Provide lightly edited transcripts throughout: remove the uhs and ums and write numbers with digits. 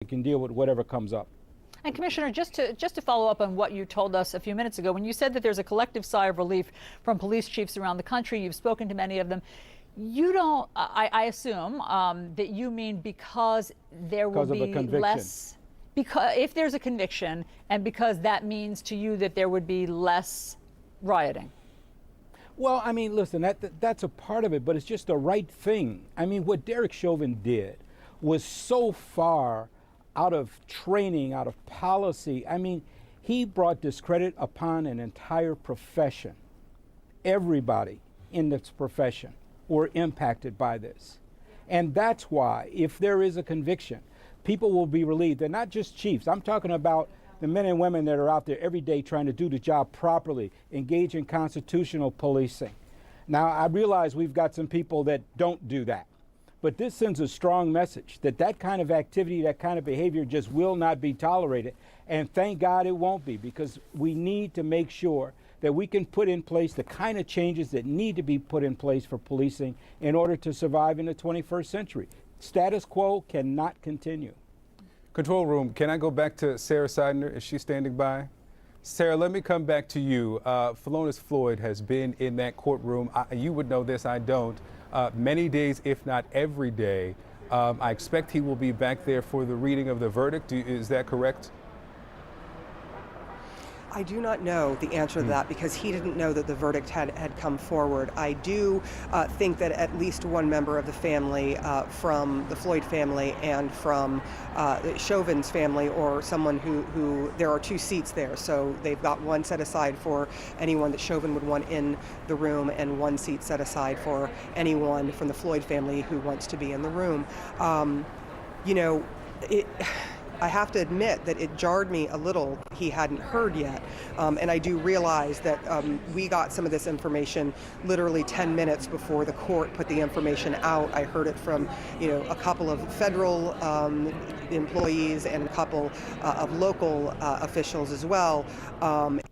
can deal with whatever comes up. And Commissioner, just to follow up on what you told us a few minutes ago, when you said that there's a collective sigh of relief from police chiefs around the country, you've spoken to many of them. You don't, I assume that you mean because there will be less, because if there's a conviction, and because that means to you that there would be less rioting. Well, I mean, listen, that's a part of it, but it's just the right thing. I mean, what Derek Chauvin did was so far out of training, out of policy. I mean, he brought discredit upon an entire profession. Everybody in this profession were impacted by this. And that's why, if there is a conviction, people will be relieved. They're not just chiefs. I'm talking about the men and women that are out there every day trying to do the job properly, engage in constitutional policing. Now, I realize we've got some people that don't do that. But this sends a strong message that that kind of activity, that kind of behavior just will not be tolerated. And thank God it won't be, because we need to make sure that we can put in place the kind of changes that need to be put in place for policing in order to survive in the 21st century. Status quo cannot continue. Control room, can I go back to Sarah Seidner? Is she standing by? Sarah, let me come back to you. Philonise Floyd has been in that courtroom. You would know this, I don't. Many days, if not every day. I expect he will be back there for the reading of the verdict. Is that correct? I do not know the answer to that, because he didn't know that the verdict had come forward. I do think that at least one member of the family, from the Floyd family and from Chauvin's family, or someone who there are 2 seats there, so they've got one set aside for anyone that Chauvin would want in the room, and one seat set aside for anyone from the Floyd family who wants to be in the room. You know, I have to admit that it jarred me a little. He hadn't heard yet. And I do realize that we got some of this information literally 10 minutes before the court put the information out. I heard it from, a couple of federal employees and a couple of local officials as well.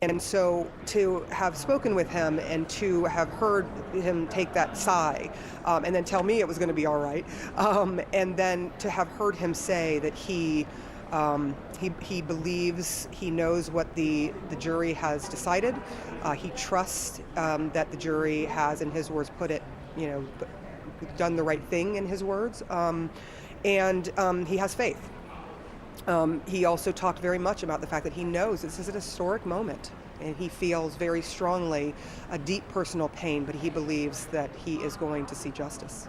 And so to have spoken with him and to have heard him take that sigh and then tell me it was going to be all right, and then to have heard him say that he believes, he knows what the jury has decided. He trusts that the jury has, in his words, put it, done the right thing, in his words, and he has faith. He also talked very much about the fact that he knows this is an historic moment, and he feels very strongly a deep personal pain, but he believes that he is going to see justice.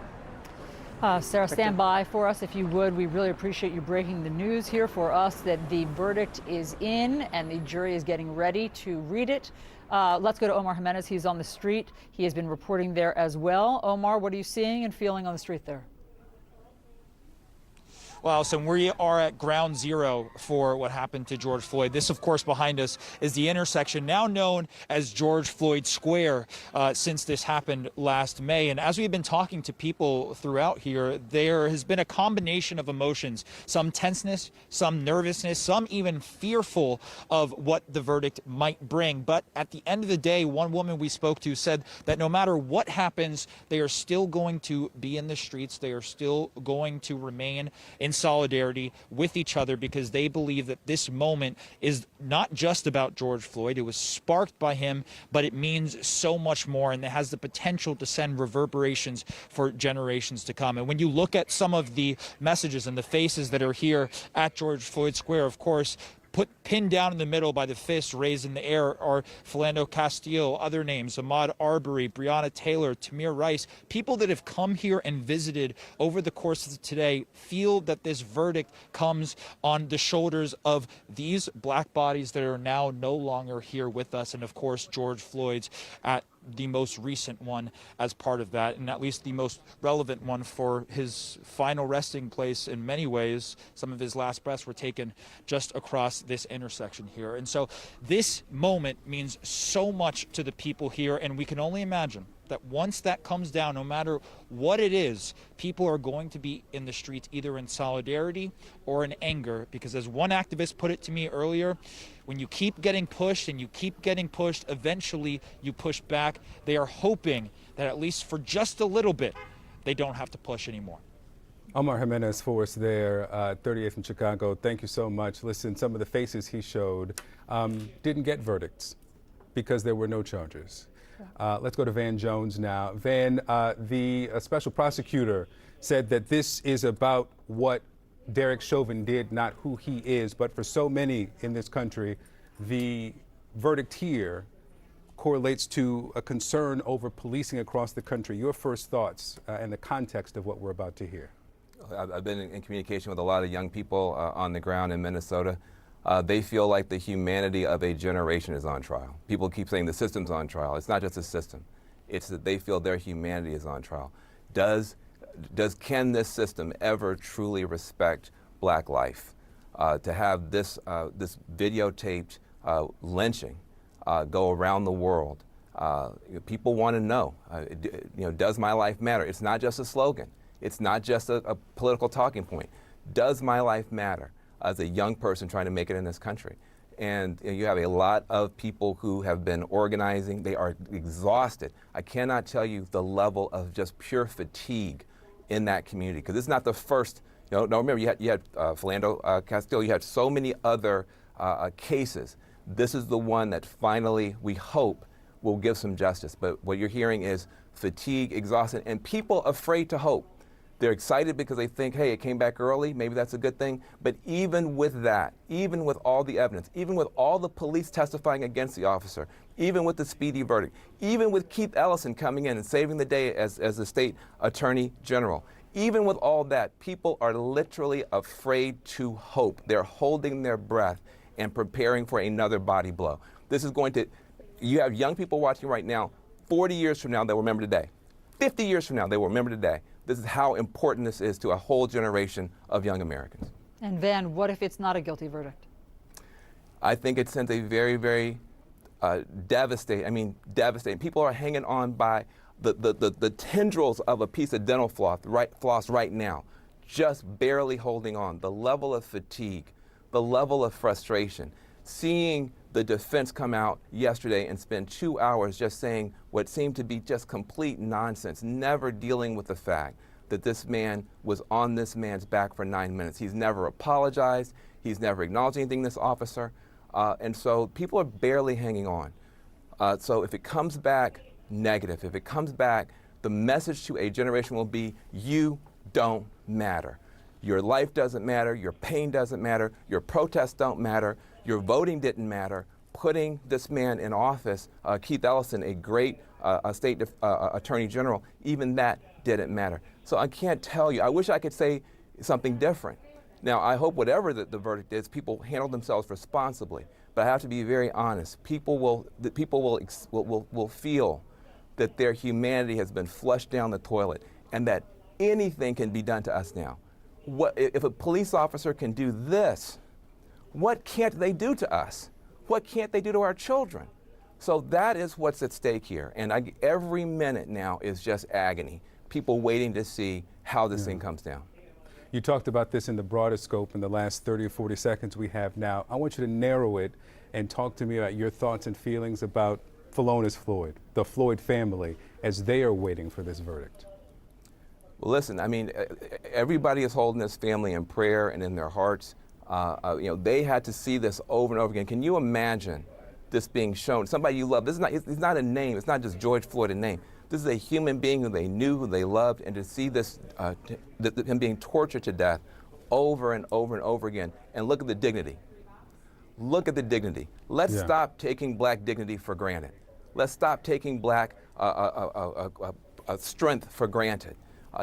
Sarah, stand by for us if you would. We really appreciate you breaking the news here for us that the verdict is in and the jury is getting ready to read it. Let's go to Omar Jimenez. He's on the street. He has been reporting there as well. Omar, what are you seeing and feeling on the street there? Well, so we are at ground zero for what happened to George Floyd. This, of course, behind us is the intersection now known as George Floyd Square since this happened last May. And as we've been talking to people throughout here, there has been a combination of emotions, some tenseness, some nervousness, some even fearful of what the verdict might bring. But at the end of the day, one woman we spoke to said that no matter what happens, they are still going to be in the streets. They are still going to remain in solidarity with each other, because they believe that this moment is not just about George Floyd. It was sparked by him, but it means so much more, and it has the potential to send reverberations for generations to come. And when you look at some of the messages and the faces that are here at George Floyd Square, of course, pinned down in the middle by the fist raised in the air are Philando Castile, other names, Ahmaud Arbery, Breonna Taylor, Tamir Rice. People that have come here and visited over the course of today feel that this verdict comes on the shoulders of these black bodies that are now no longer here with us, and of course George Floyd's at the most recent one as part of that, and at least the most relevant one for his final resting place in many ways. Some of his last breaths were taken just across this intersection here. And so this moment means so much to the people here, and we can only imagine that once that comes down, no matter what it is, people are going to be in the streets either in solidarity or in anger, because as one activist put it to me earlier, when you keep getting pushed and you keep getting pushed, eventually you push back. They are hoping that at least for just a little bit, they don't have to push anymore. Omar Jimenez for us there, 38th in Chicago. Thank you so much. Listen, some of the faces he showed didn't get verdicts because there were no charges. Let's go to Van Jones now. Van, the special prosecutor said that this is about what Derek Chauvin did, not who he is. But for so many in this country, the verdict here correlates to a concern over policing across the country. Your first thoughts and the context of what we're about to hear. I've been in communication with a lot of young people on the ground in Minnesota. They feel like the humanity of a generation is on trial. People keep saying the system's on trial. It's not just the system. It's that they feel their humanity is on trial. Can this system ever truly respect black life? To have this videotaped lynching go around the world, people want to know, does my life matter? It's not just a slogan. It's not just a political talking point. Does my life matter as a young person trying to make it in this country? And you have a lot of people who have been organizing. They are exhausted. I cannot tell you the level of just pure fatigue in that community, because it's not the first. No, remember, you had Philando Castile. You had so many other cases. This is the one that finally, we hope, will give some justice. But what you're hearing is fatigue, exhaustion, and people afraid to hope. They're excited because they think, hey, it came back early, maybe that's a good thing. But even with that, even with all the evidence, even with all the police testifying against the officer, even with the speedy verdict, even with Keith Ellison coming in and saving the day as the state attorney general, even with all that, people are literally afraid to hope. They're holding their breath and preparing for another body blow. This is going to, you have young people watching right now, 40 years from now, they'll remember today. 50 years from now, they will remember today. This is how important this is to a whole generation of young Americans. And Van, what if it's not a guilty verdict? I think it sends a very, very devastating. People are hanging on by the tendrils of a piece of dental floss right now, just barely holding on. The level of fatigue, the level of frustration, seeing the defense come out yesterday and spend 2 hours just saying what seemed to be just complete nonsense, never dealing with the fact that this man was on this man's back for 9 minutes. He's never apologized. He's never acknowledged anything, this officer. And so people are barely hanging on. So if it comes back negative, if it comes back, the message to a generation will be, you don't matter. Your life doesn't matter. Your pain doesn't matter. Your protests don't matter. Your voting didn't matter. Putting this man in office, Keith Ellison, a great state attorney general, even that didn't matter. So I can't tell you. I wish I could say something different. Now, I hope whatever the verdict is, people handle themselves responsibly. But I have to be very honest. People will feel that their humanity has been flushed down the toilet, and that anything can be done to us now. If a police officer can do this, what can't they do to us? What can't they do to our children? So that is what's at stake here. And every minute now is just agony. People waiting to see how this thing comes down. You talked about this in the broader scope in the last 30 or 40 seconds we have now. I want you to narrow it and talk to me about your thoughts and feelings about Philonise Floyd, the Floyd family, as they are waiting for this verdict. Well, listen, I mean, everybody is holding this family in prayer and in their hearts. They had to see this over and over again. Can you imagine this being shown? Somebody you love. This is not, it's not a name. It's not just George Floyd, a name. This is a human being who they knew, who they loved, and to see this, him being tortured to death over and over and over again. And look at the dignity. Look at the dignity. Let's stop taking black dignity for granted. Let's stop taking black strength for granted.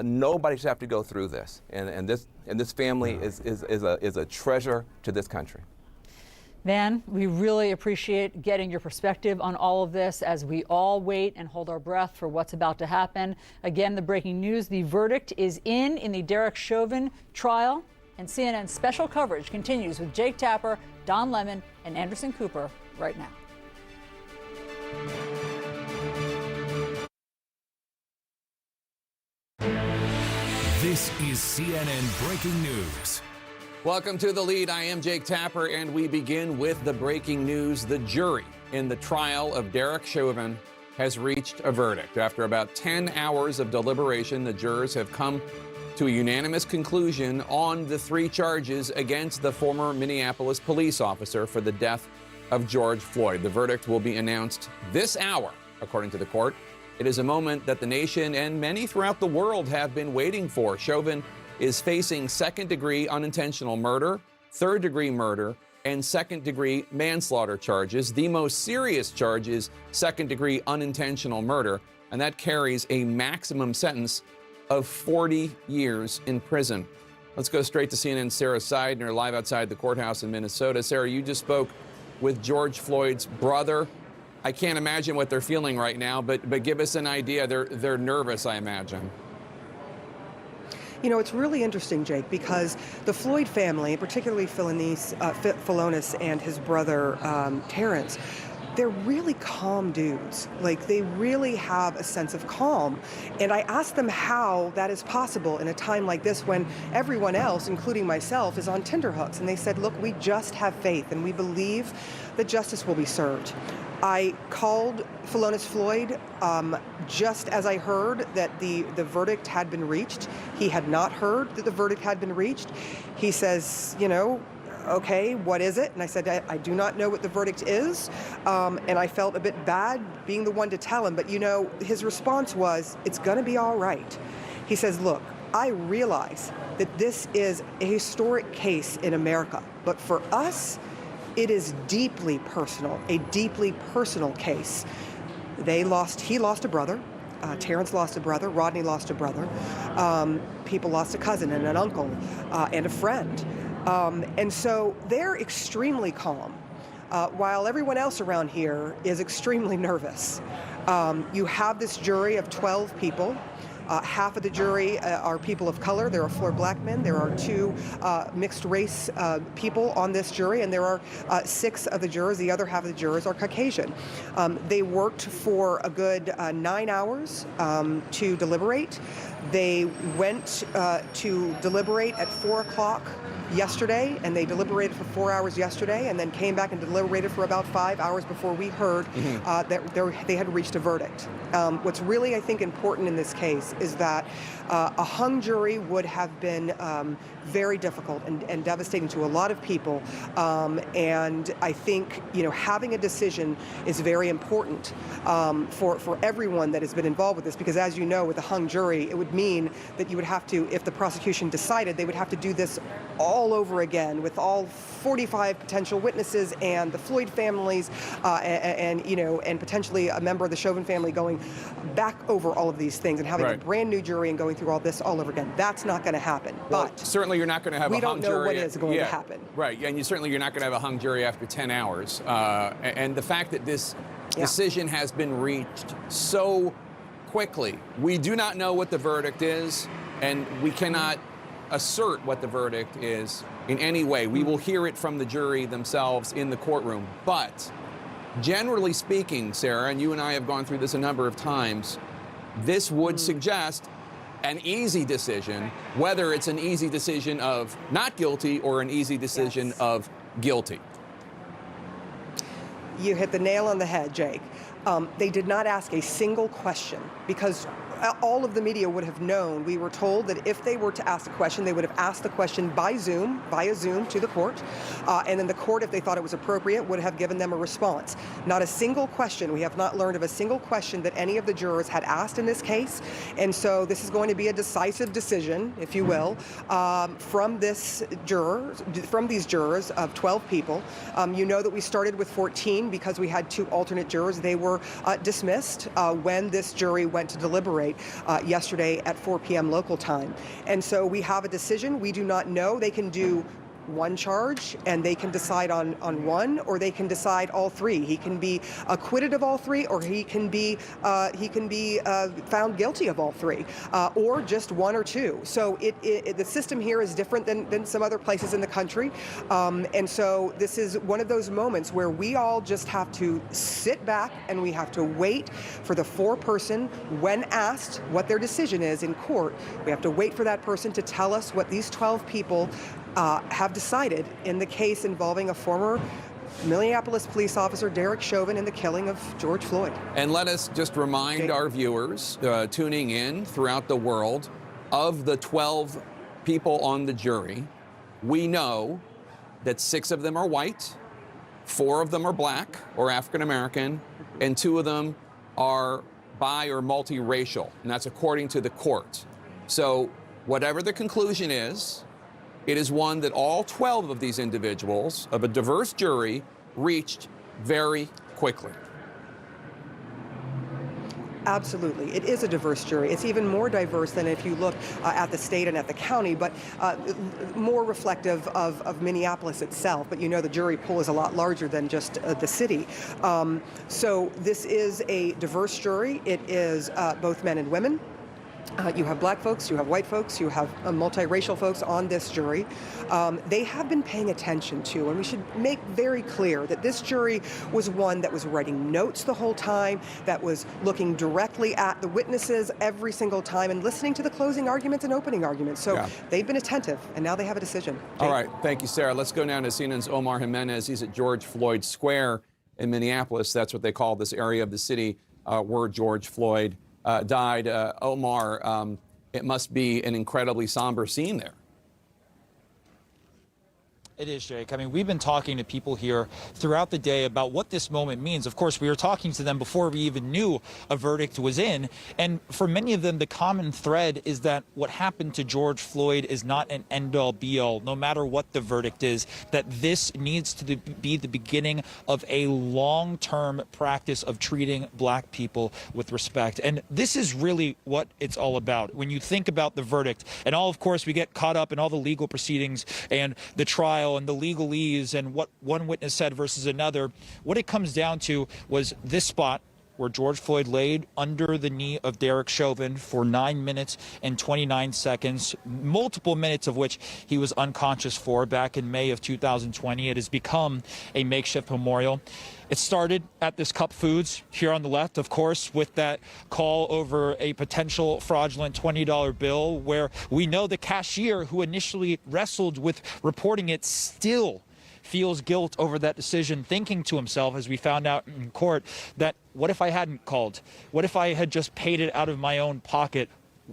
Nobody should have to go through this, and this family is a treasure to this country. Van, we really appreciate getting your perspective on all of this as we all wait and hold our breath for what's about to happen. Again, the breaking news: the verdict is in the Derek Chauvin trial, and CNN's special coverage continues with Jake Tapper, Don Lemon, and Anderson Cooper right now. This is CNN Breaking News. Welcome to The Lead. I am Jake Tapper, and we begin with the breaking news. The jury in the trial of Derek Chauvin has reached a verdict. After about 10 hours of deliberation, the jurors have come to a unanimous conclusion on the 3 charges against the former Minneapolis police officer for the death of George Floyd. The verdict will be announced this hour, according to the court. It is a moment that the nation and many throughout the world have been waiting for. Chauvin is facing second-degree unintentional murder, third-degree murder, and second-degree manslaughter charges. The most serious charge is second-degree unintentional murder, and that carries a maximum sentence of 40 years in prison. Let's go straight to CNN's Sarah Seidner, live outside the courthouse in Minnesota. Sarah, you just spoke with George Floyd's brother. I can't imagine what they're feeling right now, but give us an idea. They're nervous, I imagine. You know, it's really interesting, Jake, because the Floyd family, particularly Philonise and his brother Terrence, they're really calm dudes. Like, they really have a sense of calm. And I asked them how that is possible in a time like this when everyone else, including myself, is on tenterhooks. And they said, look, we just have faith and we believe that justice will be served. I called Philonise Floyd just as I heard that the verdict had been reached. He had not heard that the verdict had been reached. He says, you know, okay, what is it? And I said, I do not know what the verdict is. And I felt a bit bad being the one to tell him. But, you know, his response was, it's going to be all right. He says, look, I realize that this is a historic case in America. But for us, it is deeply personal, a deeply personal case. He lost a brother. Terrence lost a brother. Rodney lost a brother. People lost a cousin and an uncle and a friend. And so they're extremely calm, while everyone else around here is extremely nervous. You have this jury of 12 people. Half of the jury are people of color. There are 4 black men. There are 2 mixed race people on this jury, and there are 6 of the jurors. The other half of the jurors are Caucasian. They worked for a good 9 hours to deliberate. They went to deliberate at 4 o'clock yesterday, and they deliberated for 4 hours yesterday, and then came back and deliberated for about 5 hours before we heard that they had reached a verdict. What's really, I think, important in this case is that a hung jury would have been very difficult and devastating to a lot of people. And I think, you know, having a decision is very important for everyone that has been involved with this, because as you know, with a hung jury, it would mean that you would have to, if the prosecution decided, they would have to do this all over again with all 45 potential witnesses and the Floyd families and you know, and potentially a member of the Chauvin family going back over all of these things and having a brand new jury and going through all this all over again. That's not going to happen. Well, but certainly you're not going to have a hung jury. We don't know what is going to happen. Right, and you're not going to have a hung jury after 10 hours. And the fact that this decision has been reached so quickly, we do not know what the verdict is, and we cannot assert what the verdict is in any way. We will hear it from the jury themselves in the courtroom. But generally speaking, Sarah, and you and I have gone through this a number of times, this would suggest an easy decision, whether it's an easy decision of not guilty or an easy decision of guilty. You hit the nail on the head, Jake. They did not ask a single question because all of the media would have known. We were told that if they were to ask a question, they would have asked the question via Zoom to the court. And then the court, if they thought it was appropriate, would have given them a response. Not a single question. We have not learned of a single question that any of the jurors had asked in this case. And so this is going to be a decisive decision, if you will, from these jurors of 12 people. You know that we started with 14 because we had 2 alternate jurors. They were dismissed when this jury went to deliberate yesterday at 4 p.m. local time. And so we have a decision. We do not know. They can do one charge and they can decide on one, or they can decide all 3. He can be acquitted of all 3, or he can be found guilty of all 3, or just 1 or 2. So the system here is different than some other places in the country. And so this is one of those moments where we all just have to sit back and we have to wait for the foreperson, when asked what their decision is in court, we have to wait for that person to tell us what these 12 people have decided in the case involving a former Minneapolis police officer, Derek Chauvin, and the killing of George Floyd. And let us just remind our viewers tuning in throughout the world, of the 12 people on the jury, we know that 6 of them are white, 4 of them are black or African American, and 2 of them are bi or multiracial, and that's according to the court. So whatever the conclusion is, it is one that all 12 of these individuals of a diverse jury reached very quickly. Absolutely. It is a diverse jury. It's even more diverse than if you look at the state and at the county, but more reflective of Minneapolis itself. But you know the jury pool is a lot larger than just the city. So this is a diverse jury. It is both men and women. You have black folks, you have white folks, you have multiracial folks on this jury. They have been paying attention to, and we should make very clear that this jury was one that was writing notes the whole time, that was looking directly at the witnesses every single time and listening to the closing arguments and opening arguments. So they've been attentive, and now they have a decision. All right, thank you, Sarah. Let's go now to CNN's Omar Jimenez. He's at George Floyd Square in Minneapolis. That's what they call this area of the city where George Floyd died. Omar, it must be an incredibly somber scene there. It is, Jake. I mean, we've been talking to people here throughout the day about what this moment means. Of course, we were talking to them before we even knew a verdict was in. And for many of them, the common thread is that what happened to George Floyd is not an end-all, be-all, no matter what the verdict is, that this needs to be the beginning of a long-term practice of treating black people with respect. And this is really what it's all about. When you think about the verdict, and all, of course, we get caught up in all the legal proceedings and the trial and the legalese and what one witness said versus another. What it comes down to was this spot where George Floyd laid under the knee of Derek Chauvin for 9 minutes and 29 seconds, multiple minutes of which he was unconscious for back in May of 2020. It has become a makeshift memorial. It started at this Cup Foods here on the left, of course, with that call over a potential fraudulent $20 bill, where we know the cashier who initially wrestled with reporting it still feels guilt over that decision, thinking to himself, as we found out in court, that what if I hadn't called? What if I had just paid it out of my own pocket?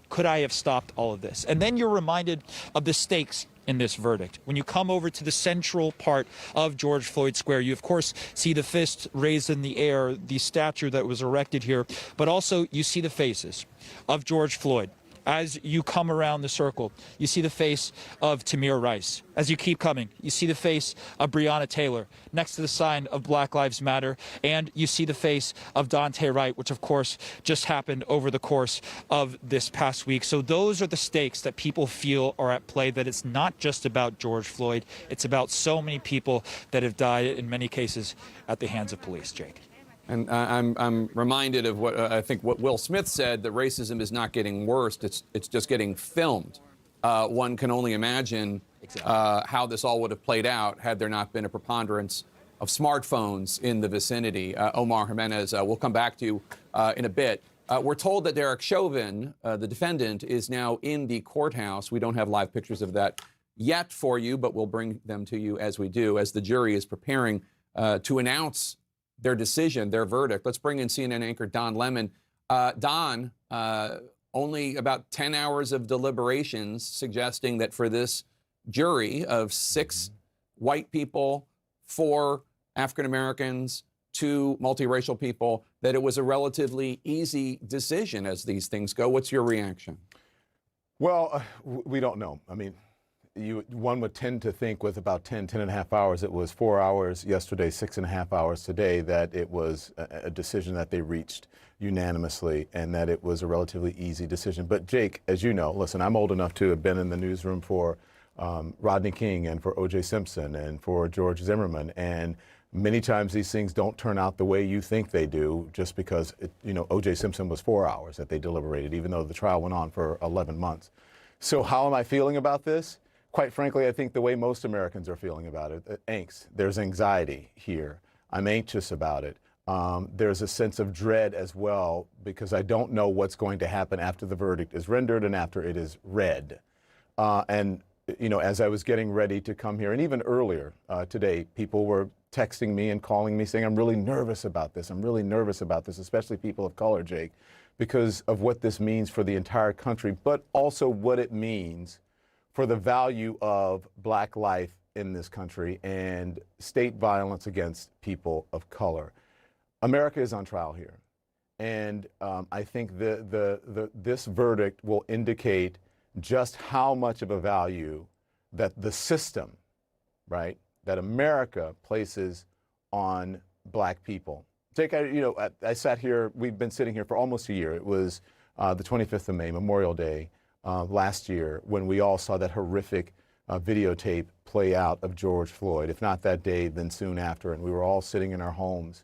Could I have stopped all of this? And then you're reminded of the stakes in this verdict. When you come over to the central part of George Floyd Square, you of course see the fist raised in the air, the statue that was erected here, but also you see the faces of George Floyd. As you come around the circle, you see the face of Tamir Rice. As you keep coming, you see the face of Breonna Taylor next to the sign of Black Lives Matter, and you see the face of Daunte Wright, which of course just happened over the course of this past week. So those are the stakes that people feel are at play, that it's not just about George Floyd, it's about so many people that have died, in many cases, at the hands of police, Jake. And I'm reminded of what I think what Will Smith said, that racism is not getting worse, it's just getting filmed. One can only imagine how this all would have played out had there not been a preponderance of smartphones in the vicinity. Omar Jimenez, we'll come back to you in a bit. We're told that Derek Chauvin, the defendant, is now in the courthouse. We don't have live pictures of that yet for you, but we'll bring them to you as we do, as the jury is preparing to announce their decision, their verdict. Let's bring in CNN anchor Don Lemon. Don, only about 10 hours of deliberations suggesting that for this jury of 6 white people, 4 African Americans, 2 multiracial people, that it was a relatively easy decision as these things go. What's your reaction? Well, we don't know. I mean, one would tend to think with about 10 and a half hours, it was 4 hours yesterday, 6.5 hours today, that it was a decision that they reached unanimously and that it was a relatively easy decision. But Jake, as you know, listen, I'm old enough to have been in the newsroom for Rodney King and for O.J. Simpson and for George Zimmerman. And many times these things don't turn out the way you think they do, just because, O.J. Simpson was 4 hours that they deliberated, even though the trial went on for 11 months. So how am I feeling about this? Quite frankly, I think the way most Americans are feeling about it, angst. There's anxiety here. I'm anxious about it. There's a sense of dread as well, because I don't know what's going to happen after the verdict is rendered and after it is read. As I was getting ready to come here, and even earlier today, people were texting me and calling me saying, I'm really nervous about this. I'm really nervous about this, especially people of color, Jake, because of what this means for the entire country, but also what it means for the value of black life in this country and state violence against people of color. America is on trial here. And I think this verdict will indicate just how much of a value that the system, right, that America places on black people. I sat here, we've been sitting here for almost a year. It was the 25th of May, Memorial Day, last year, when we all saw that horrific videotape play out of George Floyd. If not that day, then soon after. And we were all sitting in our homes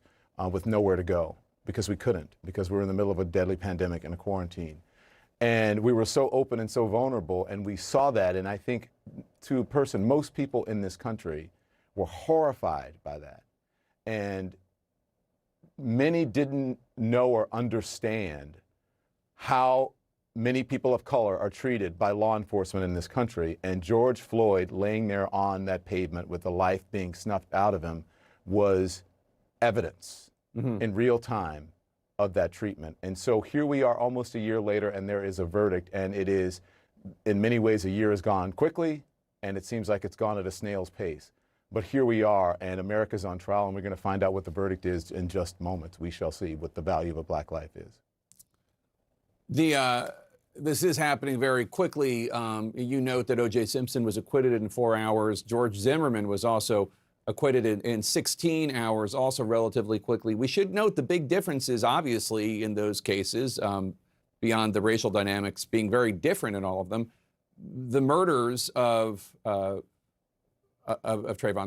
with nowhere to go because we couldn't, because we were in the middle of a deadly pandemic and a quarantine. And we were so open and so vulnerable, and we saw that. And I think, to a person, most people in this country were horrified by that. And many didn't know or understand how many people of color are treated by law enforcement in this country. And George Floyd laying there on that pavement with the life being snuffed out of him was evidence in real time of that treatment. And so here we are almost a year later, and there is a verdict. And it is, in many ways, a year has gone quickly, and it seems like it's gone at a snail's pace. But here we are, and America's on trial, and we're going to find out what the verdict is in just moments. We shall see what the value of a black life is. This is happening very quickly. You note that O.J. Simpson was acquitted in 4 hours. George Zimmerman was also acquitted in 16 hours, also relatively quickly. We should note the big differences, obviously, in those cases, beyond the racial dynamics being very different in all of them. The murders of Trayvon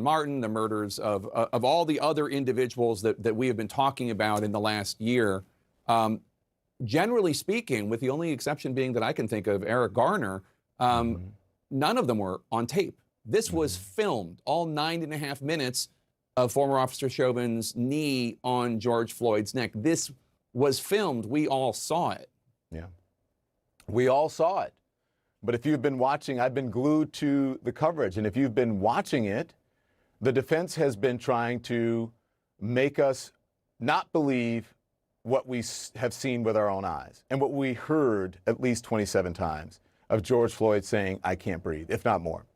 Martin, the murders of all the other individuals that we have been talking about in the last year, generally speaking, with the only exception being that I can think of, Eric Garner, none of them were on tape. This was filmed, all 9.5 minutes of former Officer Chauvin's knee on George Floyd's neck. This was filmed. We all saw it. Yeah, we all saw it. But if you've been watching, I've been glued to the coverage, and if you've been watching it, the defense has been trying to make us not believe what we have seen with our own eyes and what we heard at least 27 times of George Floyd saying, "I can't breathe," if not more.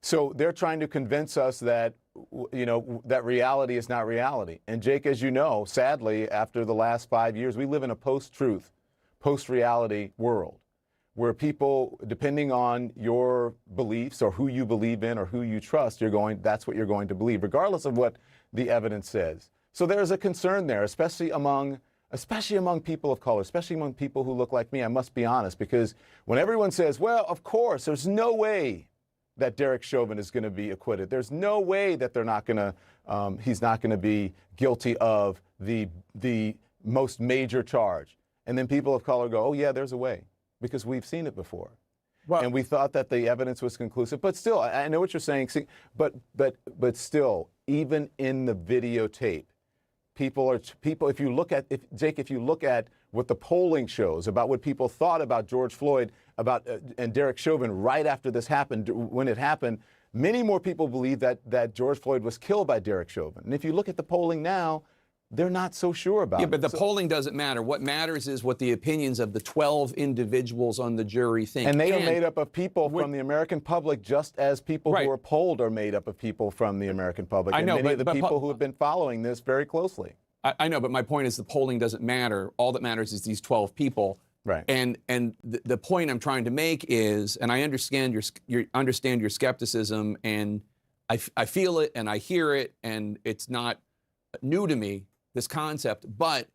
So they're trying to convince us that, that reality is not reality. And Jake, as you know, sadly, after the last 5 years, we live in a post-truth, post-reality world where people, depending on your beliefs or who you believe in or who you trust, that's what you're going to believe, regardless of what the evidence says. So there's a concern there, especially among people of color, especially among people who look like me. I must be honest, because when everyone says, well, of course, there's no way that Derek Chauvin is going to be acquitted. There's no way that he's not going to be guilty of the most major charge. And then people of color go, oh yeah, there's a way, because we've seen it before. Well, and we thought that the evidence was conclusive. But still, I know what you're saying, but still, even in the videotape, if you look at what the polling shows about what people thought about George Floyd and Derek Chauvin right after this happened, when it happened, many more people believe that George Floyd was killed by Derek Chauvin. And if you look at the polling now, they're not so sure about it. Yeah, but the polling doesn't matter. What matters is what the opinions of the 12 individuals on the jury think. And they are made up of people from the American public, just as people who are polled are made up of people from the American public. I know, and many of the people who have been following this very closely. I know, but my point is the polling doesn't matter. All that matters is these 12 people. Right. And the point I'm trying to make is, and I understand your skepticism, and I feel it and I hear it, and it's not new to me, this concept. But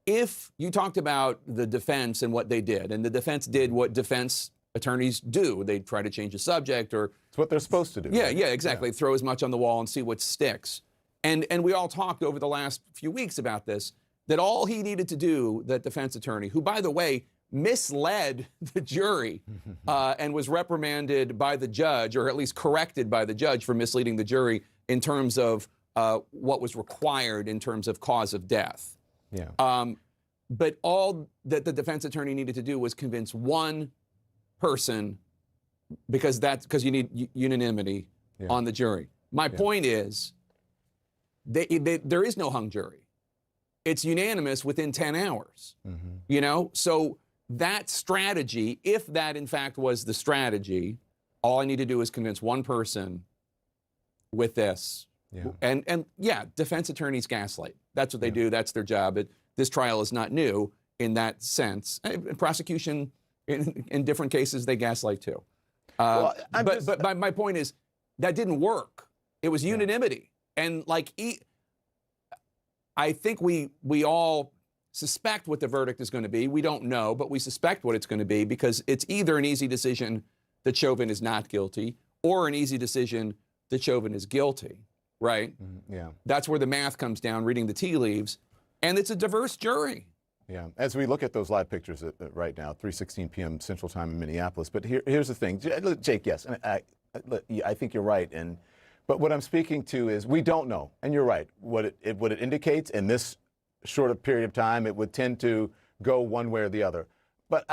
if you talked about the defense and what they did, and the defense did what defense attorneys do, they try to change the subject, or it's what they're supposed to do. Yeah, right? Yeah, exactly. Yeah. Throw as much on the wall and see what sticks. And we all talked over the last few weeks about this, that all he needed to do, that defense attorney, who, by the way, misled the jury and was reprimanded by the judge, or at least corrected by the judge for misleading the jury in terms of what was required in terms of cause of death. Yeah. But all that the defense attorney needed to do was convince one person, because you need unanimity on the jury. My point is, there is no hung jury. it's unanimous within 10 hours. You know, so that strategy, if that in fact was the strategy, all I need to do is convince one person with this. Yeah. And yeah, defense attorneys gaslight. That's what they do. That's their job. This trial is not new in that sense. And prosecution, in different cases, they gaslight too. But my point is, that didn't work. It was unanimity. And like, I think we all suspect what the verdict is going to be. We don't know, but we suspect what it's going to be, because it's either an easy decision that Chauvin is not guilty, or an easy decision that Chauvin is guilty, right? Yeah. That's where the math comes down, reading the tea leaves. And it's a diverse jury. Yeah. As we look at those live pictures right now, 3:16 p.m. Central Time in Minneapolis. But here's the thing, Jake. Yes, and I think you're right. But what I'm speaking to is, we don't know, and you're right. What it indicates in this short a period of time, it would tend to go one way or the other. But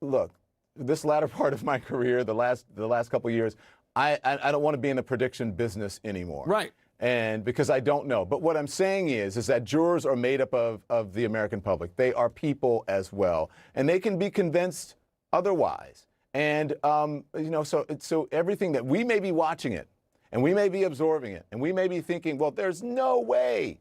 look, this latter part of my career, the last couple of years, I don't want to be in the prediction business anymore. Right. And because I don't know. But what I'm saying is that jurors are made up of the American public. They are people as well, and they can be convinced otherwise. And so everything that we may be watching it, and we may be absorbing it, and we may be thinking, well, there's no way.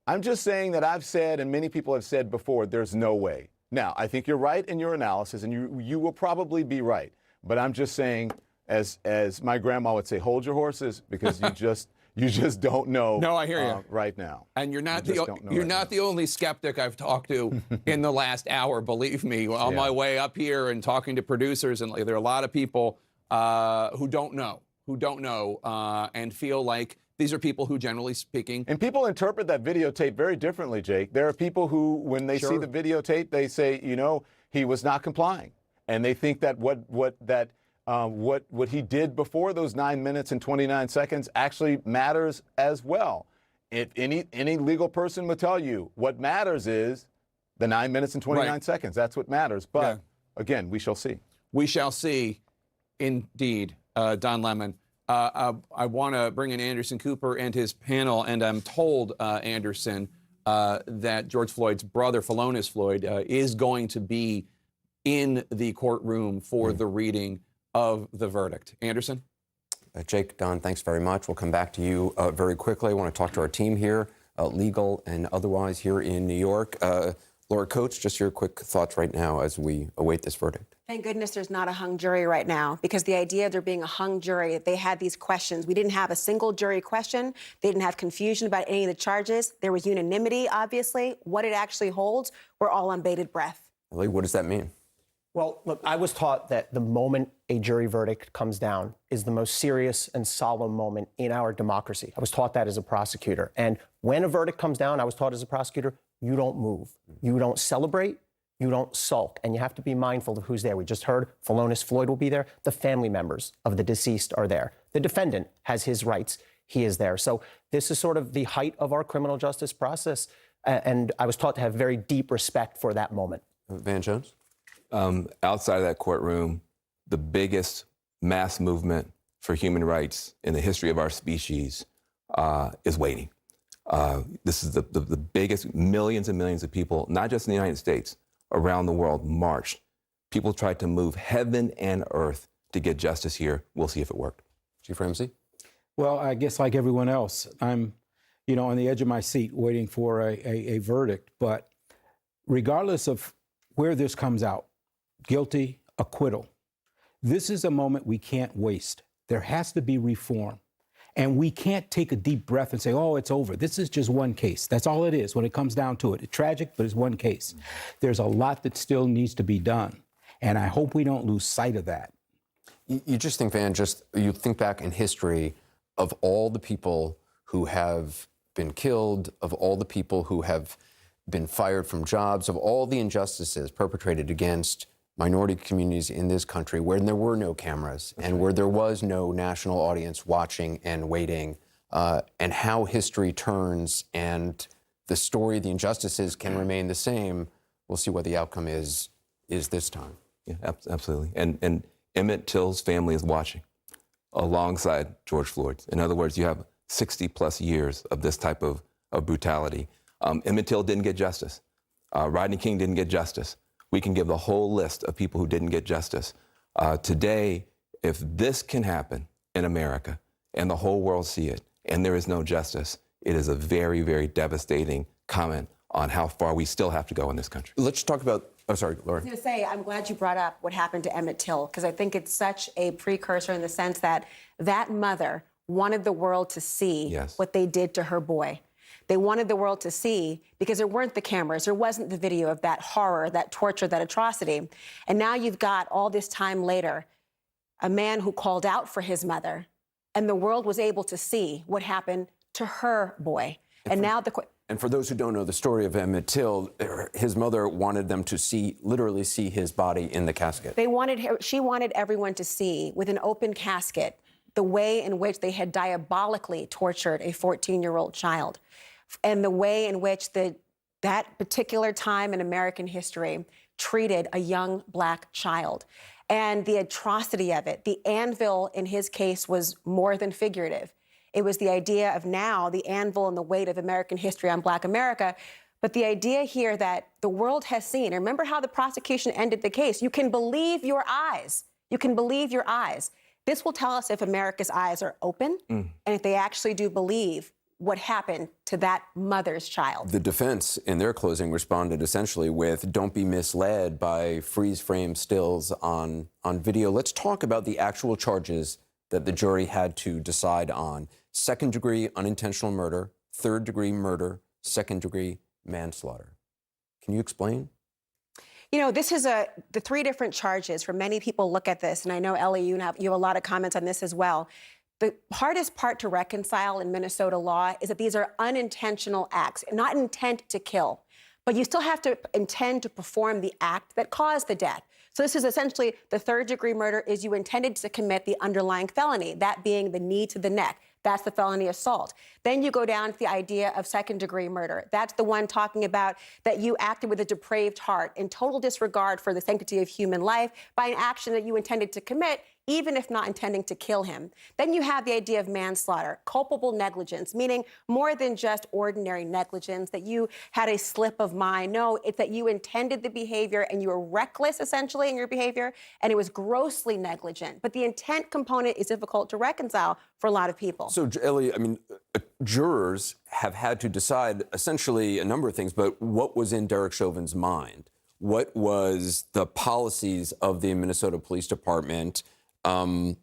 I'm just saying that I've said, and many people have said before, there's no way. Now, I think you're right in your analysis, and you will probably be right. But I'm just saying, as my grandma would say, hold your horses, because you just don't know. No, I hear you right now. And you're not the only skeptic I've talked to in the last hour. Believe me, on my way up here and talking to producers, and there are a lot of people who don't know, and feel like these are people who, generally speaking, and people interpret that videotape very differently, Jake. There are people who, when they see the videotape, they say, he was not complying, and they think that what he did before those 9 minutes and 29 seconds actually matters as well. If any legal person would tell you, what matters is the 9 minutes and 29 seconds. That's what matters. But again, we shall see. We shall see, indeed, Don Lemon. I want to bring in Anderson Cooper and his panel, and I'm told, Anderson, that George Floyd's brother, Philonise Floyd, is going to be in the courtroom for the reading of the verdict. Anderson? Jake, Don, thanks very much. We'll come back to you very quickly. I want to talk to our team here, legal and otherwise, here in New York. Laura Coates, just your quick thoughts right now as we await this verdict. Thank goodness there's not a hung jury right now, because the idea of there being a hung jury, they had these questions. We didn't have a single jury question. They didn't have confusion about any of the charges. There was unanimity, obviously. What it actually holds, we're all on bated breath. Really, what does that mean? Well, look, I was taught that the moment a jury verdict comes down is the most serious and solemn moment in our democracy. I was taught that as a prosecutor. And when a verdict comes down, I was taught as a prosecutor, you don't move. You don't celebrate. You don't sulk. And you have to be mindful of who's there. We just heard Philonise Floyd will be there. The family members of the deceased are there. The defendant has his rights. He is there. So this is sort of the height of our criminal justice process. And I was taught to have very deep respect for that moment. Van Jones? Outside of that courtroom, the biggest mass movement for human rights in the history of our species is waiting. This is the biggest. Millions and millions of people, not just in the United States, around the world, marched. People tried to move heaven and earth to get justice here. We'll see if it worked. Chief Ramsey? Well, I guess like everyone else, I'm, on the edge of my seat waiting for a verdict. But regardless of where this comes out, guilty, acquittal, this is a moment we can't waste. There has to be reform. And we can't take a deep breath and say, oh, it's over. This is just one case. That's all it is when it comes down to it. It's tragic, but it's one case. There's a lot that still needs to be done. And I hope we don't lose sight of that. You just think, Van, you think back in history of all the people who have been killed, of all the people who have been fired from jobs, of all the injustices perpetrated against minority communities in this country where there were no cameras and where there was no national audience watching and waiting, and how history turns and the story, the injustices can remain the same. We'll see what the outcome is this time. Yeah, absolutely. And Emmett Till's family is watching alongside George Floyd's. In other words, you have 60 plus years of this type of brutality. Emmett Till didn't get justice. Rodney King didn't get justice. We can give the whole list of people who didn't get justice. Today, if this can happen in America and the whole world see it, and there is no justice, it is a very, very devastating comment on how far we still have to go in this country. Let's talk about, oh, sorry, Laura. I was going to say, I'm glad you brought up what happened to Emmett Till, because I think it's such a precursor in the sense that that mother wanted the world to see what they did to her boy. They wanted the world to see, because there weren't the cameras, there wasn't the video of that horror, that torture, that atrocity. And now you've got, all this time later, a man who called out for his mother, and the world was able to see what happened to her boy. And for those who don't know the story of Emmett Till, his mother wanted them to literally see his body in the casket. She wanted everyone to see, with an open casket, the way in which they had diabolically tortured a 14-year-old child, and the way in which that particular time in American history treated a young Black child. And the atrocity of it, the anvil in his case was more than figurative. It was the idea of now the anvil and the weight of American history on Black America. But the idea here that the world has seen, remember how the prosecution ended the case. You can believe your eyes. You can believe your eyes. This will tell us if America's eyes are open and if they actually do believe what happened to that mother's child. The defense, in their closing, responded essentially with, don't be misled by freeze-frame stills on video. Let's talk about the actual charges that the jury had to decide on. Second-degree unintentional murder, third-degree murder, second-degree manslaughter. Can you explain? You know, this is the three different charges. For many people look at this, and I know, Ellie, you have a lot of comments on this as well. The hardest part to reconcile in Minnesota law is that these are unintentional acts, not intent to kill, but you still have to intend to perform the act that caused the death. So this is essentially the third-degree murder is you intended to commit the underlying felony, that being the knee to the neck. That's the felony assault. Then you go down to the idea of second-degree murder. That's the one talking about that you acted with a depraved heart in total disregard for the sanctity of human life by an action that you intended to commit, even if not intending to kill him. Then you have the idea of manslaughter, culpable negligence, meaning more than just ordinary negligence, that you had a slip of mind. No, it's that you intended the behavior and you were reckless, essentially, in your behavior, and it was grossly negligent. But the intent component is difficult to reconcile for a lot of people. So, Ellie, I mean, jurors have had to decide essentially a number of things, but what was in Derek Chauvin's mind? What was the policies of the Minnesota Police Department? And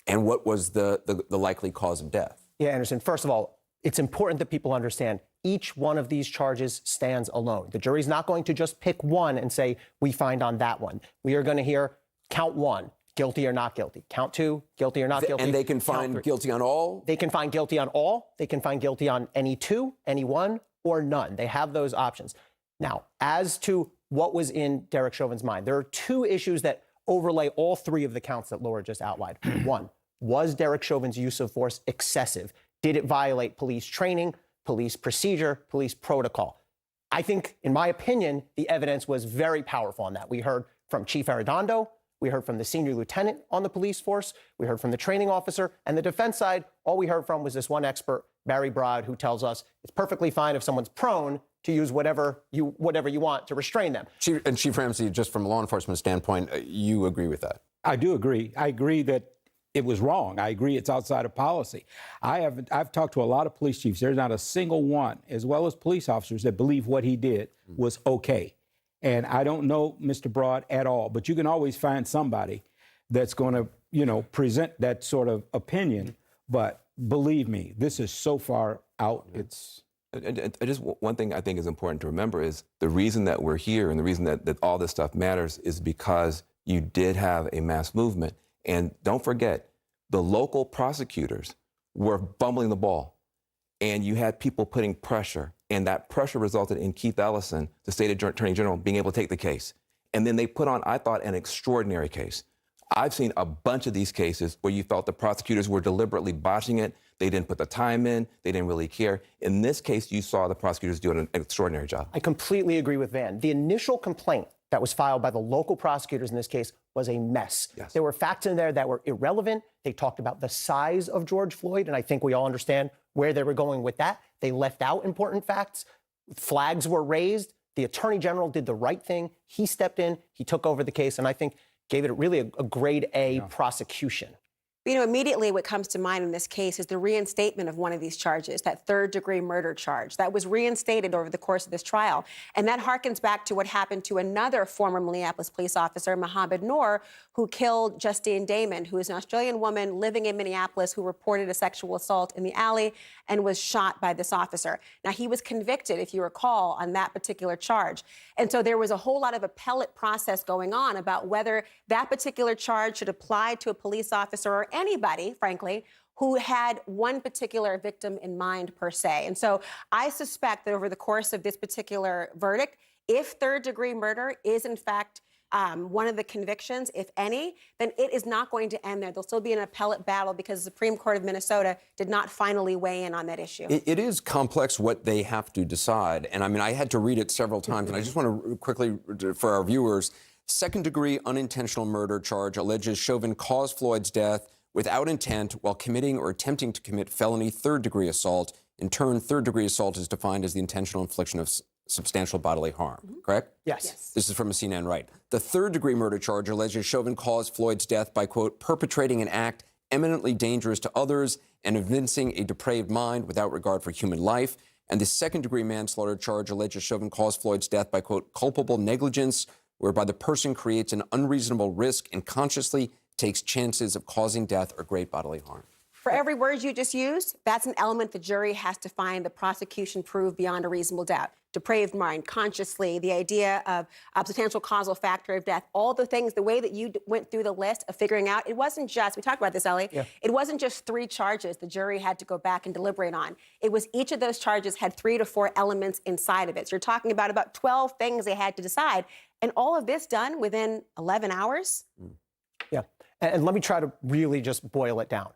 what was the likely cause of death? Yeah, Anderson, first of all, it's important that people understand each one of these charges stands alone. The jury's not going to just pick one and say, we find on that one. We are going to hear count one, guilty or not guilty. Count two, guilty or not guilty. And they can find guilty on all? They can find guilty on all. They can find guilty on any two, any one, or none. They have those options. Now, as to what was in Derek Chauvin's mind, there are two issues that overlay all three of the counts that Laura just outlined. One, was Derek Chauvin's use of force excessive? Did it violate police training, police procedure, police protocol? I think, in my opinion, the evidence was very powerful on that. We heard from Chief Arredondo, we heard from the senior lieutenant on the police force, we heard from the training officer, and the defense side, all we heard from was this one expert, Barry Broad, who tells us it's perfectly fine if someone's prone to use whatever you want to restrain them. Chief Ramsey, just from a law enforcement standpoint, you agree with that? I do agree. I agree that it was wrong. I agree it's outside of policy. I've talked to a lot of police chiefs. There's not a single one, as well as police officers, that believe what he did was okay. And I don't know Mr. Broad at all, but you can always find somebody that's going to, present that sort of opinion. But believe me, this is so far out. It's just one thing I think is important to remember is the reason that we're here and the reason that all this stuff matters is because you did have a mass movement. And don't forget, the local prosecutors were fumbling the ball. And you had people putting pressure. And that pressure resulted in Keith Ellison, the state attorney general, being able to take the case. And then they put on, I thought, an extraordinary case. I've seen a bunch of these cases where you felt the prosecutors were deliberately botching it. They didn't put the time in. They didn't really care. In this case, you saw the prosecutors doing an extraordinary job. I completely agree with Van. The initial complaint that was filed by the local prosecutors in this case was a mess. Yes. There were facts in there that were irrelevant. They talked about the size of George Floyd, and I think we all understand where they were going with that. They left out important facts. Flags were raised. The Attorney General did the right thing. He stepped in, he took over the case, and I think gave it really a grade A prosecution. You know, immediately what comes to mind in this case is the reinstatement of one of these charges, that third-degree murder charge. That was reinstated over the course of this trial. And that harkens back to what happened to another former Minneapolis police officer, Mohammed Noor, who killed Justine Damon, who is an Australian woman living in Minneapolis who reported a sexual assault in the alley and was shot by this officer. Now, he was convicted, if you recall, on that particular charge. And so there was a whole lot of appellate process going on about whether that particular charge should apply to a police officer or anybody, frankly, who had one particular victim in mind per se. And so I suspect that over the course of this particular verdict, if third-degree murder is in fact one of the convictions, if any, then it is not going to end there. There'll still be an appellate battle because the Supreme Court of Minnesota did not finally weigh in on that issue. It is complex what they have to decide. And I mean, I had to read it several times, and I just want to quickly, for our viewers, second-degree unintentional murder charge alleges Chauvin caused Floyd's death without intent while committing or attempting to commit felony third-degree assault. In turn, third-degree assault is defined as the intentional infliction of substantial bodily harm, correct? Yes. This is from a CNN right. The third-degree murder charge alleges Chauvin caused Floyd's death by, quote, perpetrating an act eminently dangerous to others and evincing a depraved mind without regard for human life. And the second-degree manslaughter charge alleges Chauvin caused Floyd's death by, quote, culpable negligence, whereby the person creates an unreasonable risk and consciously takes chances of causing death or great bodily harm. For every word you just used, that's an element the jury has to find the prosecution proved beyond a reasonable doubt. Depraved mind, consciously, the idea of a potential causal factor of death, all the things, the way that you went through the list of figuring out, it wasn't just, we talked about this, Ellie, it wasn't just 3 charges the jury had to go back and deliberate on. It was each of those charges had 3 to 4 elements inside of it. So you're talking about 12 things they had to decide. And all of this done within 11 hours? Yeah. And let me try to really just boil it down.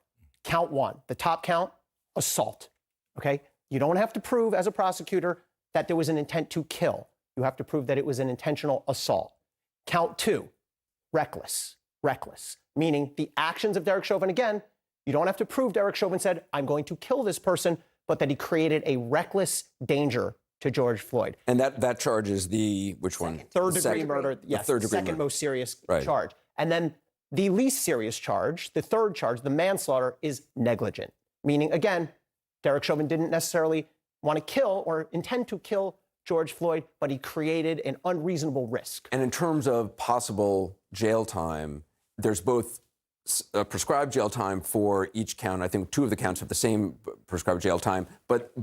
Count 1, the top count, assault, okay? You don't have to prove as a prosecutor that there was an intent to kill. You have to prove that it was an intentional assault. Count 2, reckless, meaning the actions of Derek Chauvin, again, you don't have to prove Derek Chauvin said, I'm going to kill this person, but that he created a reckless danger to George Floyd. And that charge is the, which one? Third-degree murder, yes, the second most serious charge. And then the least serious charge, the third charge, the manslaughter, is negligent. Meaning, again, Derek Chauvin didn't necessarily want to kill or intend to kill George Floyd, but he created an unreasonable risk. And in terms of possible jail time, there's both prescribed jail time for each count. I think 2 of the counts have the same prescribed jail time, but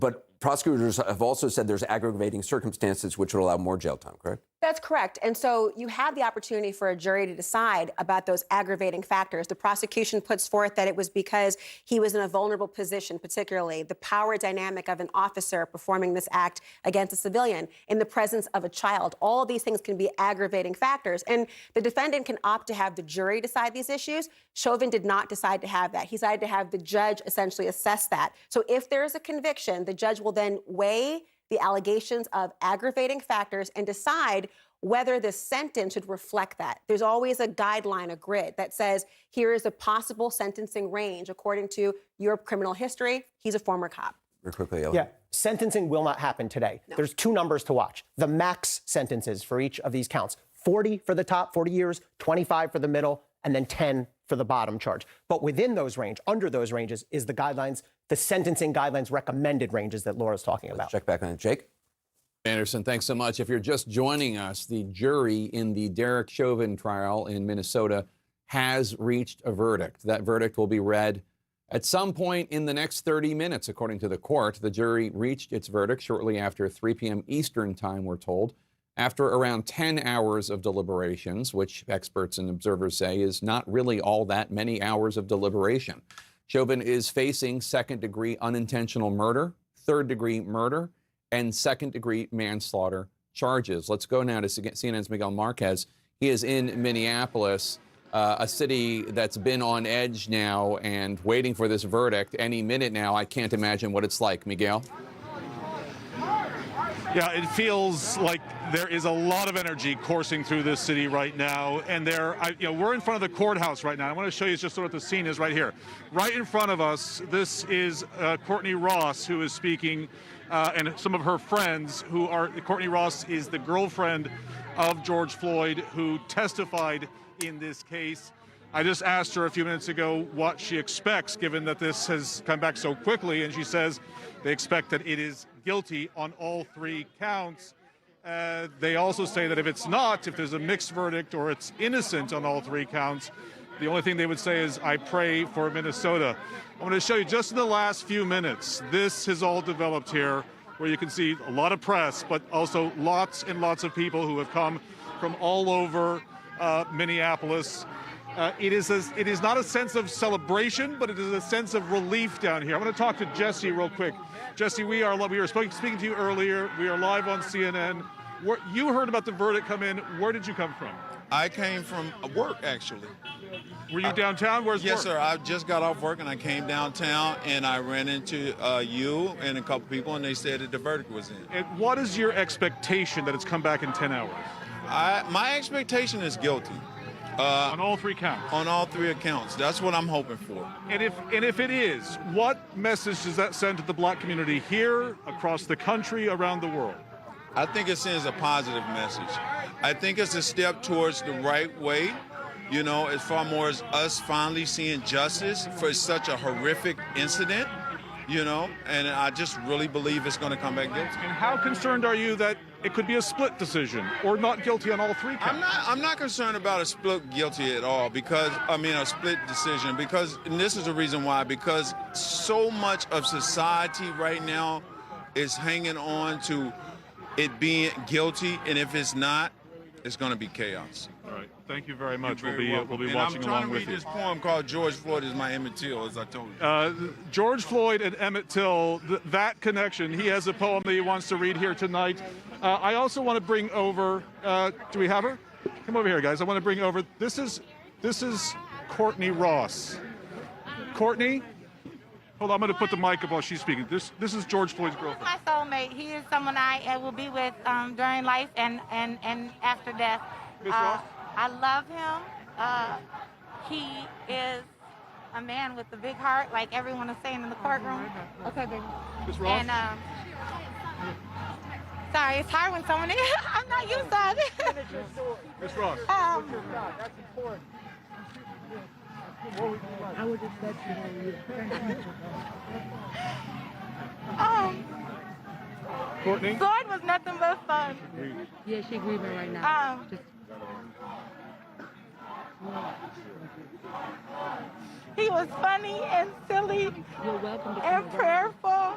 prosecutors have also said there's aggravating circumstances which would allow more jail time, correct? That's correct. And so you have the opportunity for a jury to decide about those aggravating factors. The prosecution puts forth that it was because he was in a vulnerable position, particularly the power dynamic of an officer performing this act against a civilian in the presence of a child. All of these things can be aggravating factors. And the defendant can opt to have the jury decide these issues. Chauvin did not decide to have that. He decided to have the judge essentially assess that. So if there is a conviction, the judge will then weigh the allegations of aggravating factors and decide whether the sentence should reflect that. There's always a guideline, a grid that says, here is a possible sentencing range according to your criminal history. He's a former cop. Very quickly, Ellen. Yeah, sentencing will not happen today. No. There's 2 numbers to watch. The max sentences for each of these counts. 40 for the top, 40 years, 25 for the middle, and then 10 for the bottom charge. But within those range, under those ranges, is the guidelines, the sentencing guidelines recommended ranges that Laura's talking about. Check back on it. Jake? Anderson, thanks so much. If you're just joining us, the jury in the Derek Chauvin trial in Minnesota has reached a verdict. That verdict will be read at some point in the next 30 minutes, according to the court. The jury reached its verdict shortly after 3 p.m. Eastern time, we're told, after around 10 hours of deliberations, which experts and observers say is not really all that many hours of deliberation. Chauvin is facing second-degree unintentional murder, third-degree murder, and second-degree manslaughter charges. Let's go now to CNN's Miguel Marquez. He is in Minneapolis, a city that's been on edge now and waiting for this verdict any minute now. I can't imagine what it's like. Miguel? Yeah, it feels like there is a lot of energy coursing through this city right now, and we're in front of the courthouse right now. I want to show you just what the scene is right here. Right in front of us, this is Courtney Ross, who is speaking, and some of her friends Courtney Ross is the girlfriend of George Floyd, who testified in this case. I just asked her a few minutes ago what she expects, given that this has come back so quickly, and she says they expect that it is guilty on all 3 counts. They also say that if there's a mixed verdict or it's innocent on all 3 counts, the only thing they would say is, I pray for Minnesota. I want to show you just in the last few minutes, this has all developed here, where you can see a lot of press, but also lots and lots of people who have come from all over Minneapolis. It is not a sense of celebration, but it is a sense of relief down here. I'm going to talk to Jesse real quick. Jesse, we were speaking to you earlier. We are live on CNN. You heard about the verdict come in. Where did you come from? I came from work, actually. Were you downtown? Where's yes, work? Sir. I just got off work and I came downtown and I ran into you and a couple people, and they said that the verdict was in. And what is your expectation that it's come back in 10 hours? My expectation is guilty. On all 3 counts? On all 3 accounts. That's what I'm hoping for. And if it is, what message does that send to the black community here, across the country, around the world? I think it sends a positive message. I think it's a step towards the right way, as far more as us finally seeing justice for such a horrific incident, and I just really believe it's going to come back guilty. And how concerned are you that it could be a split decision or not guilty on all 3 counts? I'm not concerned about a split guilty at all a split decision and this is the reason why, because so much of society right now is hanging on to it being guilty, and if it's not, it's going to be chaos. All right. Thank you very much. We'll be watching along with you. I'm trying to read this poem called George Floyd is My Emmett Till, as I told you. George Floyd and Emmett Till, that connection. He has a poem that he wants to read here tonight. I also want to bring over, do we have her? Come over here, guys. I want to bring over, this is Courtney Ross. Courtney? Hold on, I'm going to put the mic up while she's speaking. This is George Floyd's girlfriend. My soulmate. He is someone I will be with during life and after death. Ms. Ross? I love him. He is a man with a big heart, like everyone is saying in the courtroom. Okay, baby. Ms. Ross? And sorry, it's hard when someone I'm not used to it. Ms. Ross. That's important. I would just let you Courtney? Floyd was nothing but fun. Yeah, she grieving right now. He was funny and silly and prayerful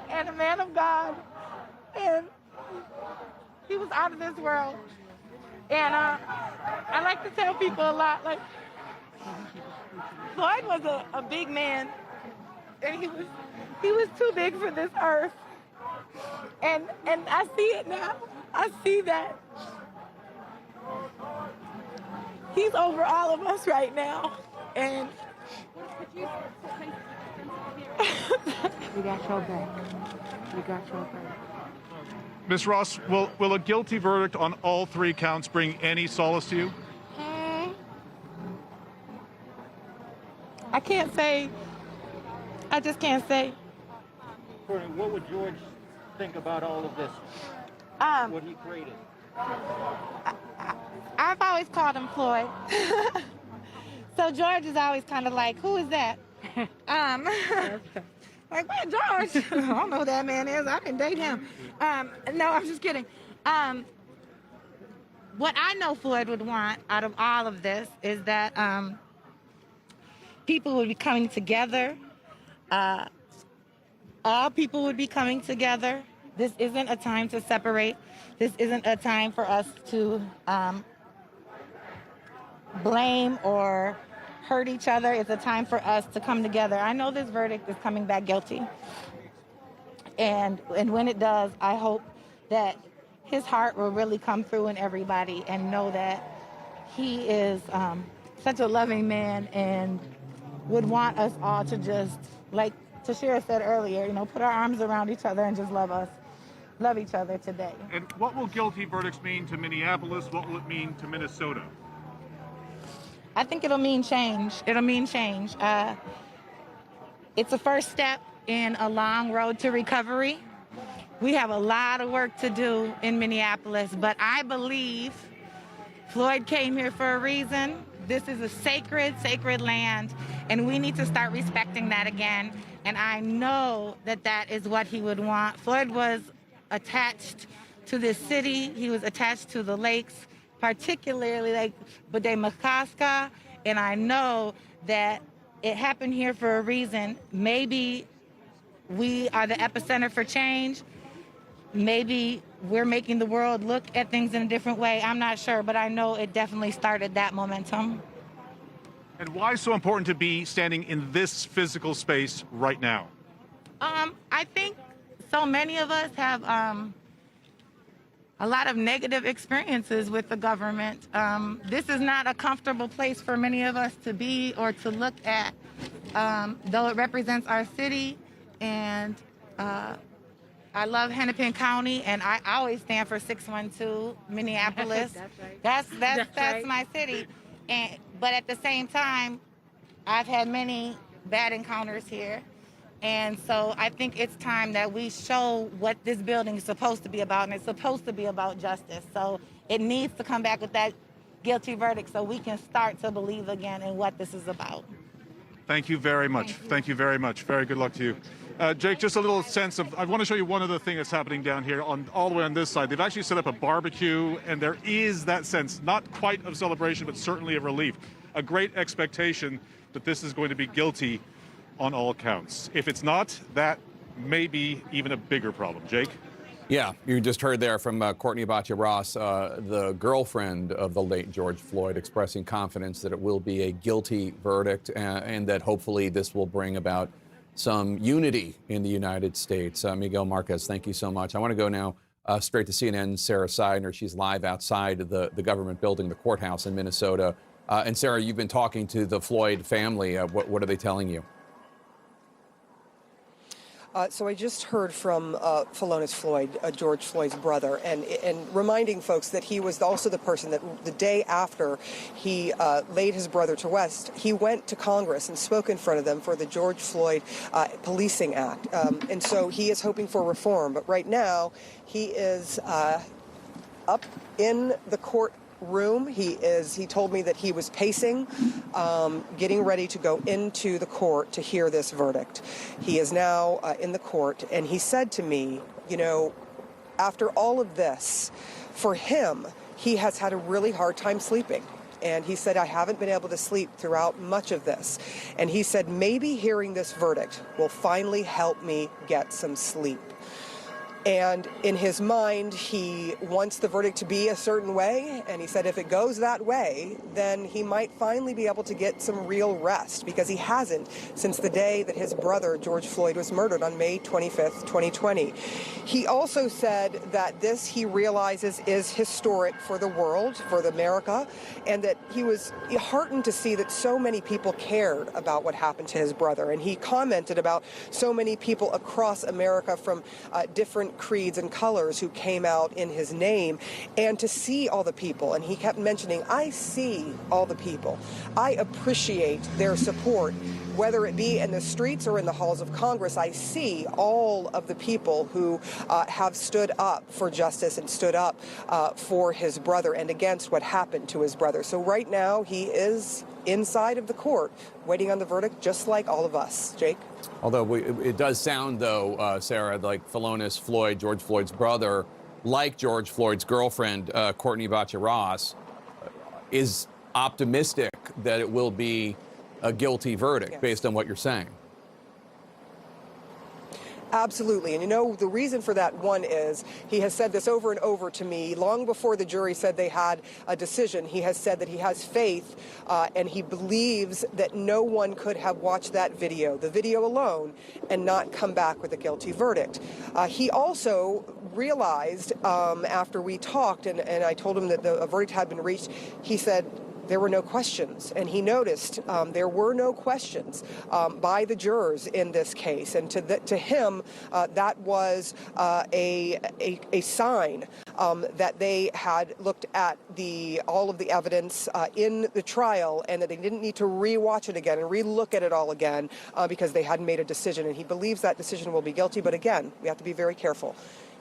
and a man of God. And he was out of this world. And I like to tell people a lot, like, Floyd was a big man, and he was too big for this earth. And I see it now. I see that he's over all of us right now. And we got your back. We got your back. Ms. Ross, will a guilty verdict on all 3 counts bring any solace to you? I can't say. I just can't say. Courtney, what would George think about all of this? What he created? I've always called him Floyd. So George is always kind of like, who is that? Like, man, George. I don't know who that man is. I didn't date him. No, I'm just kidding. What I know Floyd would want out of all of this is that people would be coming together. All people would be coming together. This isn't a time to separate. This isn't a time for us to blame or hurt each other. It's a time for us to come together. I know this verdict is coming back guilty. And when it does, I hope that his heart will really come through in everybody and know that he is such a loving man and would want us all to just, like Tashira said earlier, put our arms around each other and just love us. love each other today. And what will guilty verdicts mean to Minneapolis? What will it mean to Minnesota? I think it'll mean change. It'll mean change. It's a first step in a long road to recovery. We have a lot of work to do in Minneapolis, but I believe Floyd came here for a reason. This is a sacred, sacred land, and we need to start respecting that again. And I know that that is what he would want. Floyd was attached to this city. He was attached to the lakes, particularly Lake Bodé-Makaska, and I know that it happened here for a reason. Maybe we are the epicenter for change. Maybe we're making the world look at things in a different way. I'm not sure, but I know it definitely started that momentum. And why so important to be standing in this physical space right now? I think so many of us have a lot of negative experiences with the government. This is not a comfortable place for many of us to be or to look at, though it represents our city. And I love Hennepin County, and I always stand for 612 Minneapolis. That's right. That's my city. But at the same time, I've had many bad encounters here. And so I think it's time that we show what this building is supposed to be about, and it's supposed to be about justice. So it needs to come back with that guilty verdict so we can start to believe again in what this is about. Thank you very much. Thank you very much. Very good luck to you. Jake, just a little sense of, I want to show you one other thing that's happening down here all the way on this side. They've actually set up a barbecue, and there is that sense, not quite of celebration, but certainly of relief. A great expectation that this is going to be guilty on all counts. If it's not, that may be even a bigger problem. Jake? Yeah, you just heard there from Courtney Abacha Ross, the girlfriend of the late George Floyd, expressing confidence that it will be a guilty verdict and that hopefully this will bring about some unity in the United States. Miguel Marquez, thank you so much. I want to go now straight to CNN's Sarah Seidner. She's live outside of the government building, the courthouse in Minnesota. And Sarah, you've been talking to the Floyd family. What are they telling you? So I just heard from Philonise Floyd, George Floyd's brother, and reminding folks that he was also the person that the day after he laid his brother to rest, he went to Congress and spoke in front of them for the George Floyd Policing Act. And so he is hoping for reform. But right now, he is up in the court room. He told me that he was pacing, getting ready to go into the court to hear this verdict. He is now in the court, and he said to me, you know, after all of this, for him, he has had a really hard time sleeping. And he said, I haven't been able to sleep throughout much of this. And he said, maybe hearing this verdict will finally help me get some sleep. And in his mind, he wants the verdict to be a certain way. And he said if it goes that way, then he might finally be able to get some real rest, because he hasn't since the day that his brother, George Floyd, was murdered on May 25th, 2020. He also said that this, he realizes, is historic for the world, for America, and that he was heartened to see that so many people cared about what happened to his brother. And he commented about so many people across America from different creeds and colors who came out in his name, and to see all the people. And he kept mentioning, I see all the people. I appreciate their support, whether it be in the streets or in the halls of Congress. I see all of the people who have stood up for justice and stood up for his brother and against what happened to his brother. So right now he is inside of the court waiting on the verdict, just like all of us. Jake? Although it does sound, though, Sarah, like Philonise Floyd, George Floyd's brother, like George Floyd's girlfriend, Courtney Abacha Ross, is optimistic that it will be a guilty verdict, based on what you're saying. Absolutely. And you know, the reason for that, one, is he has said this over and over to me long before the jury said they had a decision. He has said that he has faith and he believes that no one could have watched that video, the video alone, and not come back with a guilty verdict. He also realized after we talked and I told him that the verdict had been reached, he said, there were no questions, and he noticed there were no questions by the jurors in this case, and to him that was a sign that they had looked at all of the evidence in the trial, and that they didn't need to re-watch it again and re-look at it all again because they hadn't made a decision. And he believes that decision will be guilty. But again, we have to be very careful.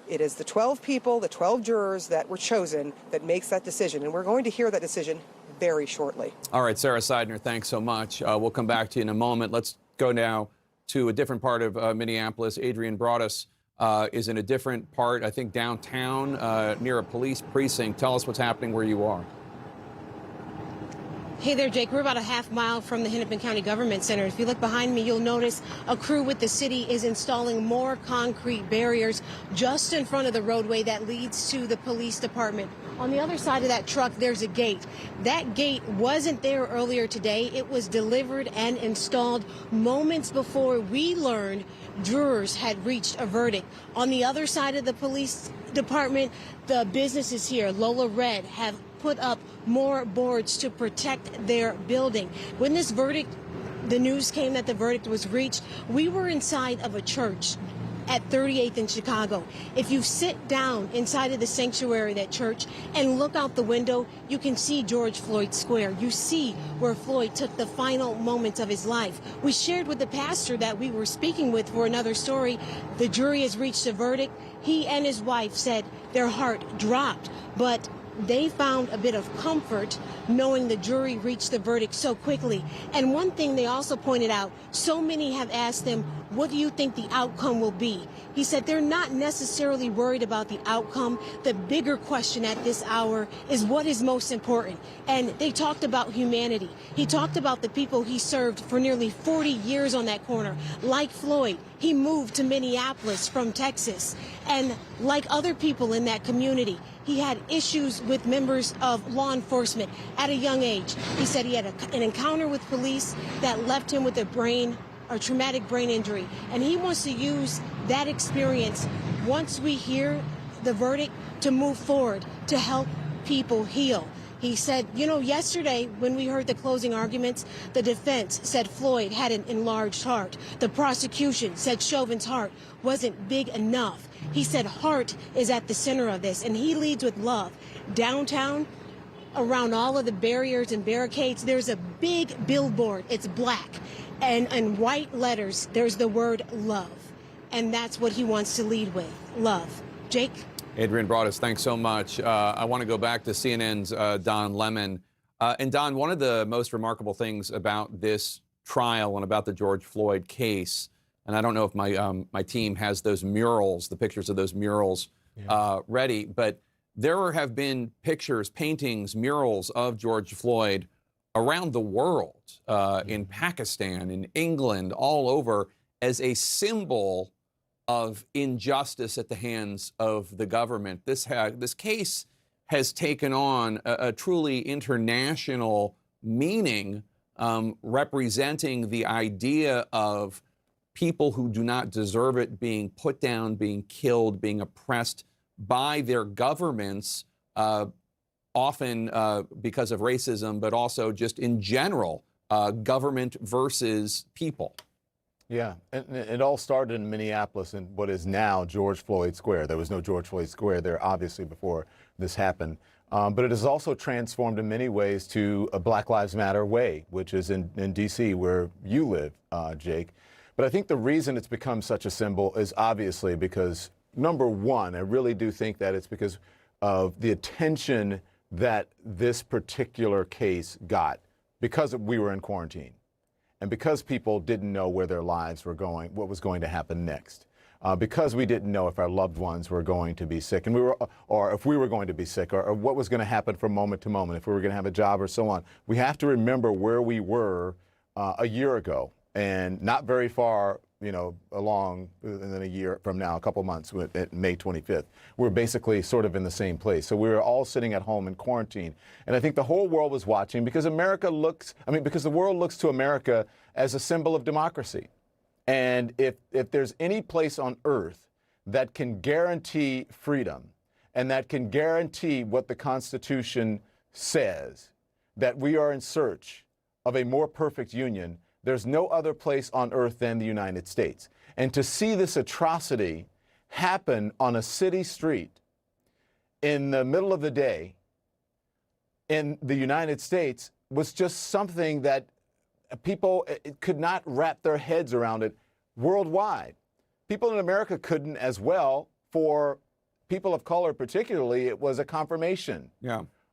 It is the 12 people, the 12 jurors that were chosen that makes that decision. And we're going to hear that decision very shortly. All right, Sarah Seidner, thanks so much. We'll come back to you in a moment. Let's go now to a different part of Minneapolis. Adrian Broadus is in a different part, I think downtown, near a police precinct. Tell us what's happening where you are. Hey there, Jake. We're about a half mile from the Hennepin County Government Center. If you look behind me, you'll notice a crew with the city is installing more concrete barriers just in front of the roadway that leads to the police department. On the other side of that truck, there's a gate. That gate wasn't there earlier today. It was delivered and installed moments before we learned jurors had reached a verdict. On the other side of the police department, the businesses here, Lola Red, have put up more boards to protect their building. When this verdict, the news came that the verdict was reached, we were inside of a church at 38th in Chicago. If you sit down inside of the sanctuary, that church, and look out the window, you can see George Floyd Square. You see where Floyd took the final moments of his life. We shared with the pastor that we were speaking with for another story. The jury has reached a verdict. He and his wife said their heart dropped, but they found a bit of comfort knowing the jury reached the verdict so quickly. And one thing they also pointed out, so many have asked them, what do you think the outcome will be? He said they're not necessarily worried about the outcome. The bigger question at this hour is what is most important. And they talked about humanity. He talked about the people he served for nearly 40 years on that corner. Like Floyd, he moved to Minneapolis from Texas. And like other people in that community, he had issues with members of law enforcement at a young age. He said he had an encounter with police that left him with a traumatic brain injury. And he wants to use that experience, once we hear the verdict, to move forward, to help people heal. He said, you know, yesterday when we heard the closing arguments, the defense said Floyd had an enlarged heart. The prosecution said Chauvin's heart wasn't big enough. He said heart is at the center of this, and he leads with love. Downtown, around all of the barriers and barricades, there's a big billboard. It's black, and in white letters, there's the word love. And that's what he wants to lead with, love. Jake? Adrian Broadus, thanks so much. I want to go back to CNN's Don Lemon. And Don, one of the most remarkable things about this trial and about the George Floyd case, and I don't know if my team has those murals, the pictures of those murals ready, but there have been pictures, paintings, murals of George Floyd around the world, in Pakistan, in England, all over, as a symbol of injustice at the hands of the government. This case has taken on a truly international meaning, representing the idea of people who do not deserve it being put down, being killed, being oppressed by their governments, often because of racism, but also just in general, government versus people. Yeah, and it all started in Minneapolis in what is now George Floyd Square. There was no George Floyd Square there, obviously, before this happened. But it has also transformed in many ways to a Black Lives Matter way, which is in D.C., where you live, Jake. But I think the reason it's become such a symbol is obviously because, number one, I really do think that it's because of the attention that this particular case got because we were in quarantine. And because people didn't know where their lives were going, what was going to happen next, because we didn't know if our loved ones were going to be sick, and or if we were going to be sick, or what was going to happen from moment to moment, if we were going to have a job or so on. We have to remember where we were a year ago, and not very far, along in a year from now, a couple months, at May 25th. We're basically sort of in the same place. So we were all sitting at home in quarantine. And I think the whole world was watching because because the world looks to America as a symbol of democracy. And if there's any place on earth that can guarantee freedom and that can guarantee what the Constitution says, that we are in search of a more perfect union, there's no other place on earth than the United States. And to see this atrocity happen on a city street in the middle of the day in the United States was just something that people could not wrap their heads around it worldwide. People in America couldn't as well. For people of color particularly, it was a confirmation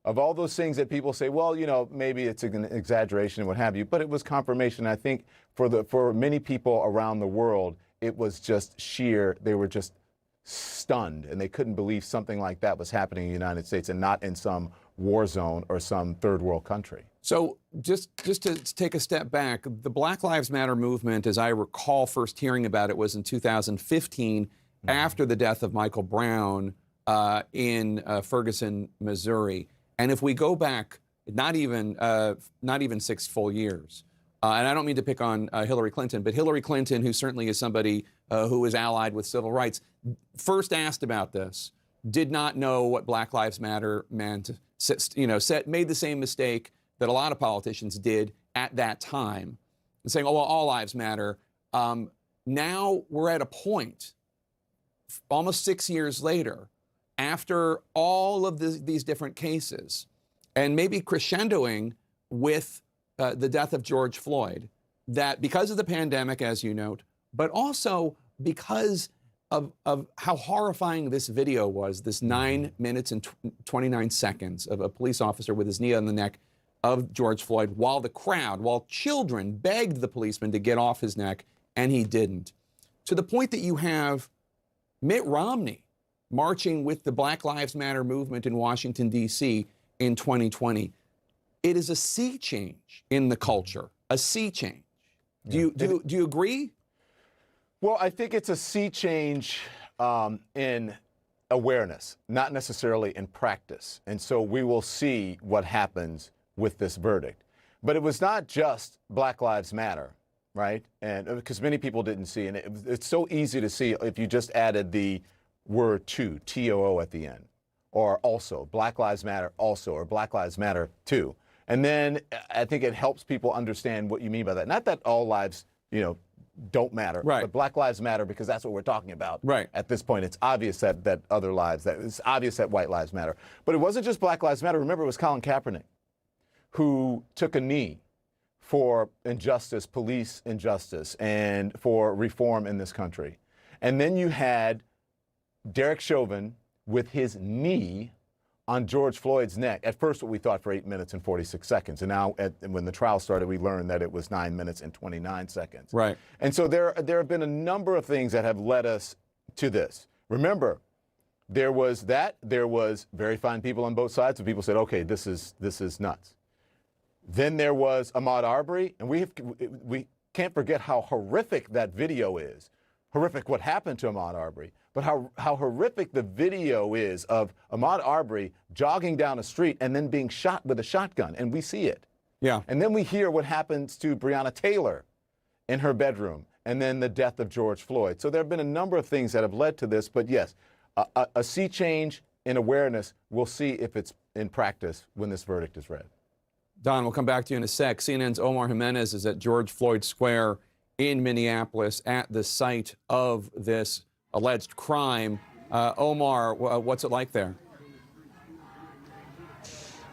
of all those things that people say, well, you know, maybe it's an exaggeration and what have you, but it was confirmation. I think for many people around the world, it was just sheer, they were just stunned, and they couldn't believe something like that was happening in the United States and not in some war zone or some third world country. So just to take a step back, the Black Lives Matter movement, as I recall first hearing about it, was in 2015 after the death of Michael Brown in Ferguson, Missouri. And if we go back, not even 6 full years, and I don't mean to pick on Hillary Clinton, but Hillary Clinton, who certainly is somebody who is allied with civil rights, first asked about this, did not know what Black Lives Matter meant, made the same mistake that a lot of politicians did at that time, saying, oh, well, all lives matter. Now we're at a point, almost 6 years later, after all of these different cases, and maybe crescendoing with the death of George Floyd, that because of the pandemic, as you note, but also because of how horrifying this video was, this 9 minutes and 29 seconds of a police officer with his knee on the neck of George Floyd, while children begged the policeman to get off his neck, and he didn't. To the point that you have Mitt Romney marching with the Black Lives Matter movement in Washington, D.C. in 2020. It is a sea change in the culture, a sea change. Do you agree? Well, I think it's a sea change in awareness, not necessarily in practice. And so we will see what happens with this verdict. But it was not just Black Lives Matter, right? And because many people didn't see, and it's so easy to see if you just added the word to, T-O-O at the end, or also, Black Lives Matter also, or Black Lives Matter too. And then I think it helps people understand what you mean by that. Not that all lives, don't matter, but Black Lives Matter because that's what we're talking about. Right. At this point, it's obvious that other lives, it's obvious that white lives matter. But it wasn't just Black Lives Matter. Remember, it was Colin Kaepernick who took a knee for injustice, police injustice, and for reform in this country. And then you had Derek Chauvin with his knee on George Floyd's neck. At first, what we thought for 8 minutes and 46 seconds. And now, when the trial started, we learned that it was 9 minutes and 29 seconds. Right. And so there have been a number of things that have led us to this. Remember, there was very fine people on both sides, and people said, okay, this is nuts. Then there was Ahmaud Arbery, and we can't forget how horrific that video is. Horrific what happened to Ahmaud Arbery, but how horrific the video is of Ahmaud Arbery jogging down a street and then being shot with a shotgun, and we see it. Yeah. And then we hear what happens to Breonna Taylor in her bedroom, and then the death of George Floyd. So there have been a number of things that have led to this, but yes, a sea change in awareness. We'll see if it's in practice when this verdict is read. Don, we'll come back to you in a sec. CNN's Omar Jimenez is at George Floyd Square in Minneapolis at the site of this alleged crime. Omar, what's it like there?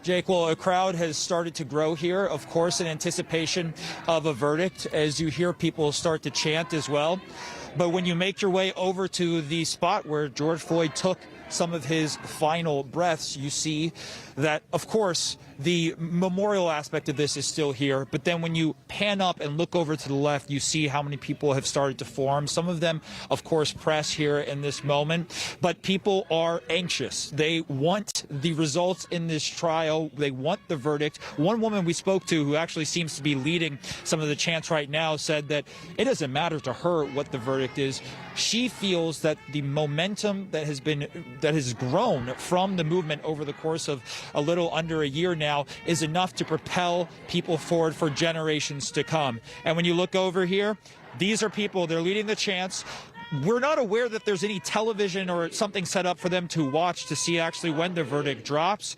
Jake, well, a crowd has started to grow here, of course, in anticipation of a verdict, as you hear people start to chant as well. But when you make your way over to the spot where George Floyd took some of his final breaths, you see that, of course, the memorial aspect of this is still here. But then when you pan up and look over to the left, you see how many people have started to form. Some of them, of course, press here in this moment. But people are anxious. They want the results in this trial. They want the verdict. One woman we spoke to, who actually seems to be leading some of the chants right now, said that it doesn't matter to her what the verdict is. She feels that the momentum that has grown from the movement over the course of a little under a year now is enough to propel people forward for generations to come. And when you look over here, these are people, they're leading the chants. We're not aware that there's any television or something set up for them to watch to see actually when the verdict drops.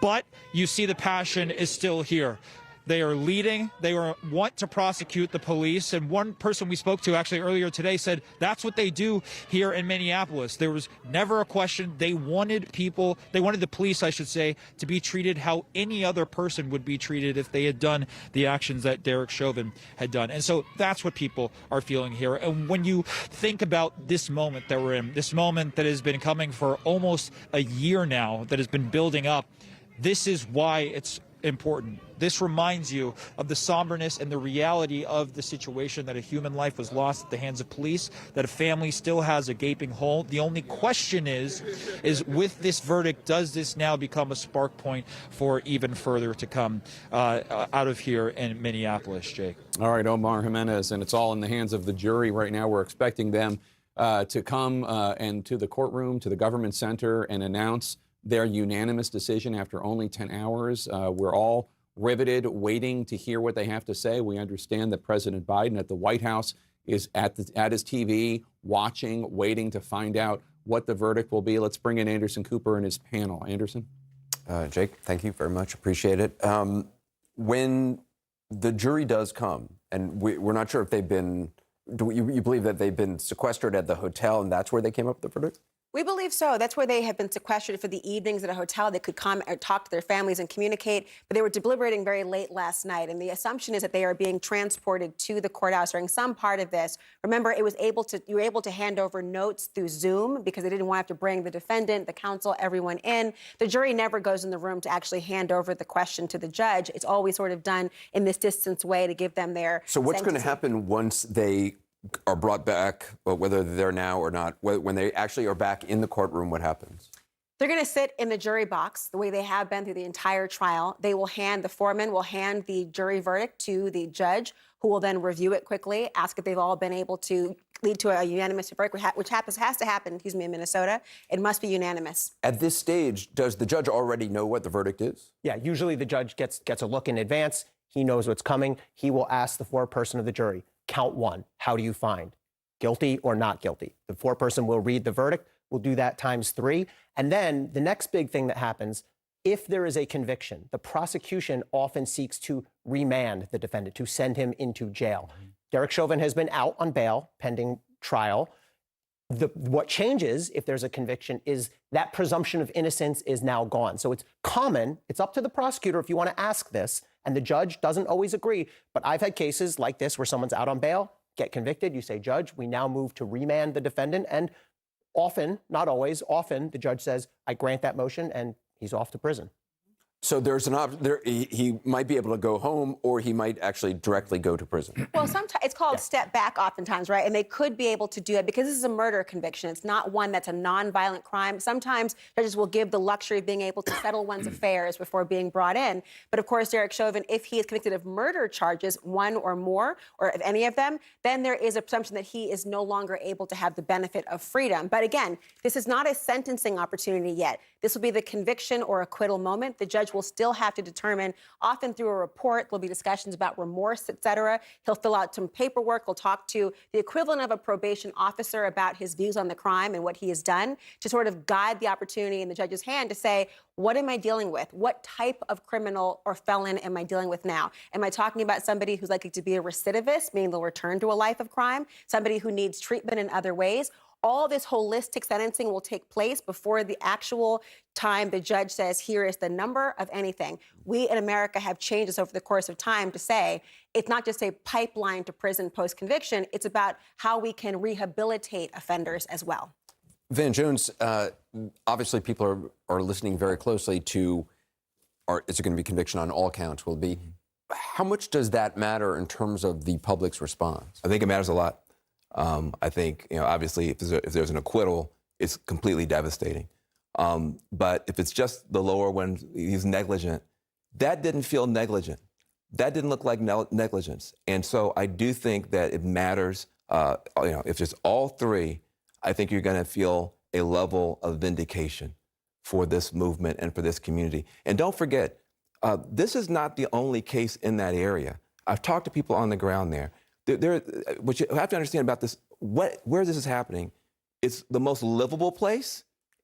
But you see the passion is still here. They are leading. They want to prosecute the police. And one person we spoke to actually earlier today said that's what they do here in Minneapolis. There was never a question. They wanted the police, I should say, to be treated how any other person would be treated if they had done the actions that Derek Chauvin had done. And so that's what people are feeling here. And when you think about this moment that we're in, this moment that has been coming for almost a year now, that has been building up, this is why it's important. This reminds you of the somberness and the reality of the situation, that a human life was lost at the hands of police, that a family still has a gaping hole. The only question is with this verdict, does this now become a spark point for even further to come out of here in Minneapolis, Jake? All right, Omar Jimenez, and it's all in the hands of the jury right now. We're expecting them to come and to the courtroom, to the government center, and announce their unanimous decision after only 10 hours. We're all riveted, waiting to hear what they have to say. We understand that President Biden at the White House is at his TV, watching, waiting to find out what the verdict will be. Let's bring in Anderson Cooper and his panel. Anderson? Jake, thank you very much. Appreciate it. When the jury does come, and we're not sure if they've been, do you believe that they've been sequestered at the hotel and that's where they came up with the verdict? We believe so. That's where they have been sequestered for the evenings at a hotel. They could come or talk to their families and communicate, but they were deliberating very late last night. And the assumption is that they are being transported to the courthouse during some part of this. Remember, you were able to hand over notes through Zoom because they didn't want to have to bring the defendant, the counsel, everyone in. The jury never goes in the room to actually hand over the question to the judge. It's always sort of done in this distance way to give them their So what's going to sentencing. happen once they are brought back, whether they're there now or not, when they actually are back in the courtroom, what happens? They're going to sit in the jury box the way they have been through the entire trial. The foreman will hand the jury verdict to the judge, who will then review it quickly, ask if they've all been able to lead to a unanimous verdict, which has to happen, in Minnesota. It must be unanimous. At this stage, does the judge already know what the verdict is? Yeah, usually the judge gets a look in advance. He knows what's coming. He will ask the foreperson of the jury, count one, how do you find? Guilty or not guilty? The foreperson will read the verdict. We'll do that times 3. And then the next big thing that happens, if there is a conviction, the prosecution often seeks to remand the defendant, to send him into jail. Derek Chauvin has been out on bail pending trial. What changes if there's a conviction is that presumption of innocence is now gone. So it's common, it's up to the prosecutor if you want to ask this, and the judge doesn't always agree. But I've had cases like this where someone's out on bail, get convicted, you say, Judge, we now move to remand the defendant, and often, not always, often the judge says, I grant that motion, and he's off to prison. So there's an option. He might be able to go home, or he might actually directly go to prison. Well, sometimes it's called step back oftentimes, right? And they could be able to do it because this is a murder conviction. It's not one that's a nonviolent crime. Sometimes judges will give the luxury of being able to settle one's affairs before being brought in. But of course, Derek Chauvin, if he is convicted of murder charges, one or more, or of any of them, then there is a presumption that he is no longer able to have the benefit of freedom. But again, this is not a sentencing opportunity yet. This will be the conviction or acquittal moment. The judge will still have to determine, often through a report, there'll be discussions about remorse, et cetera. He'll fill out some paperwork. He'll talk to the equivalent of a probation officer about his views on the crime and what he has done to sort of guide the opportunity in the judge's hand to say, what am I dealing with? What type of criminal or felon am I dealing with now? Am I talking about somebody who's likely to be a recidivist, meaning they'll return to a life of crime, somebody who needs treatment in other ways? All this holistic sentencing will take place before the actual time the judge says, here is the number of anything. We in America have changed this over the course of time to say it's not just a pipeline to prison post-conviction, it's about how we can rehabilitate offenders as well. Van Jones, obviously people are listening very closely to, is it going to be conviction on all counts? Will it be? How much does that matter in terms of the public's response? I think it matters a lot. I think, obviously, if there's an acquittal, it's completely devastating. But if it's just the lower one, he's negligent, that didn't feel negligent. That didn't look like negligence. And so I do think that it matters. If it's all 3, I think you're going to feel a level of vindication for this movement and for this community. And don't forget, this is not the only case in that area. I've talked to people on the ground there. What you have to understand about this, where this is happening, it's the most livable place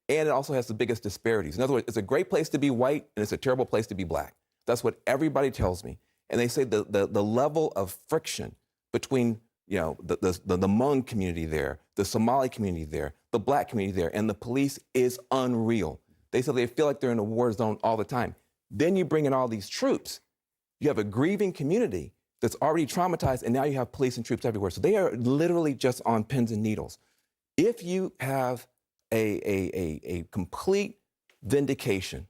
and it also has the biggest disparities. In other words, it's a great place to be white, and it's a terrible place to be black. That's what everybody tells me. And they say the level of friction between the Hmong community there, the Somali community there, the black community there, and the police is unreal. They say they feel like they're in a war zone all the time. Then you bring in all these troops. You have a grieving community that's already traumatized, and now you have police and troops everywhere. So they are literally just on pins and needles. If you have a complete vindication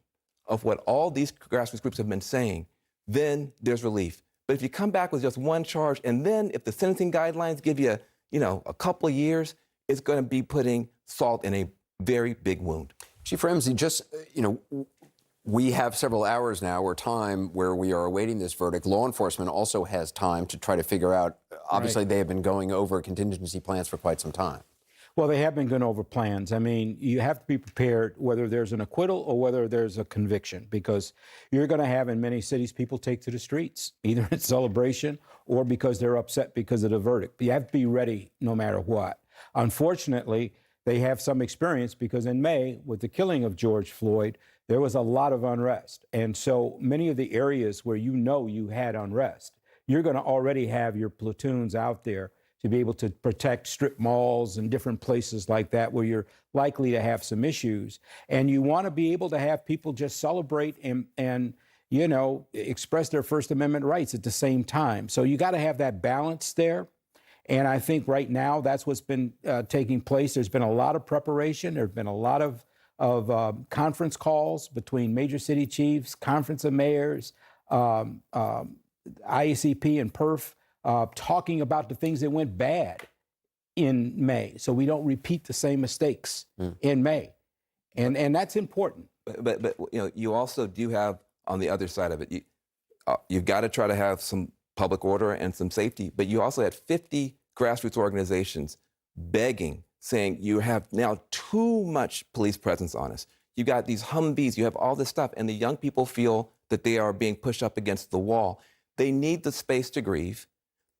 of what all these grassroots groups have been saying, then there's relief. But if you come back with just one charge, and then if the sentencing guidelines give you, a couple of years, it's going to be putting salt in a very big wound. Chief Ramsey, we have several hours now or time where we are awaiting this verdict. Law enforcement also has time to try to figure out, obviously they have been going over contingency plans for quite some time. Well, they have been going over plans. I mean, you have to be prepared whether there's an acquittal or whether there's a conviction, because you're going to have in many cities people take to the streets, either in celebration or because they're upset because of the verdict. You have to be ready no matter what. Unfortunately, they have some experience because in May, with the killing of George Floyd, there was a lot of unrest. And so many of the areas where you had unrest, you're going to already have your platoons out there to be able to protect strip malls and different places like that where you're likely to have some issues. And you want to be able to have people just celebrate and express their First Amendment rights at the same time. So you got to have that balance there. And I think right now that's what's been taking place. There's been a lot of preparation. There's been a lot of conference calls between major city chiefs, conference of mayors, IACP and PERF, talking about the things that went bad in May, so we don't repeat the same mistakes in May, and that's important. But you also do have on the other side of it, you've got to try to have some public order and some safety. But you also had 50 grassroots organizations begging, saying you have now too much police presence on us. You got these Humvees, you have all this stuff, and the young people feel that they are being pushed up against the wall. They need the space to grieve.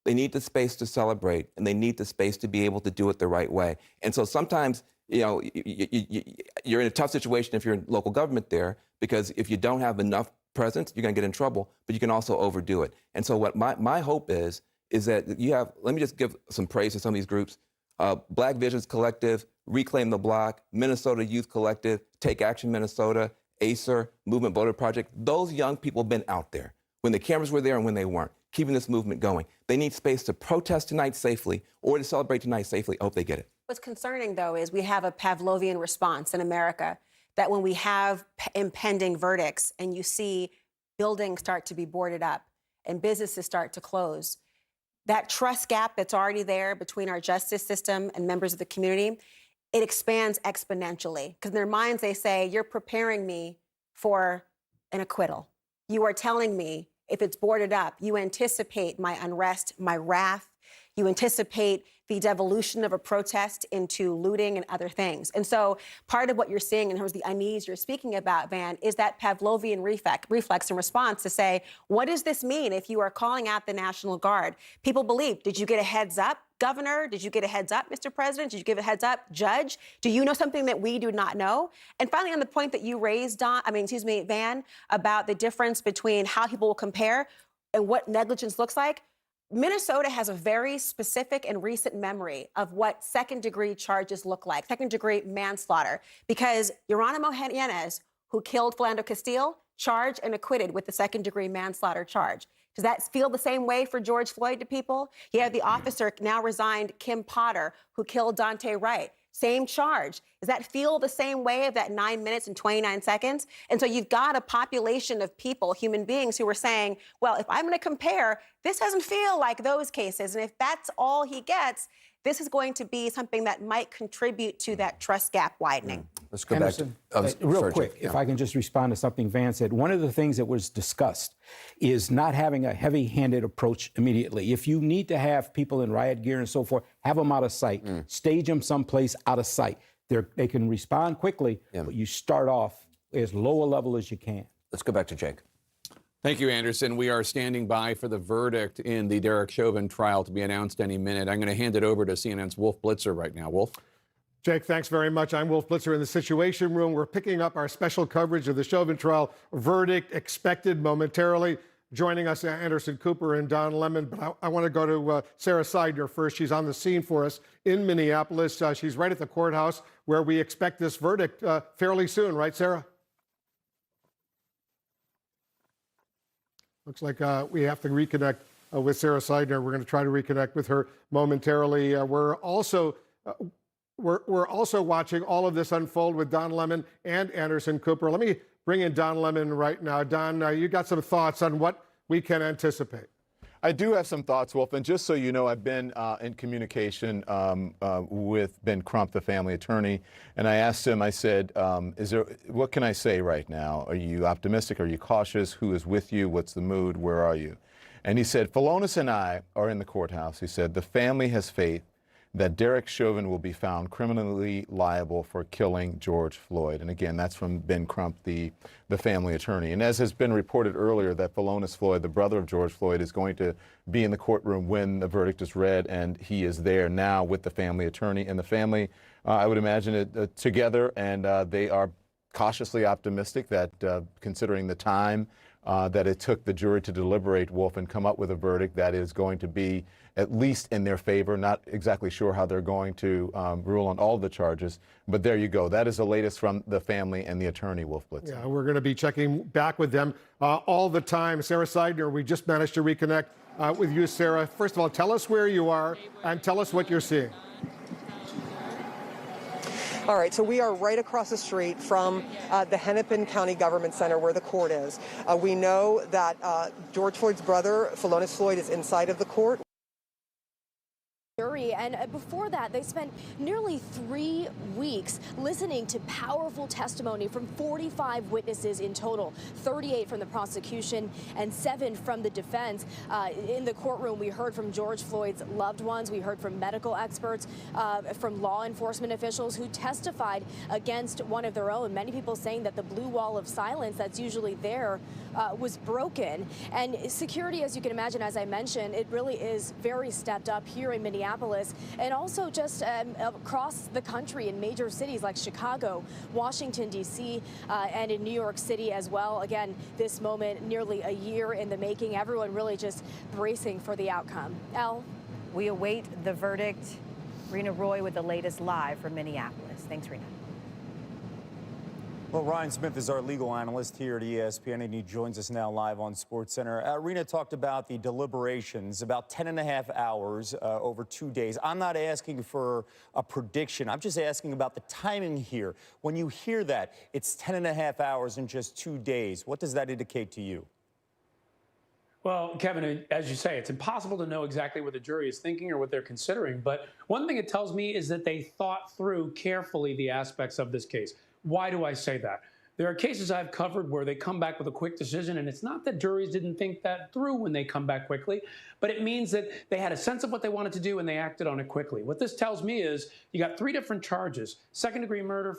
They need the space to celebrate, and they need the space to be able to do it the right way. And so sometimes, you're in a tough situation if you're in local government there, because if you don't have enough presence, you're going to get in trouble, but you can also overdo it. And so what my hope is that you have, let me just give some praise to some of these groups, Black Visions Collective, Reclaim the Block, Minnesota Youth Collective, Take Action Minnesota, ACER, Movement Voter Project. Those young people have been out there when the cameras were there and when they weren't, keeping this movement going. They need space to protest tonight safely or to celebrate tonight safely. I hope they get it. What's concerning, though, is we have a Pavlovian response in America that when we have impending verdicts and you see buildings start to be boarded up and businesses start to close, that trust gap that's already there between our justice system and members of the community, it expands exponentially. Because in their minds, they say, you're preparing me for an acquittal. You are telling me if it's boarded up, you anticipate my unrest, my wrath. You anticipate the devolution of a protest into looting and other things. And so part of what you're seeing in terms of the unease you're speaking about, Van, is that Pavlovian reflex and response to say, what does this mean if you are calling out the National Guard? People believe, did you get a heads up, Governor? Did you get a heads up, Mr. President? Did you give a heads up, Judge? Do you know something that we do not know? And finally, on the point that you raised, Van, about the difference between how people will compare and what negligence looks like, Minnesota has a very specific and recent memory of what second-degree charges look like, second-degree manslaughter, because Geronimo Jimenez, who killed Philando Castile, charged and acquitted with the second-degree manslaughter charge. Does that feel the same way for George Floyd to people? You have the officer, now resigned, Kim Potter, who killed Dante Wright. Same charge. Does that feel the same way of that 9 minutes and 29 seconds? And so you've got a population of people, human beings, who are saying, well, if I'm going to compare, this doesn't feel like those cases. And if that's all he gets, this is going to be something that might contribute to that trust gap widening. Let's go Emerson, back to... real quick, if I can just respond to something Van said. One of the things that was discussed is not having a heavy-handed approach immediately. If you need to have people in riot gear and so forth, have them out of sight. Stage them someplace out of sight. They can respond quickly, but you start off as low a level as you can. Let's go back to Jake. Thank you, Anderson. We are standing by for the verdict in the Derek Chauvin trial to be announced any minute. I'm going to hand it over to CNN's Wolf Blitzer right now. Wolf? Jake, thanks very much. I'm Wolf Blitzer in the Situation Room. We're picking up our special coverage of the Chauvin trial. Verdict expected momentarily. Joining us, Anderson Cooper and Don Lemon. But I want to go to Sarah Seidner first. She's on the scene for us in Minneapolis. She's right at the courthouse where we expect this verdict fairly soon, right, Sarah? Looks like we have to reconnect with Sarah Seidner. We're going to try to reconnect with her momentarily. We're also watching all of this unfold with Don Lemon and Anderson Cooper. Let me bring in Don Lemon right now. Don, you got some thoughts on what we can anticipate? I do have some thoughts, Wolf. And just so you know, I've been in communication with Ben Crump, the family attorney, and I asked him, I said, what can I say right now? Are you optimistic? Are you cautious? Who is with you? What's the mood? Where are you? And he said, Philonise and I are in the courthouse. He said, the family has faith that Derek Chauvin will be found criminally liable for killing George Floyd. And again, that's from Ben Crump, the family attorney. And as has been reported earlier, that Philonise Floyd, the brother of George Floyd, is going to be in the courtroom when the verdict is read, and he is there now with the family attorney. And the family, I would imagine, it together, and they are cautiously optimistic that considering the time that it took the jury to deliberate, Wolf, and come up with a verdict that is going to be at least in their favor. Not exactly sure how they're going to rule on all the charges, but there you go. That is the latest from the family and the attorney, Wolf Blitzer. Yeah, we're going to be checking back with them all the time. Sarah Seidner, we just managed to reconnect with you, Sarah. First of all, tell us where you are and tell us what you're seeing. All right, so we are right across the street from the Hennepin County Government Center where the court is. We know that George Floyd's brother, Philonise Floyd, is inside of the court. And before that, they spent nearly 3 weeks listening to powerful testimony from 45 witnesses in total, 38 from the prosecution and 7 from the defense. In the courtroom, we heard from George Floyd's loved ones. We heard from medical experts, from law enforcement officials who testified against one of their own. Many people saying that the blue wall of silence that's usually there was broken. And security, as you can imagine, as I mentioned, it really is very stepped up here in Minneapolis and also just across the country in major cities like Chicago, Washington, D.C., and in New York City as well. Again, this moment nearly a year in the making. Everyone really just bracing for the outcome. Elle? We await the verdict. Rena Roy with the latest live from Minneapolis. Thanks, Rena. Well, Ryan Smith is our legal analyst here at ESPN, and he joins us now live on SportsCenter. Rena talked about the deliberations, about 10.5 hours over 2 days. I'm not asking for a prediction. I'm just asking about the timing here. When you hear that, it's 10.5 hours in just 2 days. What does that indicate to you? Well, Kevin, as you say, it's impossible to know exactly what the jury is thinking or what they're considering. But one thing it tells me is that they thought through carefully the aspects of this case. Why do I say that? There are cases I've covered where they come back with a quick decision, and it's not that juries didn't think that through when they come back quickly, but it means that they had a sense of what they wanted to do and they acted on it quickly. What this tells me is you got 3 different charges: second-degree murder,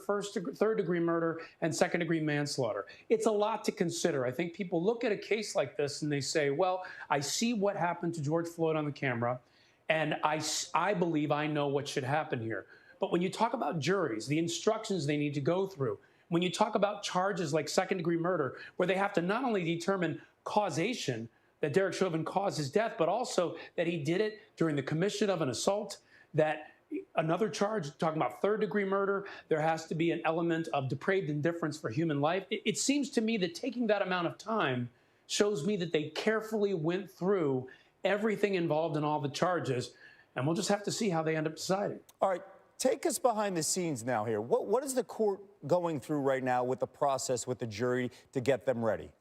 third-degree murder, and second-degree manslaughter. It's a lot to consider. I think people look at a case like this and they say, well, I see what happened to George Floyd on the camera, and I believe I know what should happen here. But when you talk about juries, the instructions they need to go through, when you talk about charges like second-degree murder, where they have to not only determine causation, that Derek Chauvin caused his death, but also that he did it during the commission of an assault, that another charge, talking about third-degree murder, there has to be an element of depraved indifference for human life. It seems to me that taking that amount of time shows me that they carefully went through everything involved in all the charges, and we'll just have to see how they end up deciding. All right. Take us behind the scenes now here. What is the court going through right now with the process with the jury to get them ready?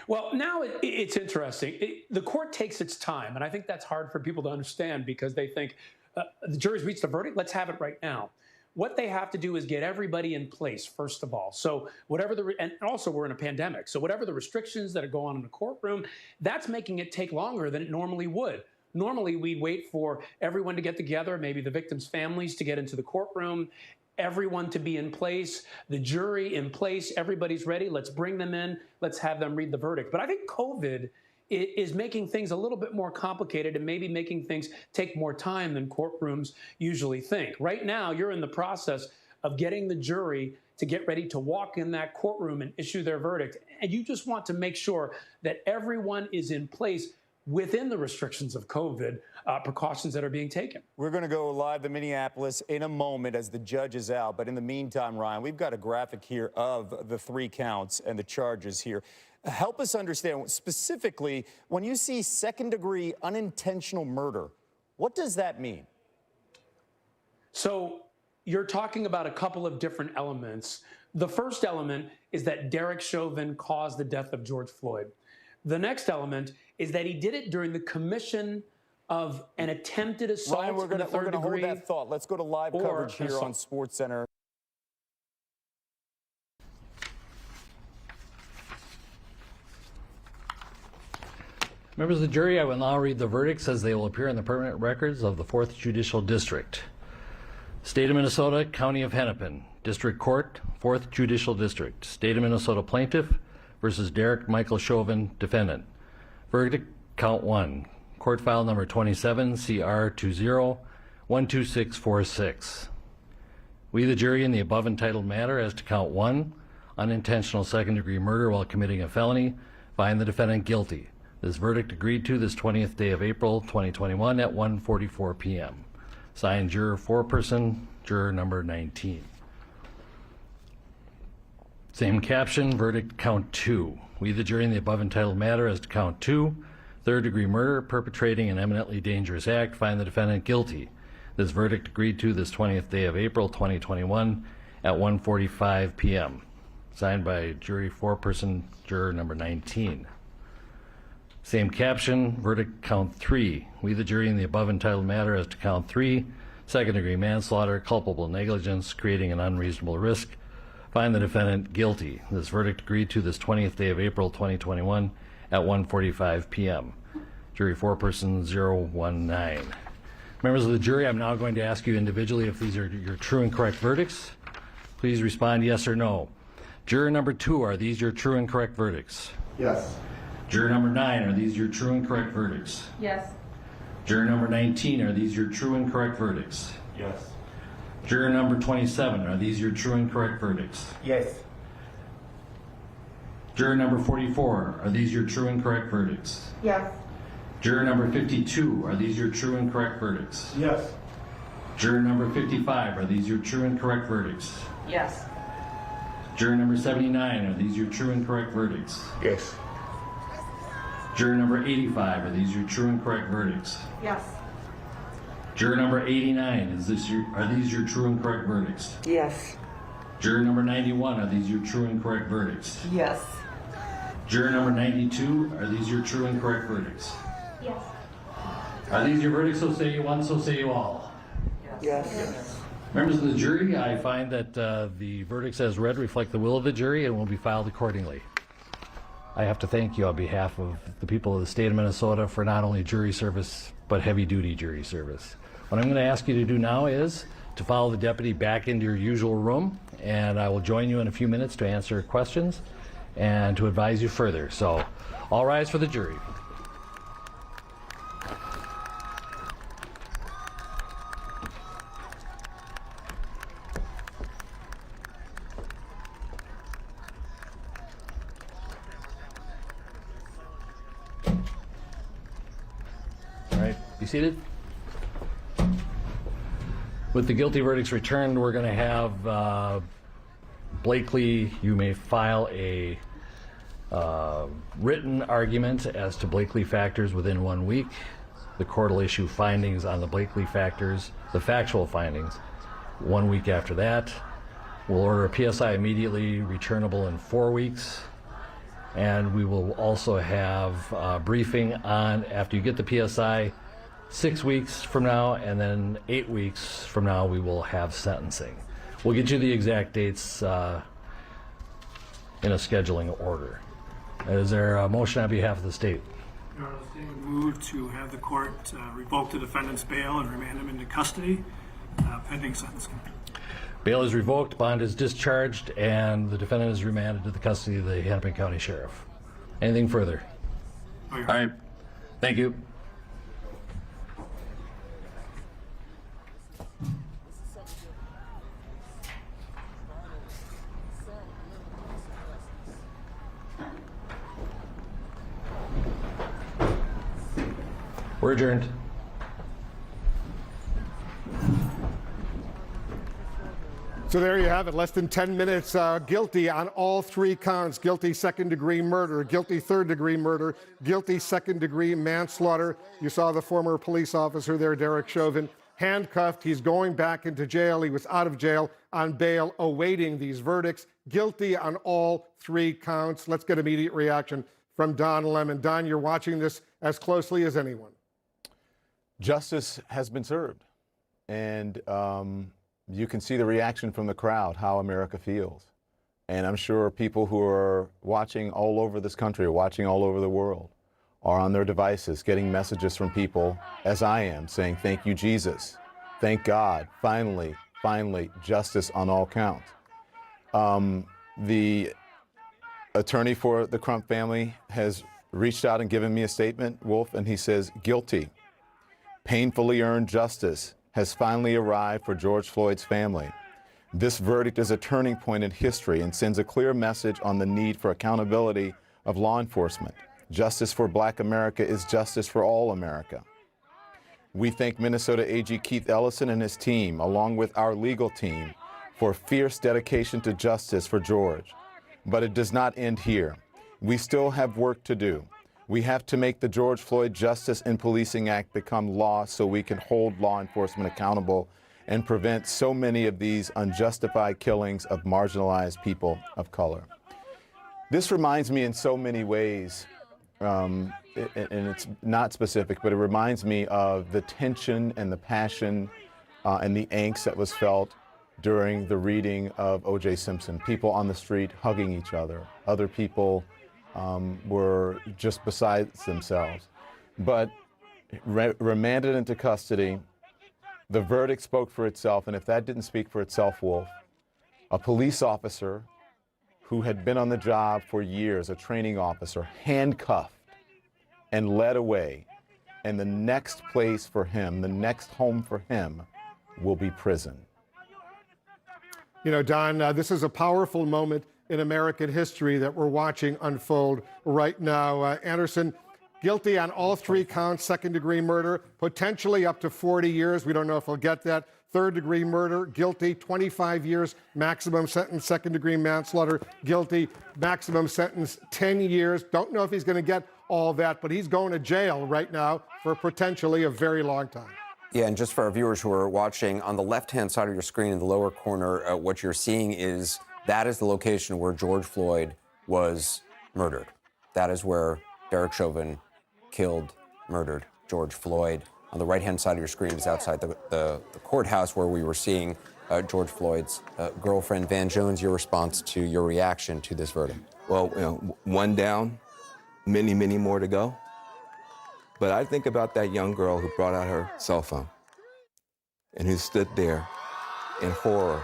Well, now it's interesting. The court takes its time, and I think that's hard for people to understand because they think the jury's reached a verdict, let's have it right now. What they have to do is get everybody in place, first of all. So whatever and also we're in a pandemic, so whatever the restrictions that are going on in the courtroom, that's making it take longer than it normally would. Normally, we'd wait for everyone to get together, maybe the victims' families to get into the courtroom, everyone to be in place, the jury in place, everybody's ready, let's bring them in, let's have them read the verdict. But I think COVID is making things a little bit more complicated and maybe making things take more time than courtrooms usually think. Right now, you're in the process of getting the jury to get ready to walk in that courtroom and issue their verdict. And you just want to make sure that everyone is in place within the restrictions of COVID precautions that are being taken. We're going to go live to Minneapolis in a moment as the judge is out. But in the meantime, Ryan, we've got a graphic here of the 3 counts and the charges here. Help us understand, specifically, when you see second-degree unintentional murder, what does that mean? So you're talking about a couple of different elements. The first element is that Derek Chauvin caused the death of George Floyd. The next element is that he did it during the commission of an attempted assault. Ryan, we're going to hold that thought. Let's go to live coverage here on SportsCenter. Members of the jury, I will now read the verdicts as they will appear in the permanent records of the 4th Judicial District. State of Minnesota, County of Hennepin, District Court, 4th Judicial District. State of Minnesota Plaintiff versus Derek Michael Chauvin, Defendant. Verdict, Count 1. Court File Number 27, CR 20-12646. We, the jury, in the above entitled matter as to Count 1, unintentional second-degree murder while committing a felony, find the defendant guilty. This verdict agreed to this 20th day of April 2021 at 1:44 p.m. Signed, Juror Foreperson, Juror Number 19. Same caption, verdict Count 2. We, the jury, in the above entitled matter as to Count 2, third-degree murder, perpetrating an eminently dangerous act, find the defendant guilty. This verdict agreed to this 20th day of April 2021 at 1:45 p.m. Signed by Jury Foreperson, Juror Number 19. Same caption, verdict Count 3. We, the jury, in the above entitled matter as to Count 3, second-degree manslaughter, culpable negligence, creating an unreasonable risk, find the defendant guilty. This verdict agreed to this 20th day of April 2021 at 1:45 p.m. Jury Foreperson 019. Members of the jury, I'm now going to ask you individually if these are your true and correct verdicts. Please respond yes or no. Juror Number 2, are these your true and correct verdicts? Yes. Juror Number 9, are these your true and correct verdicts? Yes. Juror Number 19, are these your true and correct verdicts? Yes. Juror Number 27, are these your true and correct verdicts? Yes. Juror Number 44, are these your true and correct verdicts? Yes. Juror Number 52, are these your true and correct verdicts? Yes. Juror Number 55, are these your true and correct verdicts? Yes. Juror Number 79, are these your true and correct verdicts? Yes. Juror Number 85, are these your true and correct verdicts? Yes. Juror Number 89, are these your true and correct verdicts? Yes. Juror Number 91, are these your true and correct verdicts? Yes. Juror Number 92, are these your true and correct verdicts? Yes. Are these your verdicts, so say you one, so say you all? Yes. Members of the jury, I find that the verdicts as read reflect the will of the jury and will be filed accordingly. I have to thank you on behalf of the people of the state of Minnesota for not only jury service, but heavy-duty jury service. What I'm going to ask you to do now is to follow the deputy back into your usual room, and I will join you in a few minutes to answer questions and to advise you further. So, all rise for the jury. All right, be seated. With the guilty verdicts returned, we're going to have Blakely, you may file a written argument as to Blakely factors within 1 week. The court will issue findings on the Blakely factors, the factual findings, 1 week after that. We'll order a PSI immediately returnable in 4 weeks. And we will also have a briefing on, after you get the PSI, 6 weeks from now, and then 8 weeks from now, we will have sentencing. We'll get you the exact dates in a scheduling order. Is there a motion on behalf of the state? Your Honor, the state would move to have the court revoke the defendant's bail and remand him into custody pending sentencing. Bail is revoked, bond is discharged, and the defendant is remanded to the custody of the Hennepin County Sheriff. Anything further? All right. Thank you. We're adjourned. So there you have it, less than 10 minutes. Guilty on all 3 counts. Guilty second-degree murder, guilty third-degree murder, guilty second-degree manslaughter. You saw the former police officer there, Derek Chauvin, handcuffed. He's going back into jail. He was out of jail on bail, awaiting these verdicts. Guilty on all 3 counts. Let's get immediate reaction from Don Lemon. Don, you're watching this as closely as anyone. Justice has been served. And you can see the reaction from the crowd, how America feels. And I'm sure people who are watching all over this country, or watching all over the world, are on their devices getting messages from people, as I am, saying, thank you, Jesus. Thank God. Finally, justice on all counts. The attorney for the Crump family has reached out and given me a statement, Wolf, and he says, guilty. Painfully earned justice has finally arrived for George Floyd's family. This verdict is a turning point in history and sends a clear message on the need for accountability of law enforcement. Justice for Black America is justice for all America. We thank Minnesota AG Keith Ellison and his team, along with our legal team, for fierce dedication to justice for George. But it does not end here. We still have work to do. We have to make the George Floyd Justice in Policing Act become law so we can hold law enforcement accountable and prevent so many of these unjustified killings of marginalized people of color. This reminds me in so many ways, and it's not specific, but it reminds me of the tension and the passion and the angst that was felt during the reading of O.J. Simpson. People on the street hugging each other, other people were just beside themselves. But remanded into custody, the verdict spoke for itself, and if that didn't speak for itself, Wolf, a police officer who had been on the job for years, a training officer, handcuffed and led away, and the next place for him, the next home for him, will be prison. You know, Don, this is a powerful moment in American history that we're watching unfold right now. Anderson, guilty on all 3 counts, second-degree murder, potentially up to 40 years. We don't know if he'll get that. Third-degree murder, guilty, 25 years, maximum sentence. Second-degree manslaughter, guilty, maximum sentence, 10 years. Don't know if he's going to get all that, but he's going to jail right now for potentially a very long time. Yeah, and just for our viewers who are watching, on the left-hand side of your screen in the lower corner, what you're seeing is that is the location where George Floyd was murdered. That is where Derek Chauvin killed, murdered George Floyd. On the right-hand side of your screen is outside the courthouse where we were seeing George Floyd's girlfriend. Van Jones, your response to your reaction to this verdict? Well, you know, one down, many, many more to go. But I think about that young girl who brought out her cell phone and who stood there in horror,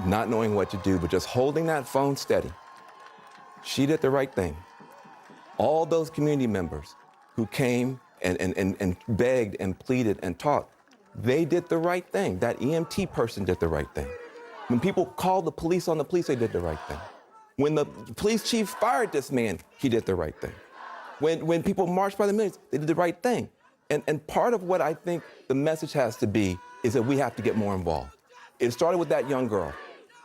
not knowing what to do, but just holding that phone steady. She did the right thing. All those community members who came and begged and pleaded and talked, they did the right thing. That EMT person did the right thing. When people called the police on the police, they did the right thing. When the police chief fired this man, he did the right thing. When people marched by the millions, they did the right thing. And part of what I think the message has to be is that we have to get more involved. It started with that young girl.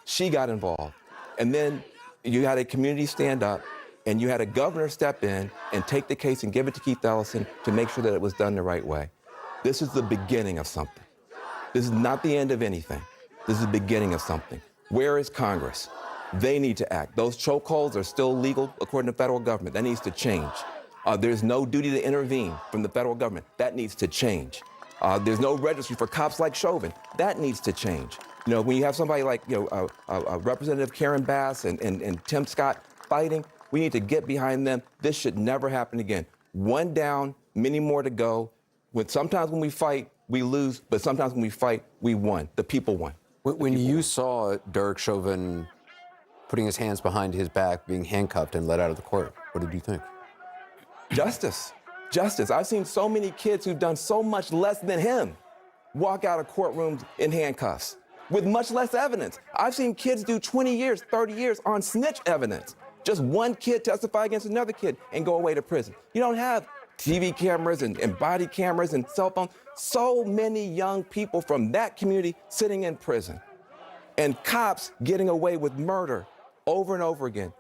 She got involved. And then you had a community stand up, and you had a governor step in and take the case and give it to Keith Ellison to make sure that it was done the right way. This is the beginning of something. This is not the end of anything. This is the beginning of something. Where is Congress? They need to act. Those chokeholds are still legal according to federal government. That needs to change. There's no duty to intervene from the federal government. That needs to change. There's no registry for cops like Chauvin. That needs to change. You know, when you have somebody like, Representative Karen Bass and Tim Scott fighting, we need to get behind them. This should never happen again. One down, many more to go. Sometimes when we fight, we lose, but sometimes when we fight, we won. The people won. When you saw Derek Chauvin putting his hands behind his back, being handcuffed and led out of the court, what did you think? Justice. Justice. I've seen so many kids who've done so much less than him walk out of courtrooms in handcuffs with much less evidence. I've seen kids do 20 years, 30 years on snitch evidence. Just one kid testify against another kid and go away to prison. You don't have TV cameras and body cameras and cell phones. So many young people from that community sitting in prison and cops getting away with murder over and over again.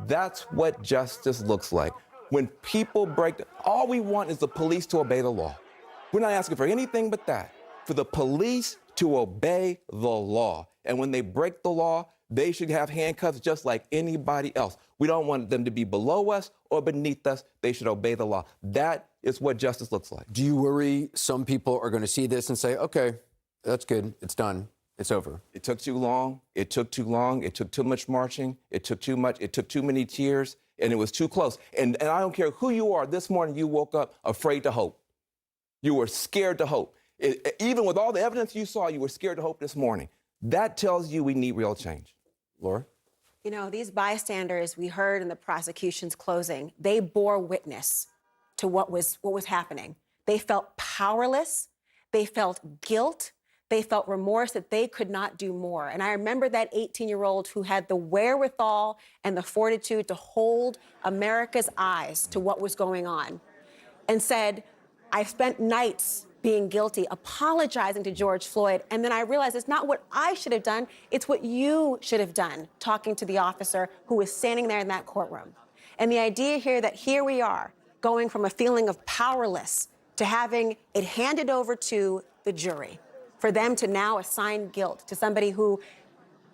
That's what justice looks like. When people break, all we want is the police to obey the law. We're not asking for anything but that, for the police to obey the law. And when they break the law, they should have handcuffs just like anybody else. We don't want them to be below us or beneath us. They should obey the law. That is what justice looks like. Do you worry some people are going to see this and say, okay, that's good, it's done, it's over? It took too long. It took too long. It took too much marching. It took too much. It took too many tears. And it was too close. And I don't care who you are, this morning you woke up afraid to hope. You were scared to hope. Even with all the evidence you saw, you were scared to hope this morning. That tells you we need real change. Laura? You know, these bystanders we heard in the prosecution's closing, they bore witness to what was happening. They felt powerless. They felt guilt. They felt remorse that they could not do more. And I remember that 18-year-old who had the wherewithal and the fortitude to hold America's eyes to what was going on and said, I spent nights being guilty, apologizing to George Floyd. And then I realized it's not what I should have done, it's what you should have done, talking to the officer who was standing there in that courtroom. And the idea here that here we are, going from a feeling of powerless to having it handed over to the jury, for them to now assign guilt to somebody who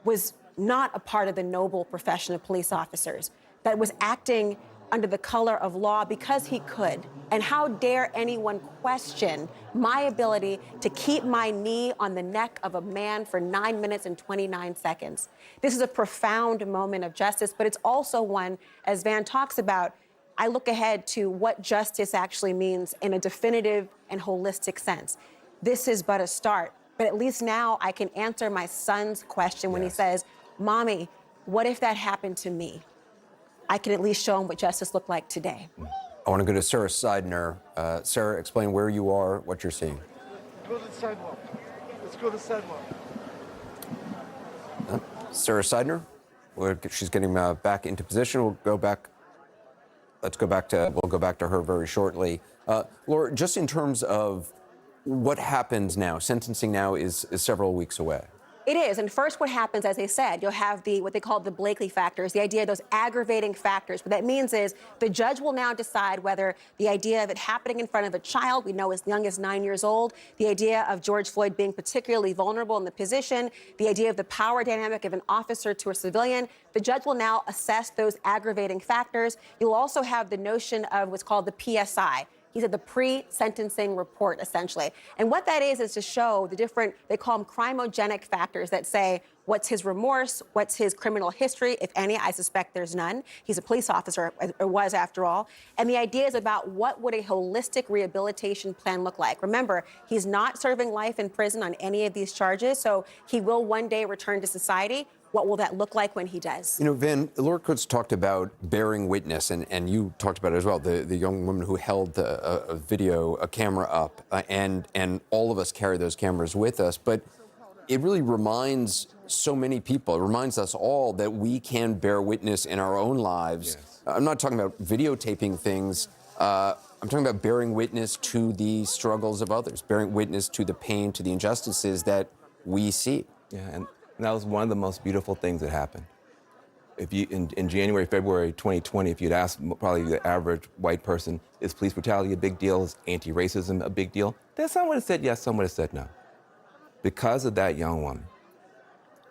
was not a part of the noble profession of police officers, that was acting under the color of law because he could. And how dare anyone question my ability to keep my knee on the neck of a man for 9 minutes and 29 seconds. This is a profound moment of justice, but it's also one, as Van talks about, I look ahead to what justice actually means in a definitive and holistic sense. This is but a start, but at least now I can answer my son's question when he says, Mommy, what if that happened to me? I can at least show him what justice looked like today. I want to go to Sarah Seidner. Sarah, explain where you are, what you're seeing. Go to the sidewalk. Let's go to the sidewalk. Sarah Seidner, she's getting back into position. We'll go back to her very shortly. Laura, just in terms of what happens now, sentencing now is several weeks away. It is. And first, what happens, as they said, you'll have what they call the Blakely factors, the idea of those aggravating factors. What that means is the judge will now decide whether the idea of it happening in front of a child, we know as young as 9 years old, the idea of George Floyd being particularly vulnerable in the position, the idea of the power dynamic of an officer to a civilian, the judge will now assess those aggravating factors. You'll also have the notion of what's called the PSI. He said the pre-sentencing report, essentially. And what that is to show the different, they call them crimogenic factors that say, what's his remorse? What's his criminal history? If any, I suspect there's none. He's a police officer, or was after all. And the idea is about what would a holistic rehabilitation plan look like. Remember, he's not serving life in prison on any of these charges, so he will one day return to society. What will that look like when he does? You know, Van, Laura Coates talked about bearing witness, and you talked about it as well, the young woman who held a camera up, and all of us carry those cameras with us. But it really reminds so many people, it reminds us all that we can bear witness in our own lives. Yes. I'm not talking about videotaping things. I'm talking about bearing witness to the struggles of others, bearing witness to the pain, to the injustices that we see. Yeah, and that was one of the most beautiful things that happened. If you, in January, February 2020, if you'd asked probably the average white person, is police brutality a big deal? Is anti-racism a big deal? Then some would have said yes, some would have said no. Because of that young woman,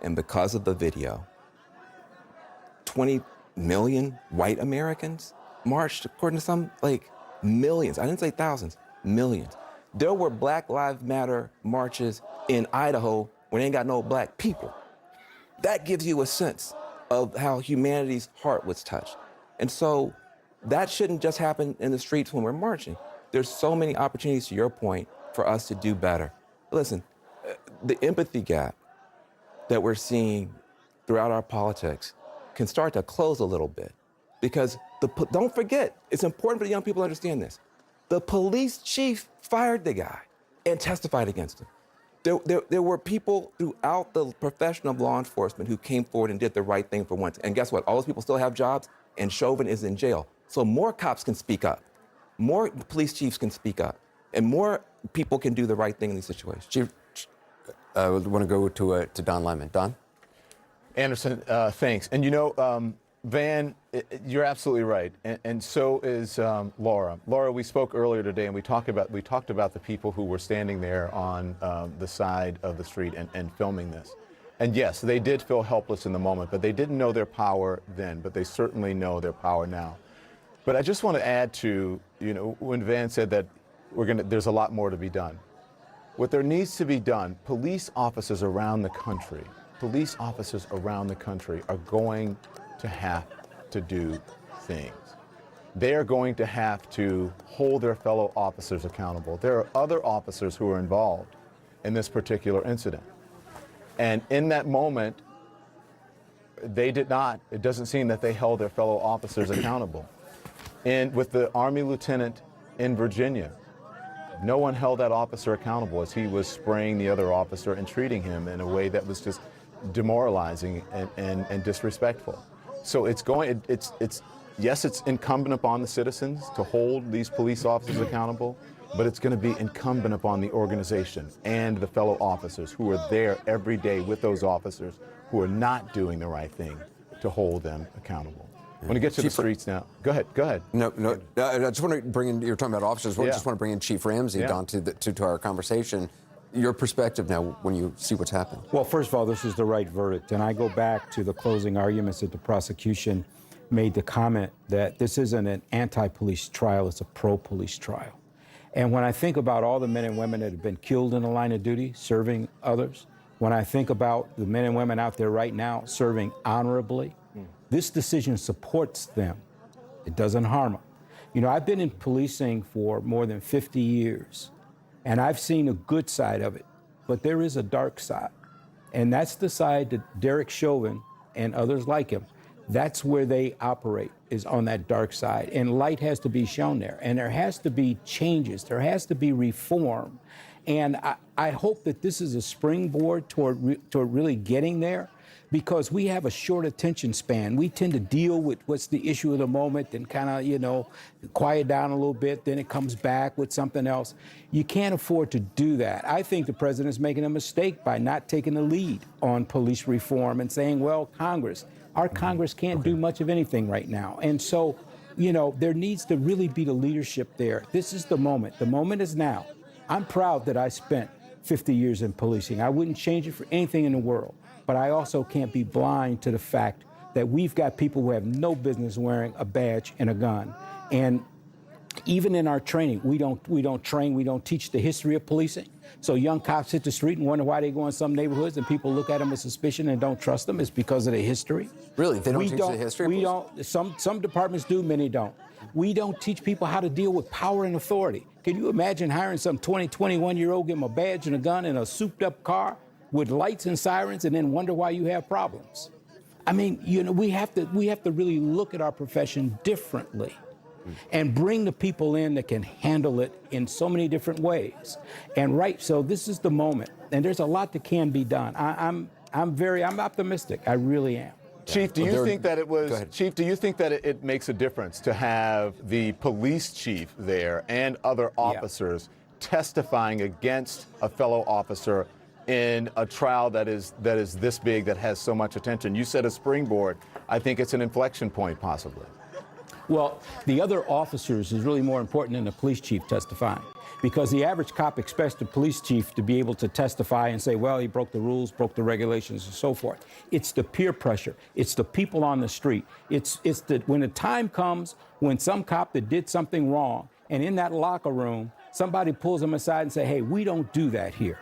and because of the video, 20 million white Americans marched, according to some, like millions. I didn't say thousands, millions. There were Black Lives Matter marches in Idaho when they ain't got no black people. That gives you a sense of how humanity's heart was touched. And so that shouldn't just happen in the streets when we're marching. There's so many opportunities, to your point, for us to do better. Listen, the empathy gap that we're seeing throughout our politics can start to close a little bit, because Don't forget, it's important for the young people to understand this. The police chief fired the guy and testified against him. There were people throughout the profession of law enforcement who came forward and did the right thing for once. And guess what? All those people still have jobs, and Chauvin is in jail. So more cops can speak up. More police chiefs can speak up. And more people can do the right thing in these situations. Chief, I want to go to Don Lemon. Don? Anderson, thanks. And Van, you're absolutely right, and so is Laura. Laura, we spoke earlier today, and we talked about the people who were standing there on the side of the street and filming this. And yes, they did feel helpless in the moment, but they didn't know their power then, but they certainly know their power now. But I just want to add to, when Van said that there's a lot more to be done. What there needs to be done, police officers around the country are going to have to do things. They are going to have to hold their fellow officers accountable. There are other officers who are involved in this particular incident. And in that moment, they did not, it doesn't seem that they held their fellow officers accountable. And with the Army lieutenant in Virginia, no one held that officer accountable as he was spraying the other officer and treating him in a way that was just demoralizing and disrespectful. So yes, it's incumbent upon the citizens to hold these police officers accountable, but it's going to be incumbent upon the organization and the fellow officers who are there every day with those officers who are not doing the right thing to hold them accountable. I want to get to the streets now. Go ahead. No. I just want to bring in, you're talking about officers. I just want to bring in Chief Ramsey, Don, to our conversation. Your perspective now when you see what's happened. Well, first of all, this is the right verdict. And I go back to the closing arguments that the prosecution made the comment that this isn't an anti-police trial, it's a pro-police trial. And when I think about all the men and women that have been killed in the line of duty, serving others, when I think about the men and women out there right now serving honorably, this decision supports them. It doesn't harm them. I've been in policing for more than 50 years. And I've seen a good side of it, but there is a dark side. And that's the side that Derek Chauvin and others like him, that's where they operate, is on that dark side. And light has to be shown there. And there has to be changes. There has to be reform. And I hope that this is a springboard toward really getting there, because we have a short attention span. We tend to deal with what's the issue of the moment and kind of, quiet down a little bit, then it comes back with something else. You can't afford to do that. I think the president's making a mistake by not taking the lead on police reform and saying, well, our Congress can't do much of anything right now. And so, there needs to really be the leadership there. This is the moment. The moment is now. I'm proud that I spent 50 years in policing. I wouldn't change it for anything in the world. But I also can't be blind to the fact that we've got people who have no business wearing a badge and a gun. And even in our training, we don't teach the history of policing. So young cops hit the street and wonder why they go in some neighborhoods and people look at them with suspicion and don't trust them. It's because of the history. Really? They don't teach the history? We don't. Some departments do, many don't. We don't teach people how to deal with power and authority. Can you imagine hiring some 21-year-old, give them a badge and a gun in a souped-up car with lights and sirens and then wonder why you have problems? I mean, we have to really look at our profession differently and bring the people in that can handle it in so many different ways. And so this is the moment, and there's a lot that can be done. I'm optimistic. I really am. Chief, do you think that it makes a difference to have the police chief there and other officers testifying against a fellow officer in a trial that is this big, that has so much attention? You said a springboard. I think it's an inflection point, possibly. Well, the other officers is really more important than the police chief testifying, because the average cop expects the police chief to be able to testify and say, well, he broke the rules, broke the regulations, and so forth. It's the peer pressure. It's the people on the street. It's when the time comes when some cop that did something wrong, and in that locker room, somebody pulls them aside and say, hey, we don't do that here.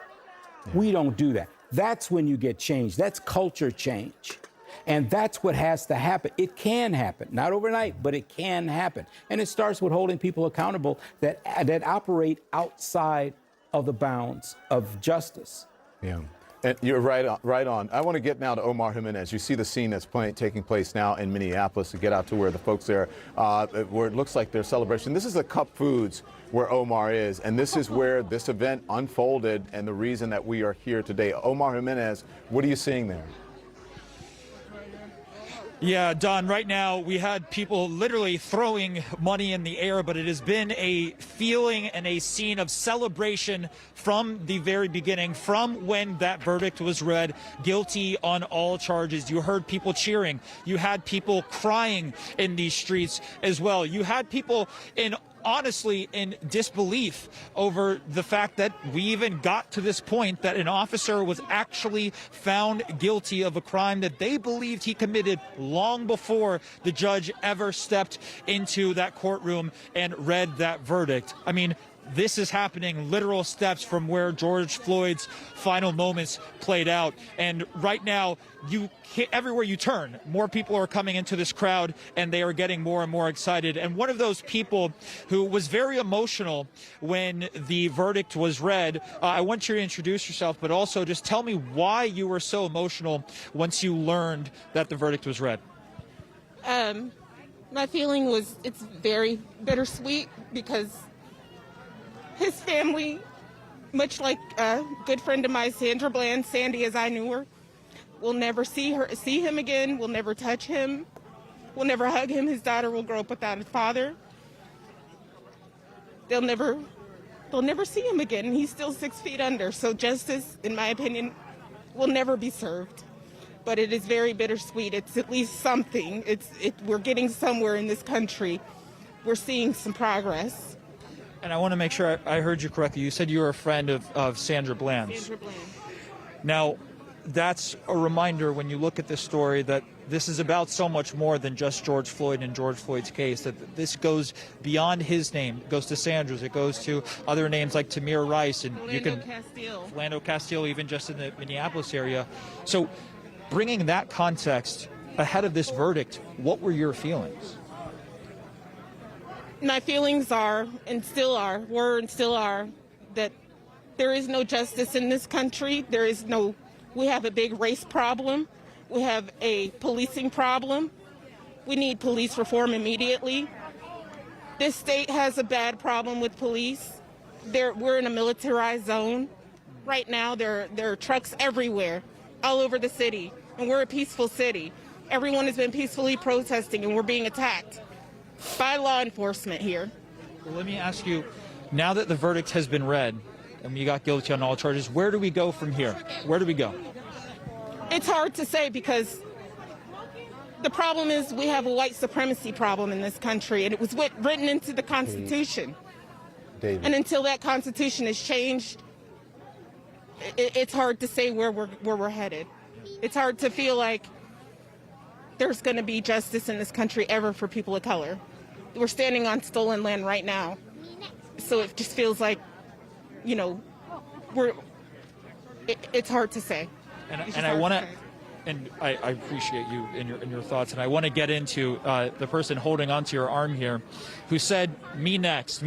We don't do that. That's when you get change. That's culture change. And that's what has to happen. It can happen, not overnight, but it can happen. And it starts with holding people accountable that operate outside of the bounds of justice. Yeah. And you're right on, right on. I want to get now to Omar Jimenez. You see the scene that's taking place now in Minneapolis, to get out to where the folks there, where it looks like their celebration. This is the Cup Foods where Omar is, and this is where this event unfolded and the reason that we are here today. Omar Jimenez, what are you seeing there? Yeah, Don, right now we had people literally throwing money in the air, but it has been a feeling and a scene of celebration from the very beginning, from when that verdict was read, guilty on all charges. You heard people cheering. You had people crying in these streets as well. You had people honestly in disbelief over the fact that we even got to this point, that an officer was actually found guilty of a crime that they believed he committed long before the judge ever stepped into that courtroom and read that verdict. I mean, this is happening literal steps from where George Floyd's final moments played out. And right now, everywhere you turn, more people are coming into this crowd, and they are getting more and more excited. And one of those people who was very emotional when the verdict was read, I want you to introduce yourself, but also just tell me why you were so emotional once you learned that the verdict was read. My feeling was, it's very bittersweet, because his family, much like a good friend of mine, Sandra Bland, Sandy as I knew her, will never see him again, will never touch him, will never hug him. His daughter will grow up without his father. They'll never see him again, and he's still 6 feet under. So justice, in my opinion, will never be served. But it is very bittersweet. It's at least something. We're getting somewhere in this country. We're seeing some progress. And I want to make sure I heard you correctly. You said you were a friend of Sandra Bland's. Sandra Bland. Now, that's a reminder when you look at this story that this is about so much more than just George Floyd and George Floyd's case, that this goes beyond his name. It goes to Sandra's. It goes to other names like Tamir Rice and Philando Castile, even just in the Minneapolis area. So bringing that context ahead of this verdict, what were your feelings? My feelings were and still are, that there is no justice in this country. We have a big race problem. We have a policing problem. We need police reform immediately. This state has a bad problem with police. We're in a militarized zone. Right now, there are trucks everywhere, all over the city, and we're a peaceful city. Everyone has been peacefully protesting, and we're being attacked by law enforcement here. Well, let me ask you, now that the verdict has been read and you got guilty on all charges, where do we go from here? Where do we go? It's hard to say, because the problem is we have a white supremacy problem in this country, and it was written into the Constitution. David. And until that Constitution is changed, it's hard to say where we're headed. It's hard to feel like there's going to be justice in this country ever for people of color. We're standing on stolen land right now. So it just feels like, it's hard to say. And I want to, and I appreciate you and your thoughts, and I want to get into the person holding onto your arm here, who said, me next.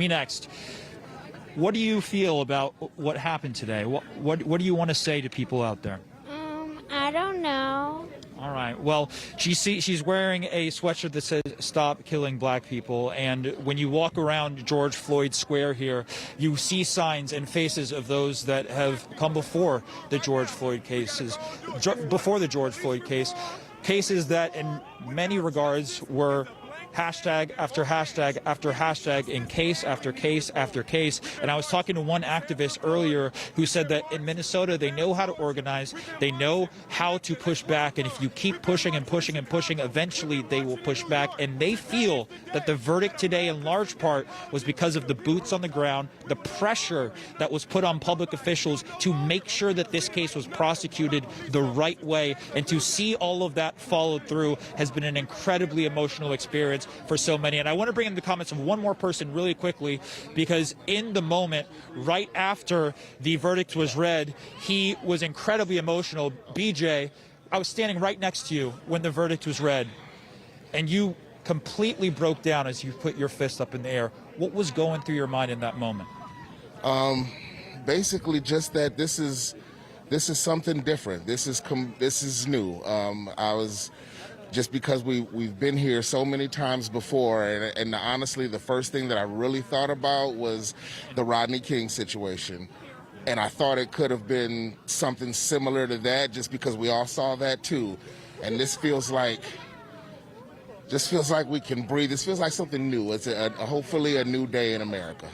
What do you feel about what happened today? What do you want to say to people out there? I don't know. All right. Well, she's wearing a sweatshirt that says "Stop Killing Black People," and when you walk around George Floyd Square here, you see signs and faces of those that have come before the George Floyd cases, cases that in many regards were hashtag after hashtag after hashtag in case after case after case. And I was talking to one activist earlier who said that in Minnesota, they know how to organize, they know how to push back, and if you keep pushing and pushing and pushing, eventually they will push back. And they feel that the verdict today in large part was because of the boots on the ground, the pressure that was put on public officials to make sure that this case was prosecuted the right way, and to see all of that followed through has been an incredibly emotional experience for so many. And I want to bring in the comments of one more person really quickly, because in the moment, right after the verdict was read, he was incredibly emotional. BJ, I was standing right next to you when the verdict was read, and you completely broke down as you put your fist up in the air. What was going through your mind in that moment? Basically just that this is this is something different. This is new. Just because we've been here so many times before, and honestly, the first thing that I really thought about was the Rodney King situation. And I thought it could have been something similar to that, just because we all saw that too. And this feels like we can breathe. This feels like something new. It's hopefully a new day in America.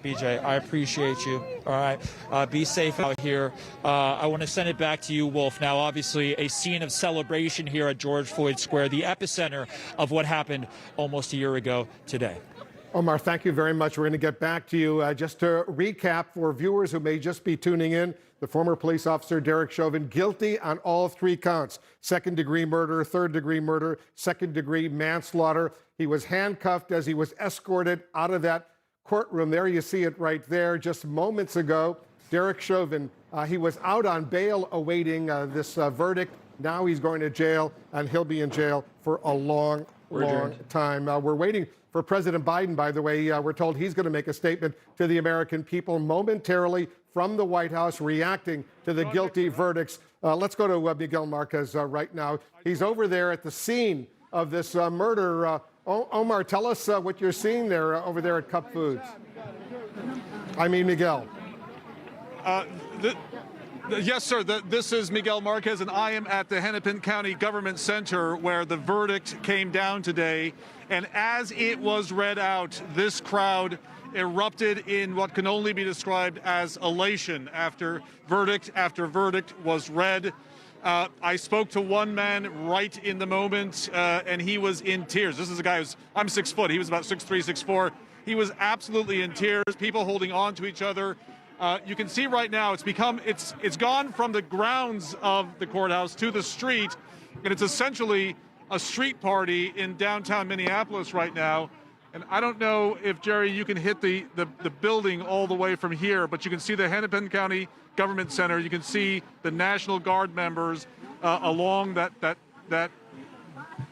BJ, I appreciate you. All right. Be safe out here. I want to send it back to you, Wolf. Now, obviously, a scene of celebration here at George Floyd Square, the epicenter of what happened almost a year ago today. Omar, thank you very much. We're going to get back to you. Just to recap for viewers who may just be tuning in, the former police officer Derek Chauvin guilty on all 3 counts: second-degree murder, third-degree murder, second-degree manslaughter. He was handcuffed as he was escorted out of that courtroom. There you see it right there. Just moments ago, Derek Chauvin, he was out on bail awaiting this verdict. Now he's going to jail, and he'll be in jail for a long time. We're waiting for President Biden, by the way. We're told he's going to make a statement to the American people momentarily from the White House, reacting to the guilty verdicts. Let's go to Miguel Marquez right now. He's over there at the scene of this murder. Omar, tell us what you're seeing there over there at Cup Foods. I mean, Miguel. Yes, sir. This is Miguel Marquez, and I am at the Hennepin County Government Center where the verdict came down today. And as it was read out, this crowd erupted in what can only be described as elation after verdict was read. I spoke to one man right in the moment, and he was in tears. This is a guy I'm 6 foot. He was about 6'3", 6'4". He was absolutely in tears, people holding on to each other. You can see right now it's gone from the grounds of the courthouse to the street, and it's essentially a street party in downtown Minneapolis right now. And I don't know if, Jerry, you can hit the building all the way from here, but you can see the Hennepin County Government Center. You can see the National Guard members along that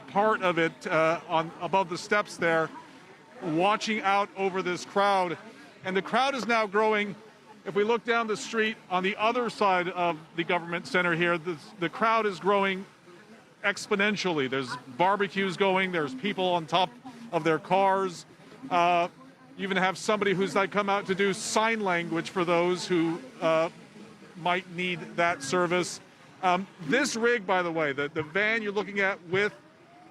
part of it above the steps there, watching out over this crowd. And the crowd is now growing. If we look down the street on the other side of the Government Center here, the crowd is growing exponentially. There's barbecues going. There's people on top of their cars. You even have somebody who's come out to do sign language for those who might need that service. This rig, by the way, the van you're looking at with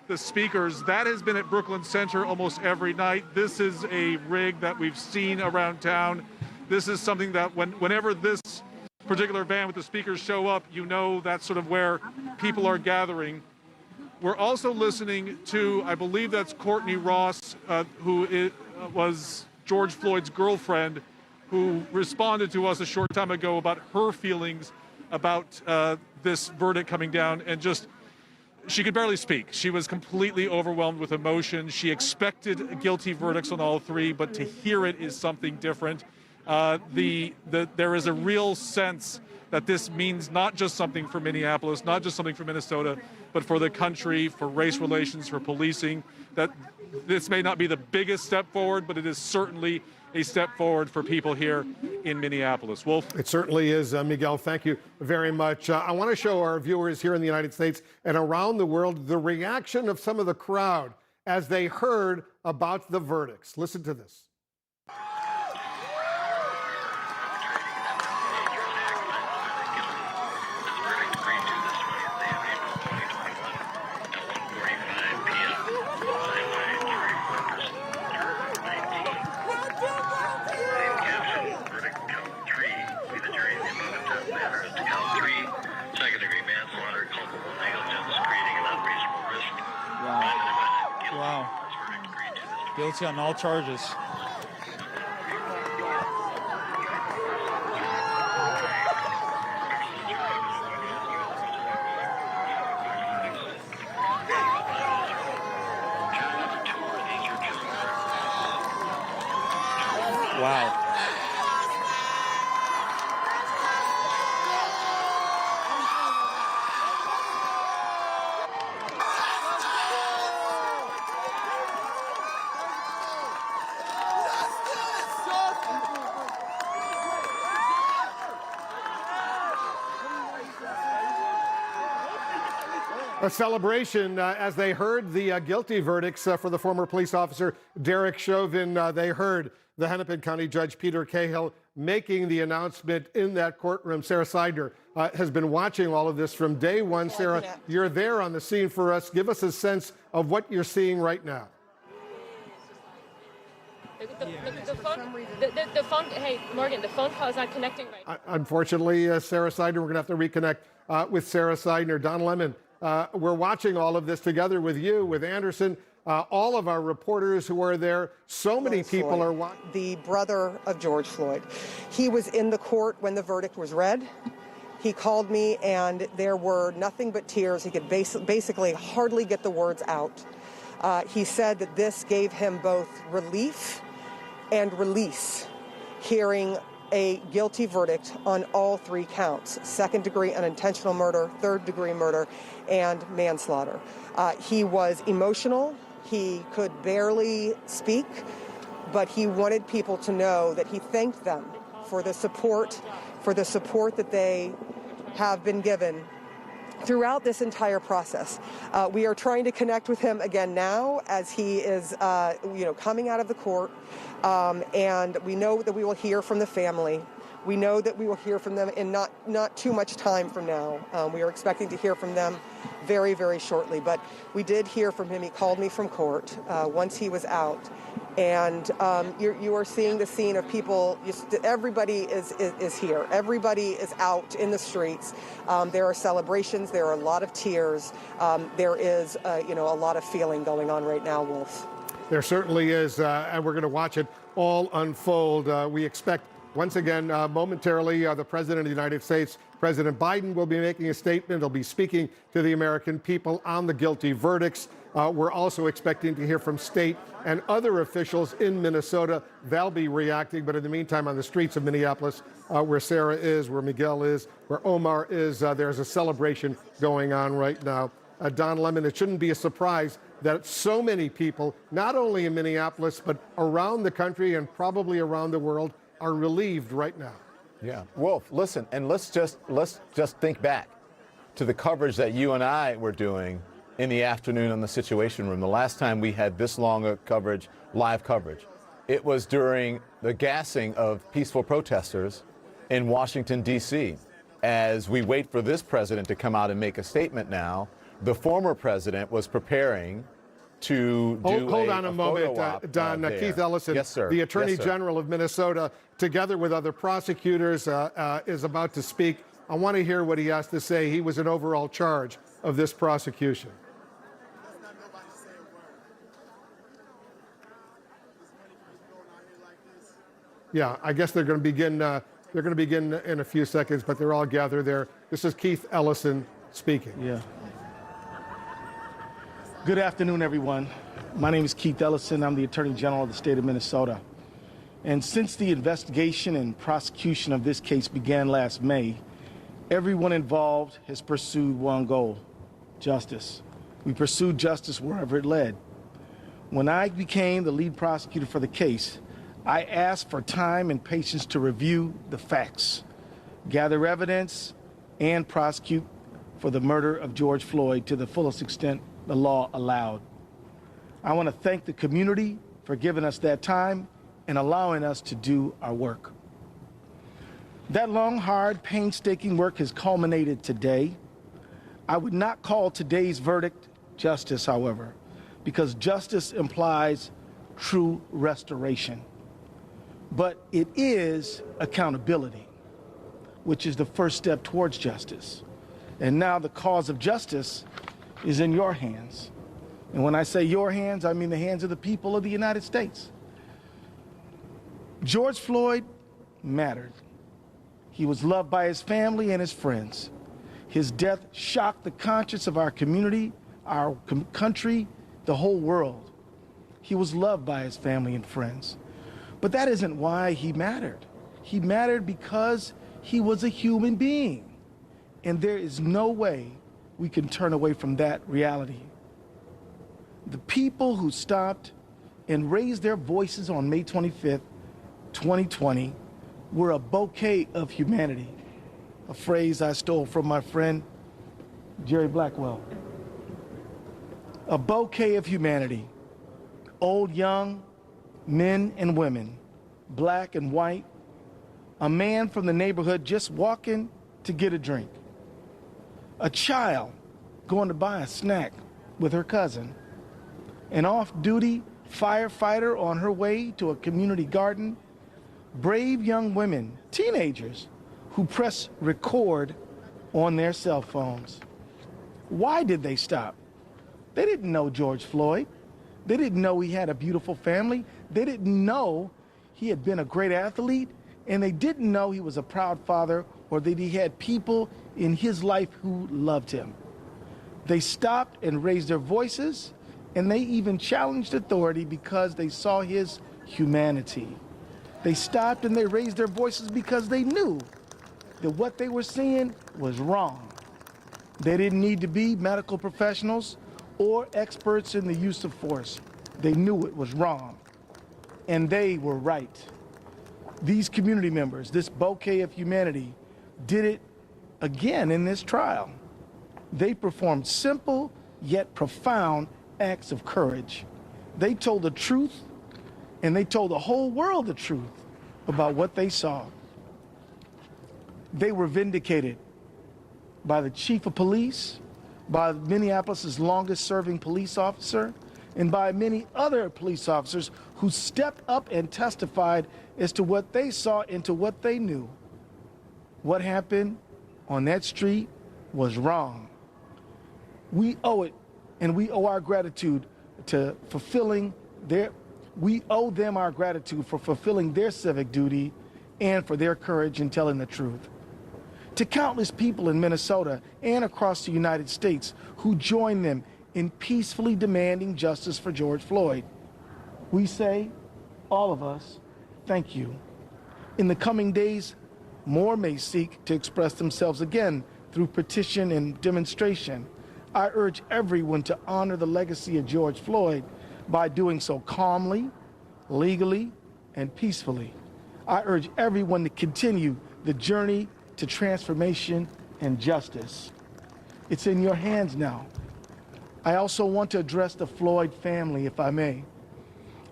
the speakers, that has been at Brooklyn Center almost every night. This is a rig that we've seen around town. This is something that whenever this particular van with the speakers show up, you know that's sort of where people are gathering. We're also listening to, I believe that's Courtney Ross, who was George Floyd's girlfriend, who responded to us a short time ago about her feelings about this verdict coming down, and she could barely speak. She was completely overwhelmed with emotion. She expected guilty verdicts on all 3, but to hear it is something different. There is a real sense that this means not just something for Minneapolis, not just something for Minnesota, but for the country, for race relations, for policing. That this may not be the biggest step forward, but it is certainly a step forward for people here in Minneapolis. Wolf? It certainly is, Miguel. Thank you very much. I want to show our viewers here in the United States and around the world the reaction of some of the crowd as they heard about the verdicts. Listen to this. Wow. Guilty on all charges. Wow. A celebration as they heard the guilty verdicts for the former police officer Derek Chauvin. They heard the Hennepin County Judge Peter Cahill making the announcement in that courtroom. Sarah Seidner has been watching all of this from day one. Sarah, you're there on the scene for us. Give us a sense of what you're seeing right now. The phone, hey, Morgan, the phone call is not connecting right now. Unfortunately, Sarah Seidner, we're going to have to reconnect with Sarah Seidner. Don Lemon, we're watching all of this together with you, with Anderson, all of our reporters who are there. So many people are watching. The brother of George Floyd. He was in the court when the verdict was read. He called me, and there were nothing but tears. He could basically hardly get the words out. He said that this gave him both relief and release, hearing a guilty verdict on all 3 counts: second-degree unintentional murder, third-degree murder, and manslaughter. He was emotional. He could barely speak, but he wanted people to know that he thanked them for the support that they have been given throughout this entire process. We are trying to connect with him again now as he is, coming out of the court, and we know that we will hear from the family. We know that we will hear from them in not too much time from now. We are expecting to hear from them very, very shortly, but we did hear from him. He called me from court once he was out. And you are seeing the scene of people. Everybody is here. Everybody is out in the streets. There are celebrations. There are a lot of tears. There is, a lot of feeling going on right now, Wolf. There certainly is, and we're going to watch it all unfold. We expect, once again, momentarily, the President of the United States, President Biden, will be making a statement. He'll be speaking to the American people on the guilty verdicts. We're also expecting to hear from state and other officials in Minnesota. They'll be reacting. But in the meantime, on the streets of Minneapolis, where Sarah is, where Miguel is, where Omar is, there's a celebration going on right now. Don Lemon, it shouldn't be a surprise that so many people, not only in Minneapolis, but around the country and probably around the world, are relieved right now. Yeah. Wolf, listen, and let's just think back to the coverage that you and I were doing in the afternoon on the Situation Room. The last time we had this long a coverage, live coverage, it was during the gassing of peaceful protesters in Washington, D.C. As we wait for this president to come out and make a statement now, the former president was preparing to do Hold on a moment, Don. Keith Ellison, yes, sir. The Attorney Yes, sir. General of Minnesota, together with other prosecutors, is about to speak. I want to hear what he has to say. He was in overall charge of this prosecution. Yeah, I guess they're going to begin. They're going to begin in a few seconds, but they're all gathered there. This is Keith Ellison speaking. Yeah. Good afternoon, everyone. My name is Keith Ellison. I'm the Attorney General of the state of Minnesota. And since the investigation and prosecution of this case began last May, everyone involved has pursued one goal: justice. We pursued justice wherever it led. When I became the lead prosecutor for the case, I asked for time and patience to review the facts, gather evidence, and prosecute for the murder of George Floyd to the fullest extent the law allowed. I want to thank the community for giving us that time and allowing us to do our work. That long, hard, painstaking work has culminated today. I would not call today's verdict justice, however, because justice implies true restoration. But it is accountability, which is the first step towards justice. And now the cause of justice is in your hands. And when I say your hands, I mean the hands of the people of the United States. George Floyd mattered. He was loved by his family and his friends. His death shocked the conscience of our community, our country, the whole world. He was loved by his family and friends. But that isn't why he mattered. He mattered because he was a human being. And there is no way we can turn away from that reality. The people who stopped and raised their voices on May 25th, 2020, were a bouquet of humanity, a phrase I stole from my friend Jerry Blackwell. A bouquet of humanity. Old, young, men and women, black and white. A man from the neighborhood just walking to get a drink. A child going to buy a snack with her cousin. An off-duty firefighter on her way to a community garden. Brave young women, teenagers, who press record on their cell phones. Why did they stop? They didn't know George Floyd. They didn't know he had a beautiful family. They didn't know he had been a great athlete. And they didn't know he was a proud father or that he had people in his life who loved him. They stopped and raised their voices, and they even challenged authority because they saw his humanity. They stopped and they raised their voices because they knew that what they were seeing was wrong. They didn't need to be medical professionals or experts in the use of force. They knew it was wrong, and they were right. These community members, this bouquet of humanity, did it again in this trial. They performed simple yet profound acts of courage. They told the truth, and they told the whole world the truth about what they saw. They were vindicated by the chief of police, by Minneapolis' longest-serving police officer, and by many other police officers who stepped up and testified as to what they saw and to what they knew. What happened on that street was wrong. We owe it, and we owe our gratitude to fulfilling we owe them our gratitude for fulfilling their civic duty and for their courage in telling the truth. To countless people in Minnesota and across the United States who joined them in peacefully demanding justice for George Floyd, we say, all of us, thank you. In the coming days, more may seek to express themselves again through petition and demonstration. I urge everyone to honor the legacy of George Floyd by doing so calmly, legally, and peacefully. I urge everyone to continue the journey to transformation and justice. It's in your hands now. I also want to address the Floyd family, if I may.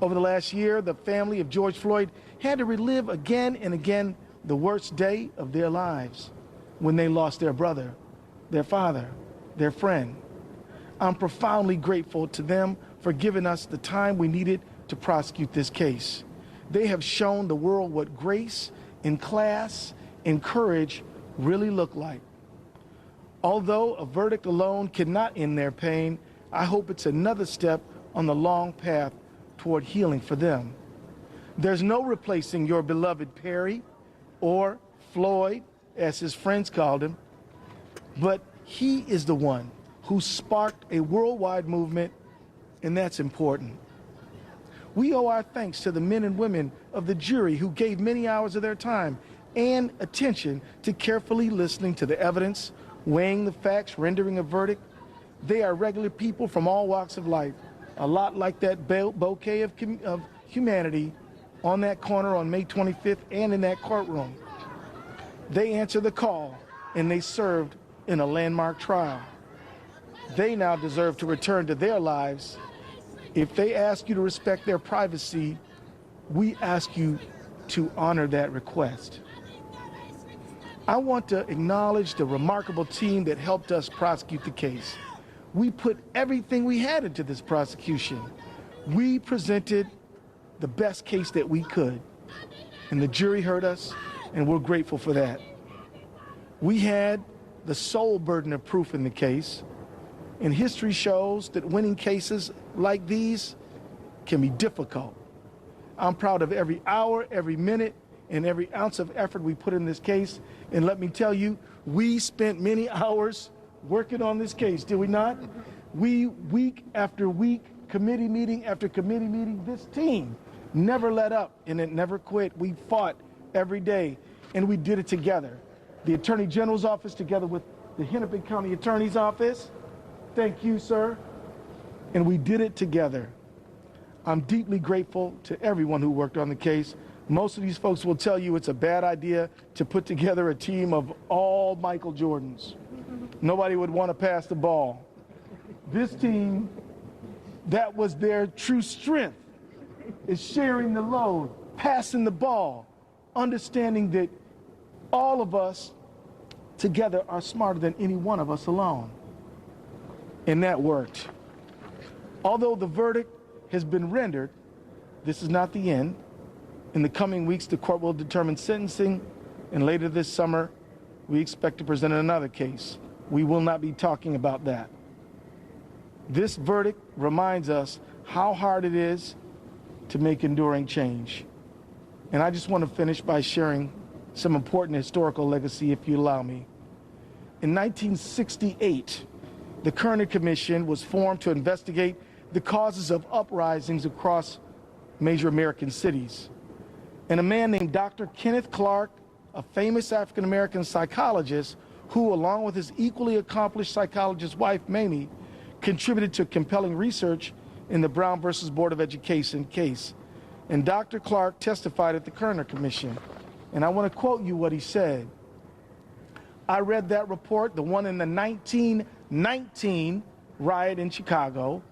Over the last year, the family of George Floyd had to relive again and again the worst day of their lives when they lost their brother, their father, their friend. I'm profoundly grateful to them for giving us the time we needed to prosecute this case. They have shown the world what grace and class and courage really look like. Although a verdict alone cannot end their pain, I hope it's another step on the long path toward healing for them. There's no replacing your beloved Perry, or Floyd, as his friends called him, but he is the one who sparked a worldwide movement, and that's important. We owe our thanks to the men and women of the jury who gave many hours of their time and attention to carefully listening to the evidence, weighing the facts, rendering a verdict. They are regular people from all walks of life, a lot like that bouquet of humanity on that corner on May 25th and in that courtroom. They answered the call, and they served in a landmark trial. They now deserve to return to their lives. If they ask you to respect their privacy, we ask you to honor that request. I want to acknowledge the remarkable team that helped us prosecute the case. We put everything we had into this prosecution. We presented the best case that we could, and the jury heard us, and we're grateful for that. We had the sole burden of proof in the case, and history shows that winning cases like these can be difficult. I'm proud of every hour, every minute, and every ounce of effort we put in this case. And let me tell you, we spent many hours working on this case, did we not? We, week after week, committee meeting after committee meeting, this team never let up and it never quit. We fought every day, and we did it together. The Attorney General's office together with the Hennepin County Attorney's office. Thank you, sir. And we did it together. I'm deeply grateful to everyone who worked on the case. Most of these folks will tell you it's a bad idea to put together a team of all Michael Jordans. Nobody would want to pass the ball. This team that was their true strength, is sharing the load, passing the ball, understanding that all of us together are smarter than any one of us alone. And that worked. Although the verdict has been rendered, this is not the end. In the coming weeks, the court will determine sentencing, and later this summer, we expect to present another case. We will not be talking about that. This verdict reminds us how hard it is to make enduring change. And I just want to finish by sharing some important historical legacy, if you allow me. In 1968, the Kerner Commission was formed to investigate the causes of uprisings across major American cities. And a man named Dr. Kenneth Clark, a famous African-American psychologist who, along with his equally accomplished psychologist wife, Mamie, contributed to compelling research in the Brown versus Board of Education case. And Dr. Clark testified at the Kerner Commission. And I want to quote you what he said. I read that report, the one in the 1919 riot in Chicago,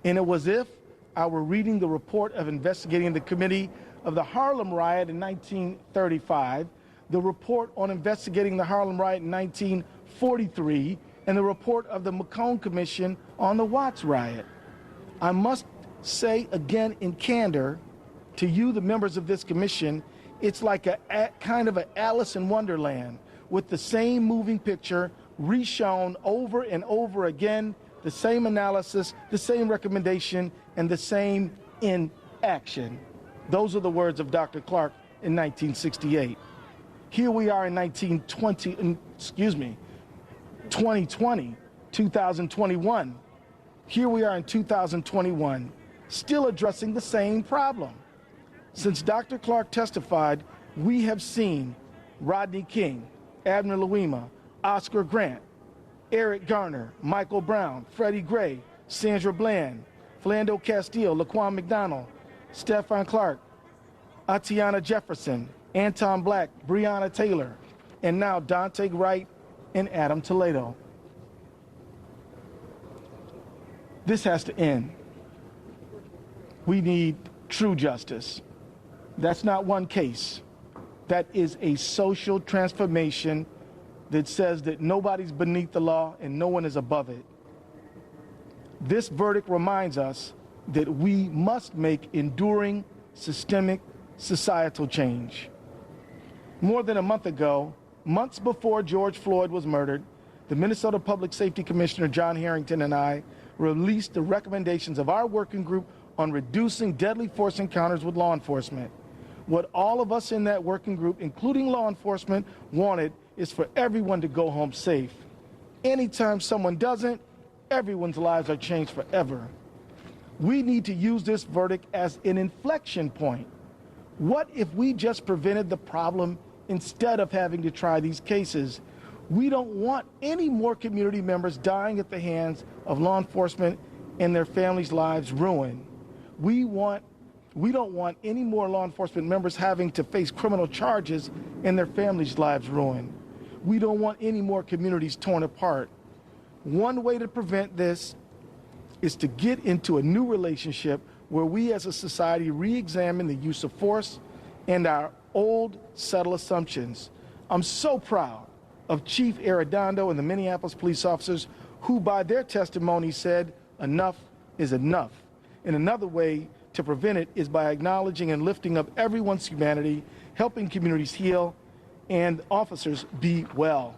and it was as if I were reading the report of investigating the committee of the Harlem riot in 1935, the report on investigating the Harlem riot in 1943, and the report of the McCone Commission on the Watts riot. I must say again in candor to you, the members of this commission, it's like a kind of an Alice in Wonderland with the same moving picture reshown over and over again, the same analysis, the same recommendation, and the same inaction. Those are the words of Dr. Clark in 1968. Here we are in 2021. Here we are in 2021, still addressing the same problem. Since Dr. Clark testified, we have seen Rodney King, Abner Louima, Oscar Grant, Eric Garner, Michael Brown, Freddie Gray, Sandra Bland, Philando Castile, Laquan McDonald, Stephon Clark, Atiana Jefferson, Anton Black, Breonna Taylor, and now Dante Wright and Adam Toledo. This has to end. We need true justice. That's not one case. That is a social transformation that says that nobody's beneath the law and no one is above it. This verdict reminds us that we must make enduring systemic societal change. More than a month ago, months before George Floyd was murdered, the Minnesota Public Safety Commissioner John Harrington and I released the recommendations of our working group on reducing deadly force encounters with law enforcement. What all of us in that working group, including law enforcement, wanted is for everyone to go home safe. Anytime someone doesn't, everyone's lives are changed forever. We need to use this verdict as an inflection point. What if we just prevented the problem instead of having to try these cases? We don't want any more community members dying at the hands of law enforcement and their families' lives ruined. We don't want any more law enforcement members having to face criminal charges and their families' lives ruined. We don't want any more communities torn apart. One way to prevent this is to get into a new relationship where we as a society re-examine the use of force and our old settled assumptions. I'm so proud of Chief Arredondo and the Minneapolis police officers who by their testimony said enough is enough. And another way to prevent it is by acknowledging and lifting up everyone's humanity, helping communities heal, and officers be well.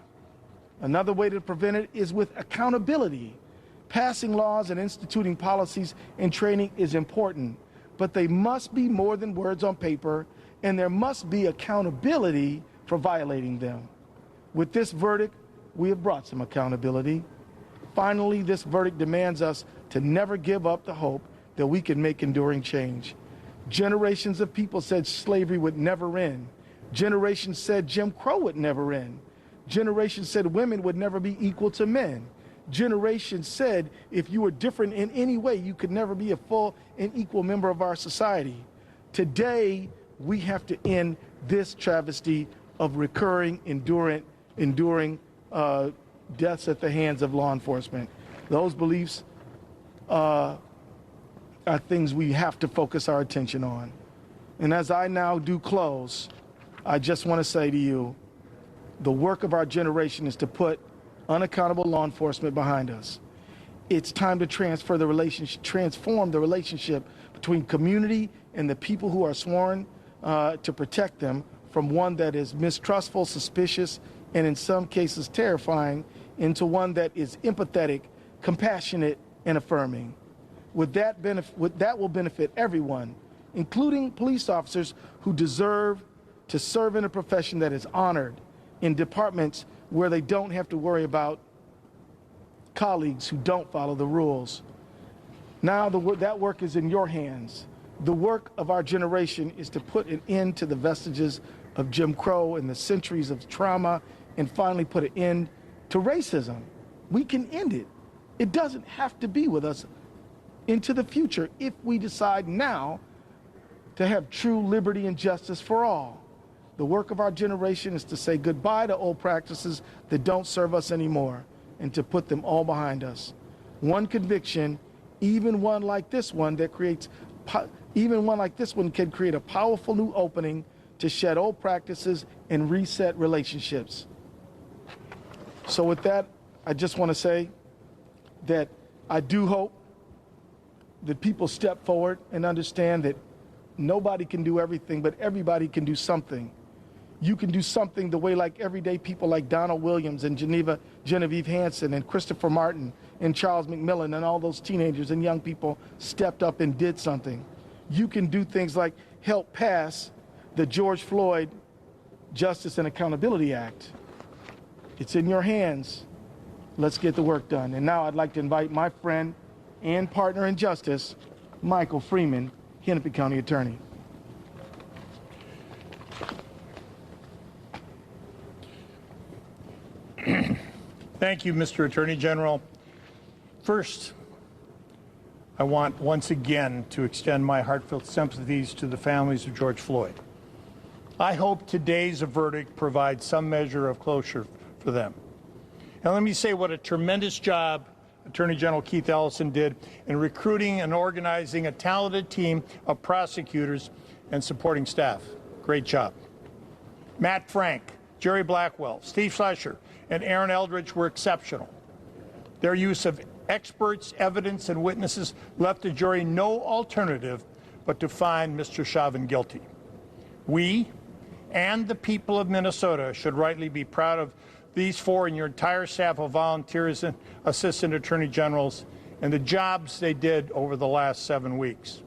Another way to prevent it is with accountability. Passing laws and instituting policies and training is important, but they must be more than words on paper, and there must be accountability for violating them. With this verdict, we have brought some accountability. Finally, this verdict demands us to never give up the hope that we can make enduring change. Generations of people said slavery would never end. Generations said Jim Crow would never end. Generations said women would never be equal to men. Generations said if you were different in any way, you could never be a full and equal member of our society. Today, we have to end this travesty of recurring, enduring deaths at the hands of law enforcement. Those beliefs are things we have to focus our attention on. And as I now do close, I just want to say to you, the work of our generation is to put unaccountable law enforcement behind us. It's time to transform the relationship between community and the people who are sworn to protect them from one that is mistrustful, suspicious, and in some cases terrifying, into one that is empathetic, compassionate, and affirming. That will benefit everyone, including police officers who deserve to serve in a profession that is honored, in departments where they don't have to worry about colleagues who don't follow the rules. Now that work is in your hands. The work of our generation is to put an end to the vestiges of Jim Crow and the centuries of trauma, and finally put an end to racism. We can end it. It doesn't have to be with us into the future if we decide now to have true liberty and justice for all. The work of our generation is to say goodbye to old practices that don't serve us anymore and to put them all behind us. One conviction, even one like this one can create a powerful new opening to shed old practices and reset relationships. So with that, I just want to say that I do hope that people step forward and understand that nobody can do everything, but everybody can do something. You can do something the way like everyday people like Donald Williams and Genevieve Hanson and Christopher Martin and Charles McMillan and all those teenagers and young people stepped up and did something. You can do things like help pass the George Floyd Justice and Accountability Act. It's in your hands. Let's get the work done. And now I'd like to invite my friend and partner in justice, Michael Freeman, Hennepin County Attorney. Thank you, Mr. Attorney General. First, I want once again to extend my heartfelt sympathies to the families of George Floyd. I hope today's verdict provides some measure of closure for them. And let me say what a tremendous job Attorney General Keith Ellison did in recruiting and organizing a talented team of prosecutors and supporting staff. Great job. Matt Frank, Jerry Blackwell, Steve Schlescher, and Aaron Eldridge were exceptional. Their use of experts, evidence, and witnesses left the jury no alternative but to find Mr. Chauvin guilty. We and the people of Minnesota should rightly be proud of these four and your entire staff of volunteers and assistant attorney generals and the jobs they did over the last 7 weeks.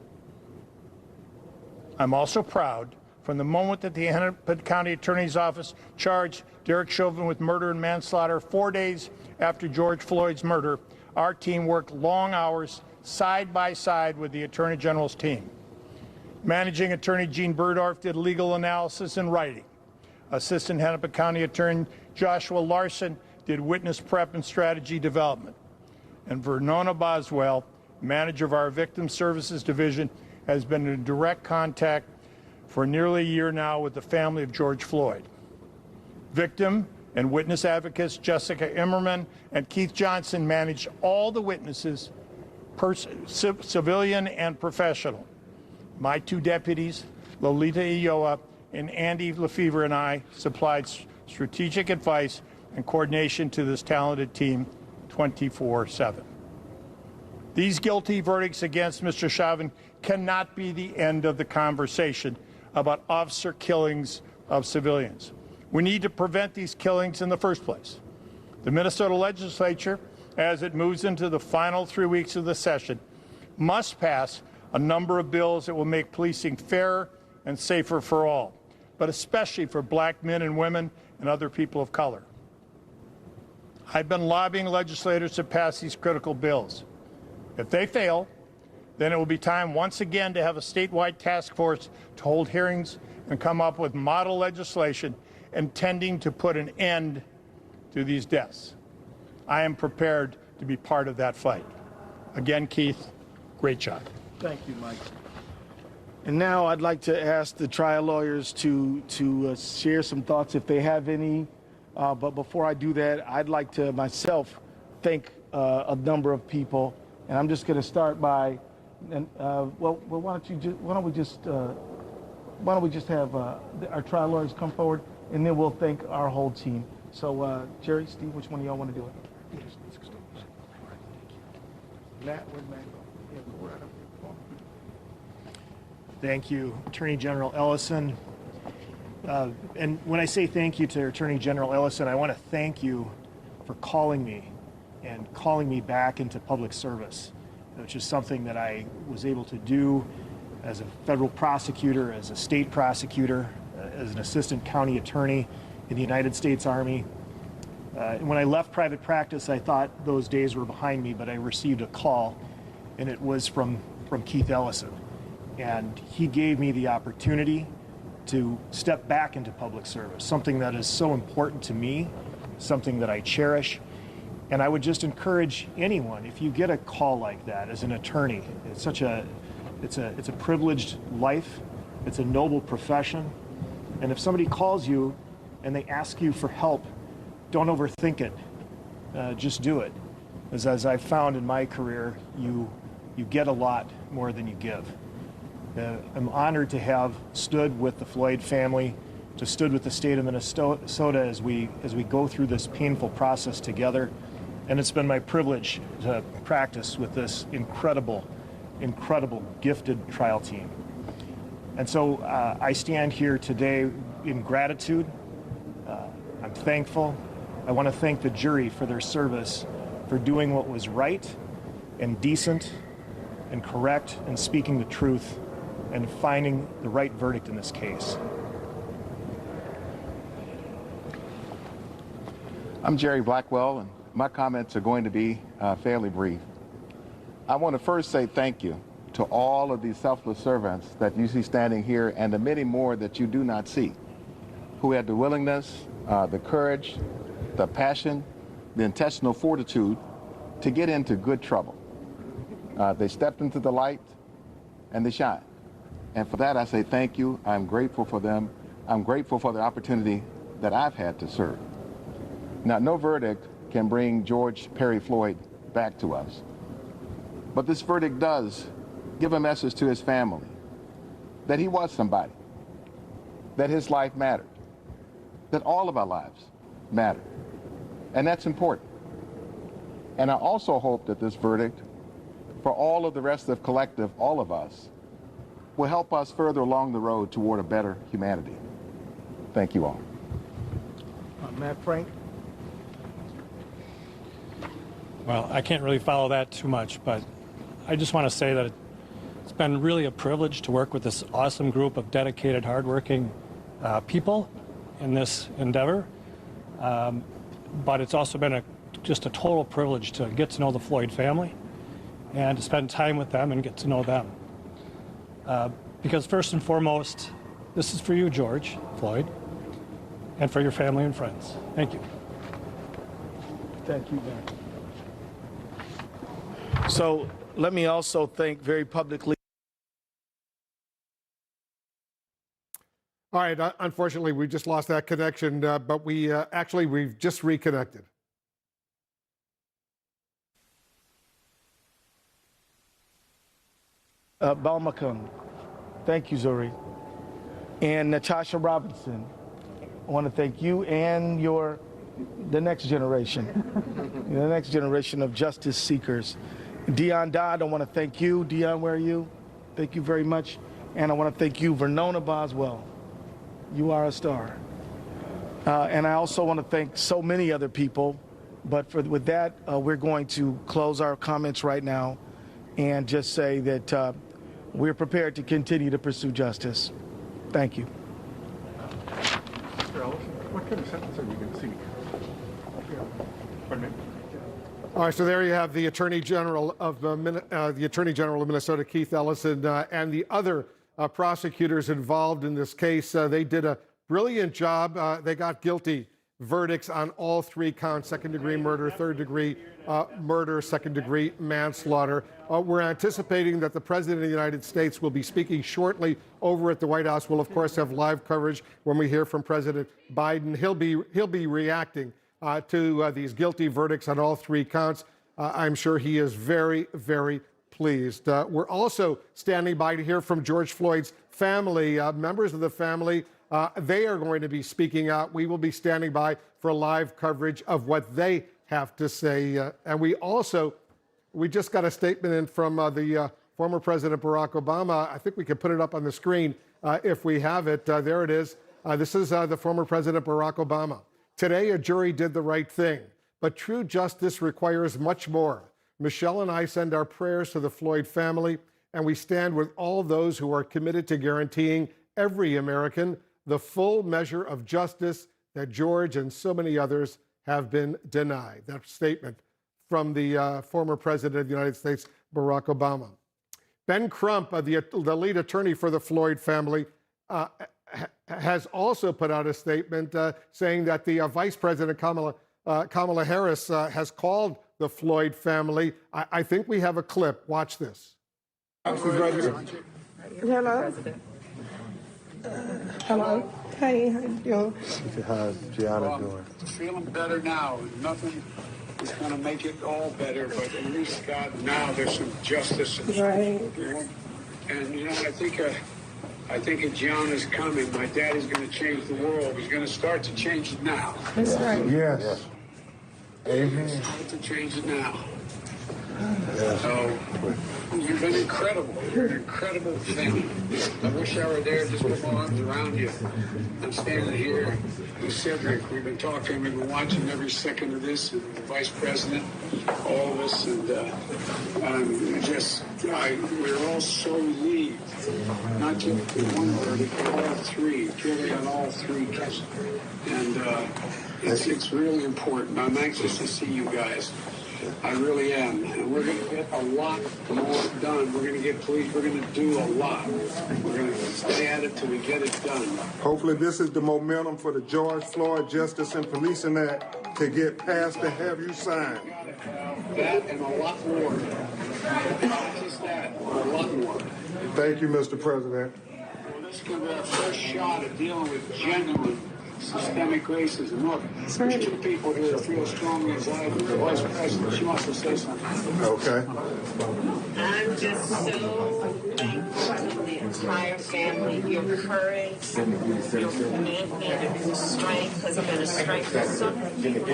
I'm also proud from the moment that the Hennepin County Attorney's Office charged Derek Chauvin with murder and manslaughter 4 days after George Floyd's murder, our team worked long hours side by side with the Attorney General's team. Managing Attorney Gene Burdorf did legal analysis and writing. Assistant Hennepin County Attorney Joshua Larson did witness prep and strategy development. And Vernona Boswell, manager of our Victim Services Division, has been in direct contact for nearly a year now with the family of George Floyd. Victim and witness advocates Jessica Immerman and Keith Johnson managed all the witnesses, civilian and professional. My two deputies, Lolita Ioa and Andy Lefevre, and I supplied strategic advice and coordination to this talented team 24/7. These guilty verdicts against Mr. Chauvin cannot be the end of the conversation about officer killings of civilians. We need to prevent these killings in the first place. The Minnesota legislature, as it moves into the final 3 weeks of the session, must pass a number of bills that will make policing fairer and safer for all, but especially for black men and women and other people of color. I've been lobbying legislators to pass these critical bills. If they fail, then it will be time once again to have a statewide task force to hold hearings and come up with model legislation intending to put an end to these deaths. I am prepared to be part of that fight. Again, Keith, great job. Thank you, Mike. And now I'd like to ask the trial lawyers to share some thoughts if they have any. But before I do that, I'd like to myself thank a number of people. And I'm just going to start by And well, why don't we just have our trial lawyers come forward, and then we'll thank our whole team. So, Jerry, Steve, which one of y'all want to do it? Matt, where'd Matt go? Yeah, we're right up here. Thank you, Attorney General Ellison. And when I say thank you to Attorney General Ellison, I want to thank you for calling me and calling me back into public service, which is something that I was able to do as a federal prosecutor, as a state prosecutor, as an assistant county attorney in the United States Army. And when I left private practice, I thought those days were behind me, but I received a call, and it was from Keith Ellison. And he gave me the opportunity to step back into public service, something that is so important to me, something that I cherish. And I would just encourage anyone, if you get a call like that as an attorney, it's a privileged life, it's a noble profession. And if somebody calls you and they ask you for help, don't overthink it. Just do it. As I've found in my career, you get a lot more than you give. I'm honored to have stood with the Floyd family, to stood with the state of Minnesota as we go through this painful process together. And it's been my privilege to practice with this incredible, gifted trial team. And so I stand here today in gratitude. I'm thankful. I want to thank the jury for their service, for doing what was right and decent and correct and speaking the truth and finding the right verdict in this case. I'm Jerry Blackwell, and my comments are going to be fairly brief. I want to first say thank you to all of these selfless servants that you see standing here and the many more that you do not see, who had the willingness, the courage, the passion, the intentional fortitude to get into good trouble. They stepped into the light and they shined. And for that, I say thank you. I'm grateful for them. I'm grateful for the opportunity that I've had to serve. Now, no verdict can bring George Perry Floyd back to us. But this verdict does give a message to his family that he was somebody, that his life mattered, that all of our lives matter. And that's important. And I also hope that this verdict, for all of the rest of collective, all of us, will help us further along the road toward a better humanity. Thank you all. Matt Frank. Well, I can't really follow that too much, but I just want to say that it's been really a privilege to work with this awesome group of dedicated, hardworking people in this endeavor. But it's also been just a total privilege to get to know the Floyd family and to spend time with them and get to know them. Because first and foremost, this is for you, George Floyd, and for your family and friends. Thank you. Thank you, Matt. So let me also thank very publicly. All right, unfortunately, we just lost that connection, but we've just reconnected. Balmakun, thank you, Zuri. And Natasha Robinson, I want to thank you and the next generation, the next generation of justice seekers. Dion Dodd, I want to thank you. Dion, where are you? Thank you very much. And I want to thank you, Vernona Boswell. You are a star. And I also want to thank so many other people. But with that, we're going to close our comments right now and just say that we're prepared to continue to pursue justice. Thank you. What kind of sentence are you going to see? All right, so there you have the Attorney General of Minnesota, Keith Ellison, and the other prosecutors involved in this case. They did a brilliant job. They got guilty verdicts on all 3 counts: second-degree murder, third-degree murder, second-degree manslaughter. We're anticipating that the President of the United States will be speaking shortly over at the White House. We'll, of course, have live coverage when we hear from President Biden. He'll be reacting to these guilty verdicts on all 3 counts. I'm sure he is very, very pleased. We're also standing by to hear from George Floyd's family, members of the family. They are going to be speaking out. We will be standing by for live coverage of what they have to say. And we just got a statement in from the former President Barack Obama. I think we can put it up on the screen if we have it. There it is. This is the former President Barack Obama. Today, a jury did the right thing, but true justice requires much more. Michelle and I send our prayers to the Floyd family, and we stand with all those who are committed to guaranteeing every American the full measure of justice that George and so many others have been denied. That statement from the former President of the United States, Barack Obama. Ben Crump, the lead attorney for the Floyd family, has also put out a statement saying that the Vice President Kamala Harris has called the Floyd family. I think we have a clip. Watch this. Hello. Hello. Hey, how you doing? How's Gianna doing? Feeling better now. Nothing is going to make it all better, but at least God, now there's some justice. Right. And you know, I think if Gianna's coming, my daddy's going to change the world. He's going to start to change it now. That's right. Yes. Amen. Start to change it now. So, you've been incredible. You're an incredible family. I wish I were there, just put my arms around you. I'm standing here with Cedric. We've been talking, we've been watching every second of this, and the Vice President, all of us, and we're all so relieved. Not just one verdict, all three. Jury on all three cases. And it's really important. I'm anxious to see you guys. I really am. And we're going to get a lot more done. We're going to get police. We're going to do a lot. We're going to stay at it till we get it done. Hopefully this is the momentum for the George Floyd Justice and Policing Act to get passed and have you signed. That and a lot more. Not just that, but a lot more. Thank you, Mr. President. Well, this is going to be our first shot at dealing with genuine systemic racism. Look, there's two people here that feel strongly as I do. The Vice President, she wants to say something. Okay. I'm just so thankful to the entire family. Your courage, your commitment, your strength has been a strength for so many people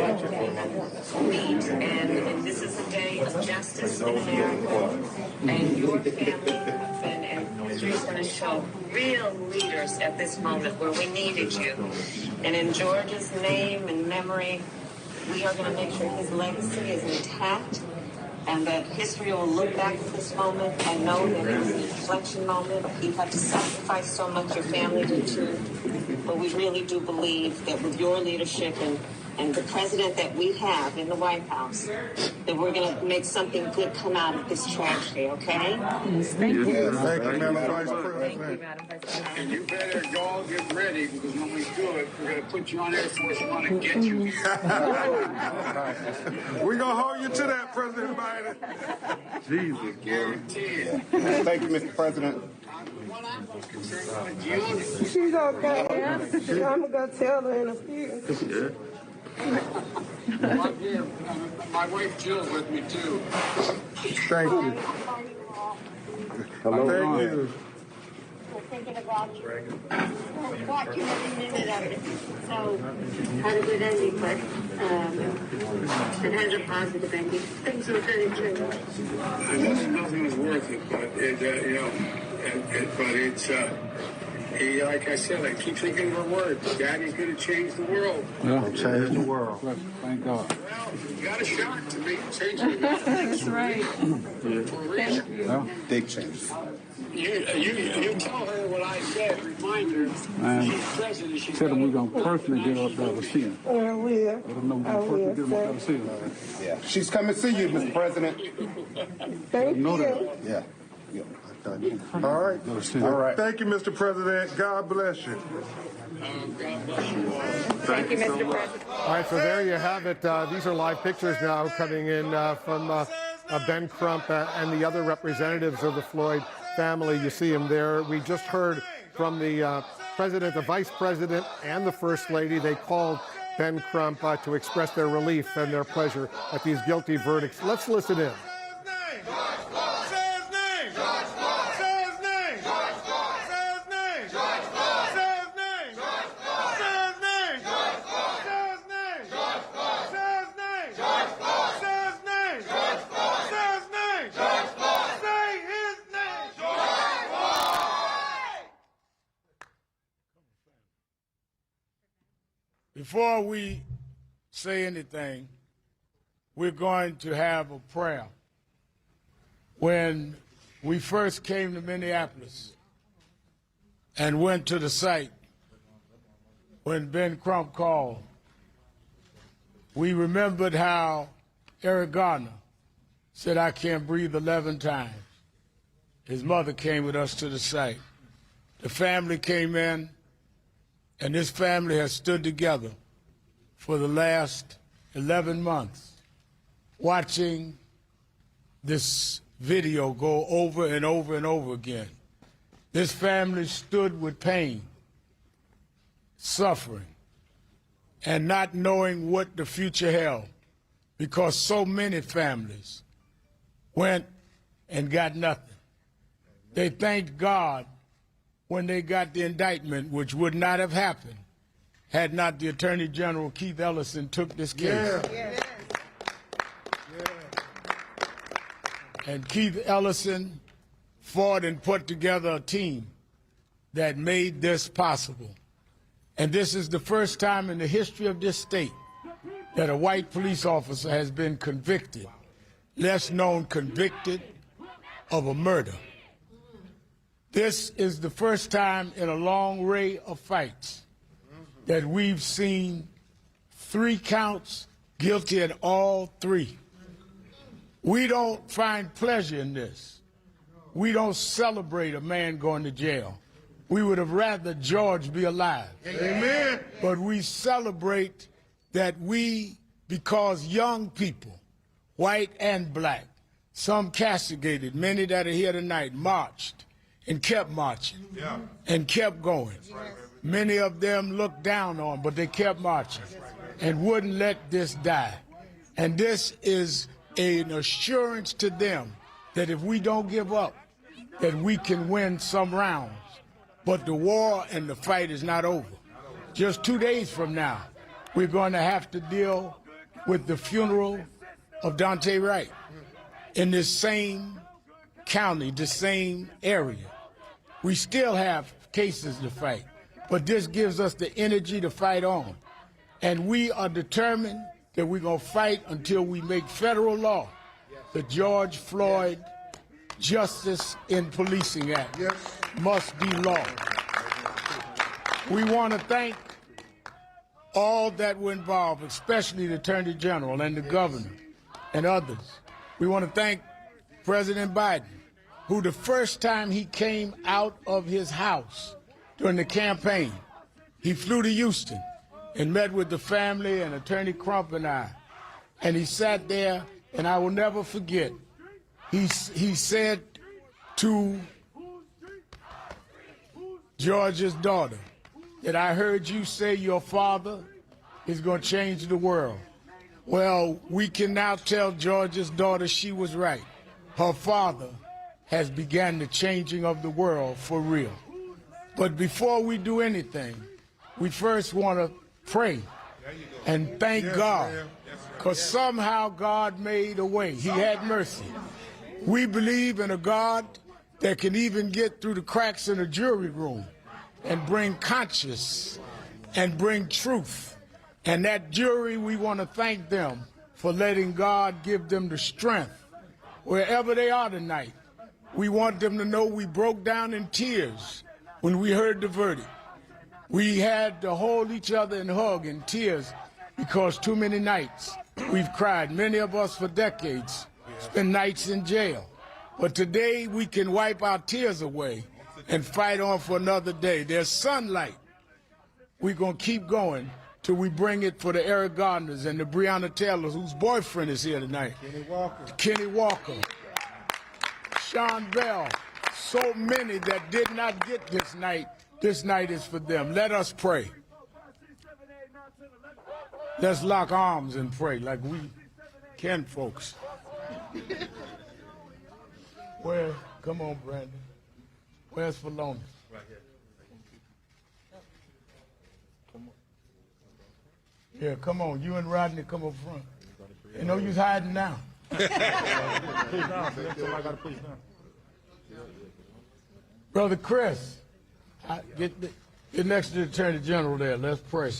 meet. And this is a day of justice in America. And your family and history is going to show real leaders at this moment where we needed you. And in George's name and memory, we are going to make sure his legacy is intact and that history will look back at this moment and know that it was an inflection moment. You had to sacrifice so much, your family did too. But we really do believe that with your leadership and the president that we have in the White House, that we're going to make something good come out of this tragedy, okay? Thank you. Thank you, Madam Vice President. Thank you, Madam Vice President. And you better all get ready, because when we do it, we're going to put you on Air Force One and get you here. We're going to hold you to that, President Biden. Jesus. Guarantee it. Thank you, Mr. President. She's okay. I'm going to go tell her in a few. My wife Jill's with me too. Thank you. Hello. Thank you. We're thinking about you. We're watching every minute of it. So, had a good ending, but it has a positive ending. Things will get into it. Nothing is worth it, but it's. Like I said, I keep thinking of her words. Daddy's going to change the world. Yeah, change the world. Thank God. Well, you got a shot to make change the world. That's right. Thank you. Well, big change. You tell her what I said. Remind her. She's president. She's Tell them we're going to personally get up there to see him. I will. Let them know we're going to personally get them up there to see him. Yeah. She's coming to see you, Mr. President. Thank you. Yeah. All right. All right. Thank you, Mr. President. God bless you. Thank you, Mr. President. All right, so there you have it. These are live pictures now coming in from Ben Crump and the other representatives of the Floyd family. You see them there. We just heard from the president, the vice president, and the first lady. They called Ben Crump to express their relief and their pleasure at these guilty verdicts. Let's listen in. Before we say anything, we're going to have a prayer. When we first came to Minneapolis and went to the site, when Ben Crump called, we remembered how Eric Garner said, "I can't breathe," 11 times. His mother came with us to the site. The family came in, and this family has stood together for the last 11 months, watching this video go over and over and over again. This family stood with pain, suffering, and not knowing what the future held, because so many families went and got nothing. They thanked God when they got the indictment, which would not have happened had not the Attorney General, Keith Ellison, took this case. Yeah. And Keith Ellison fought and put together a team that made this possible. And this is the first time in the history of this state that a white police officer has been convicted, less known convicted, of a murder. This is the first time in a long array of fights that we've seen 3 counts, guilty at all 3. We don't find pleasure in this. We don't celebrate a man going to jail. We would have rather George be alive. Amen. But we celebrate that we, because young people, white and black, some castigated, many that are here tonight, marched and kept marching and kept going. Many of them looked down on, but they kept marching and wouldn't let this die. And this is an assurance to them that if we don't give up, that we can win some rounds. But the war and the fight is not over. Just 2 days from now, we're going to have to deal with the funeral of Daunte Wright in this same county, the same area. We still have cases to fight, but this gives us the energy to fight on. And we are determined that we're going to fight until we make federal law the George Floyd Justice in Policing Act must be law. We want to thank all that were involved, especially the Attorney General and the Governor and others. We want to thank President Biden, who the first time he came out of his house during the campaign, he flew to Houston and met with the family and Attorney Crump and I. And he sat there, and I will never forget, he said to George's daughter that I heard you say your father is going to change the world. Well, we can now tell George's daughter she was right. Her father has begun the changing of the world for real. But before we do anything, we first want to pray and thank God, because somehow God made a way. He had mercy. We believe in a God that can even get through the cracks in a jury room and bring conscience and bring truth. And that jury, we want to thank them for letting God give them the strength wherever they are tonight. We want them to know we broke down in tears when we heard the verdict. We had to hold each other and hug in tears because too many nights we've cried. Many of us for decades spent nights in jail. But today we can wipe our tears away and fight on for another day. There's sunlight. We're going to keep going till we bring it for the Eric Gardners and the Breonna Taylors, whose boyfriend is here tonight. Kenny Walker. Sean Bell. So many that did not get this night. This night is for them. Let us pray. Let's lock arms and pray like we can, folks. Where? Come on, Brandon. Where's Philonis? Right here. Come on. Yeah, come on. You and Rodney come up front. You know you're hiding now. Please down. Somebody got to please down. Brother Chris, get next to the Attorney General there. Let's pray.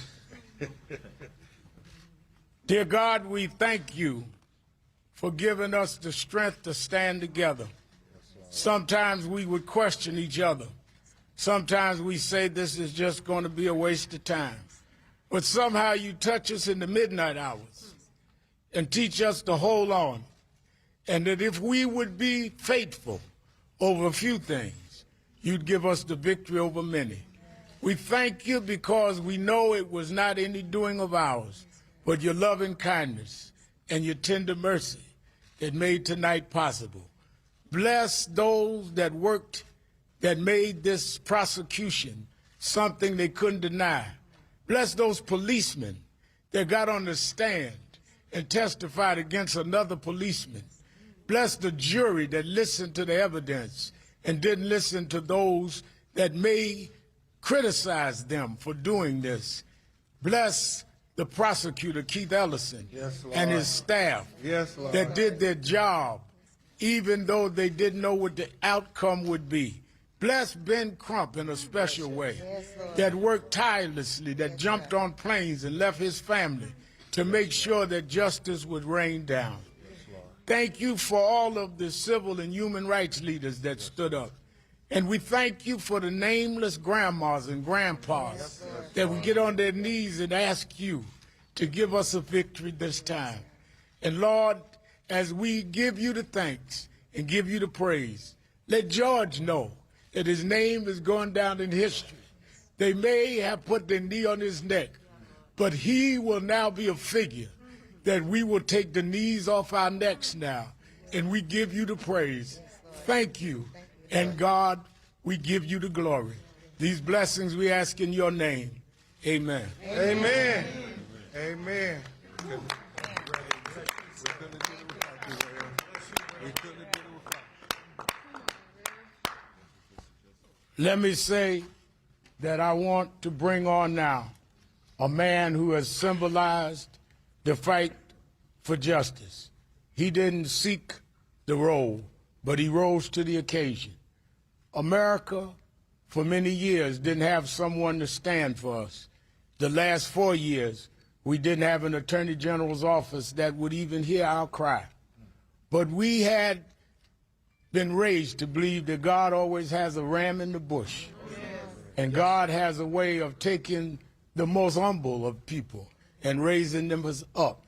Dear God, we thank you for giving us the strength to stand together. Sometimes we would question each other. Sometimes we say this is just going to be a waste of time. But somehow you touch us in the midnight hours and teach us to hold on. And that if we would be faithful over a few things, you'd give us the victory over many. We thank you because we know it was not any doing of ours, but your loving kindness and your tender mercy that made tonight possible. Bless those that worked, that made this prosecution something they couldn't deny. Bless those policemen that got on the stand and testified against another policeman. Bless the jury that listened to the evidence and didn't listen to those that may criticize them for doing this. Bless the prosecutor, Keith Ellison, and his staff that did their job, even though they didn't know what the outcome would be. Bless Ben Crump in a special way, that worked tirelessly, that jumped on planes and left his family to make sure that justice would rain down. Thank you for all of the civil and human rights leaders that stood up. And we thank you for the nameless grandmas and grandpas that would get on their knees and ask you to give us a victory this time. And Lord, as we give you the thanks and give you the praise, let George know that his name is going down in history. They may have put their knee on his neck, but he will now be a figure that we will take the knees off our necks now, and we give you the praise. Thank you. And God, we give you the glory. These blessings we ask in your name. Amen. Amen. Amen. Let me say that I want to bring on now a man who has symbolized the fight for justice. He didn't seek the role, but he rose to the occasion. America, for many years, didn't have someone to stand for us. The last 4 years, we didn't have an Attorney General's office that would even hear our cry. But we had been raised to believe that God always has a ram in the bush. And God has a way of taking the most humble of people and raising them up.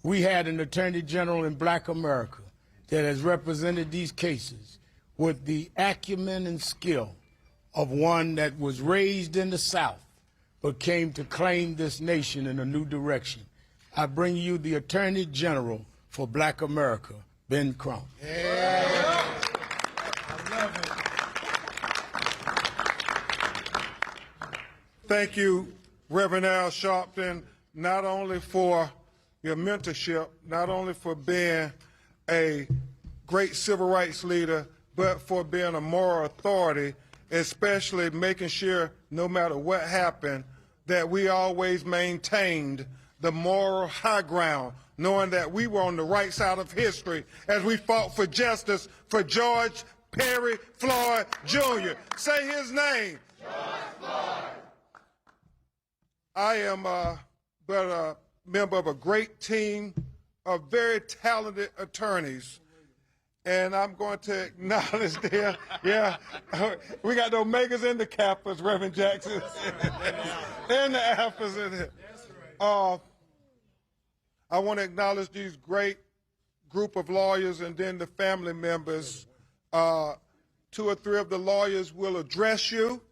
We had an Attorney General in Black America that has represented these cases with the acumen and skill of one that was raised in the South but came to claim this nation in a new direction. I bring you the Attorney General for Black America, Ben Crump. Thank you, Reverend Al Sharpton, not only for your mentorship, not only for being a great civil rights leader, but for being a moral authority, especially making sure no matter what happened, that we always maintained the moral high ground, knowing that we were on the right side of history as we fought for justice for George Perry Floyd Jr. Say his name. George Floyd. I am but a member of a great team of very talented attorneys. And I'm going to acknowledge there, we got the Omegas and the Kappas, Reverend Jackson, and the Alphas in here. I want to acknowledge these great group of lawyers and then the family members. 2 or 3 of the lawyers will address you.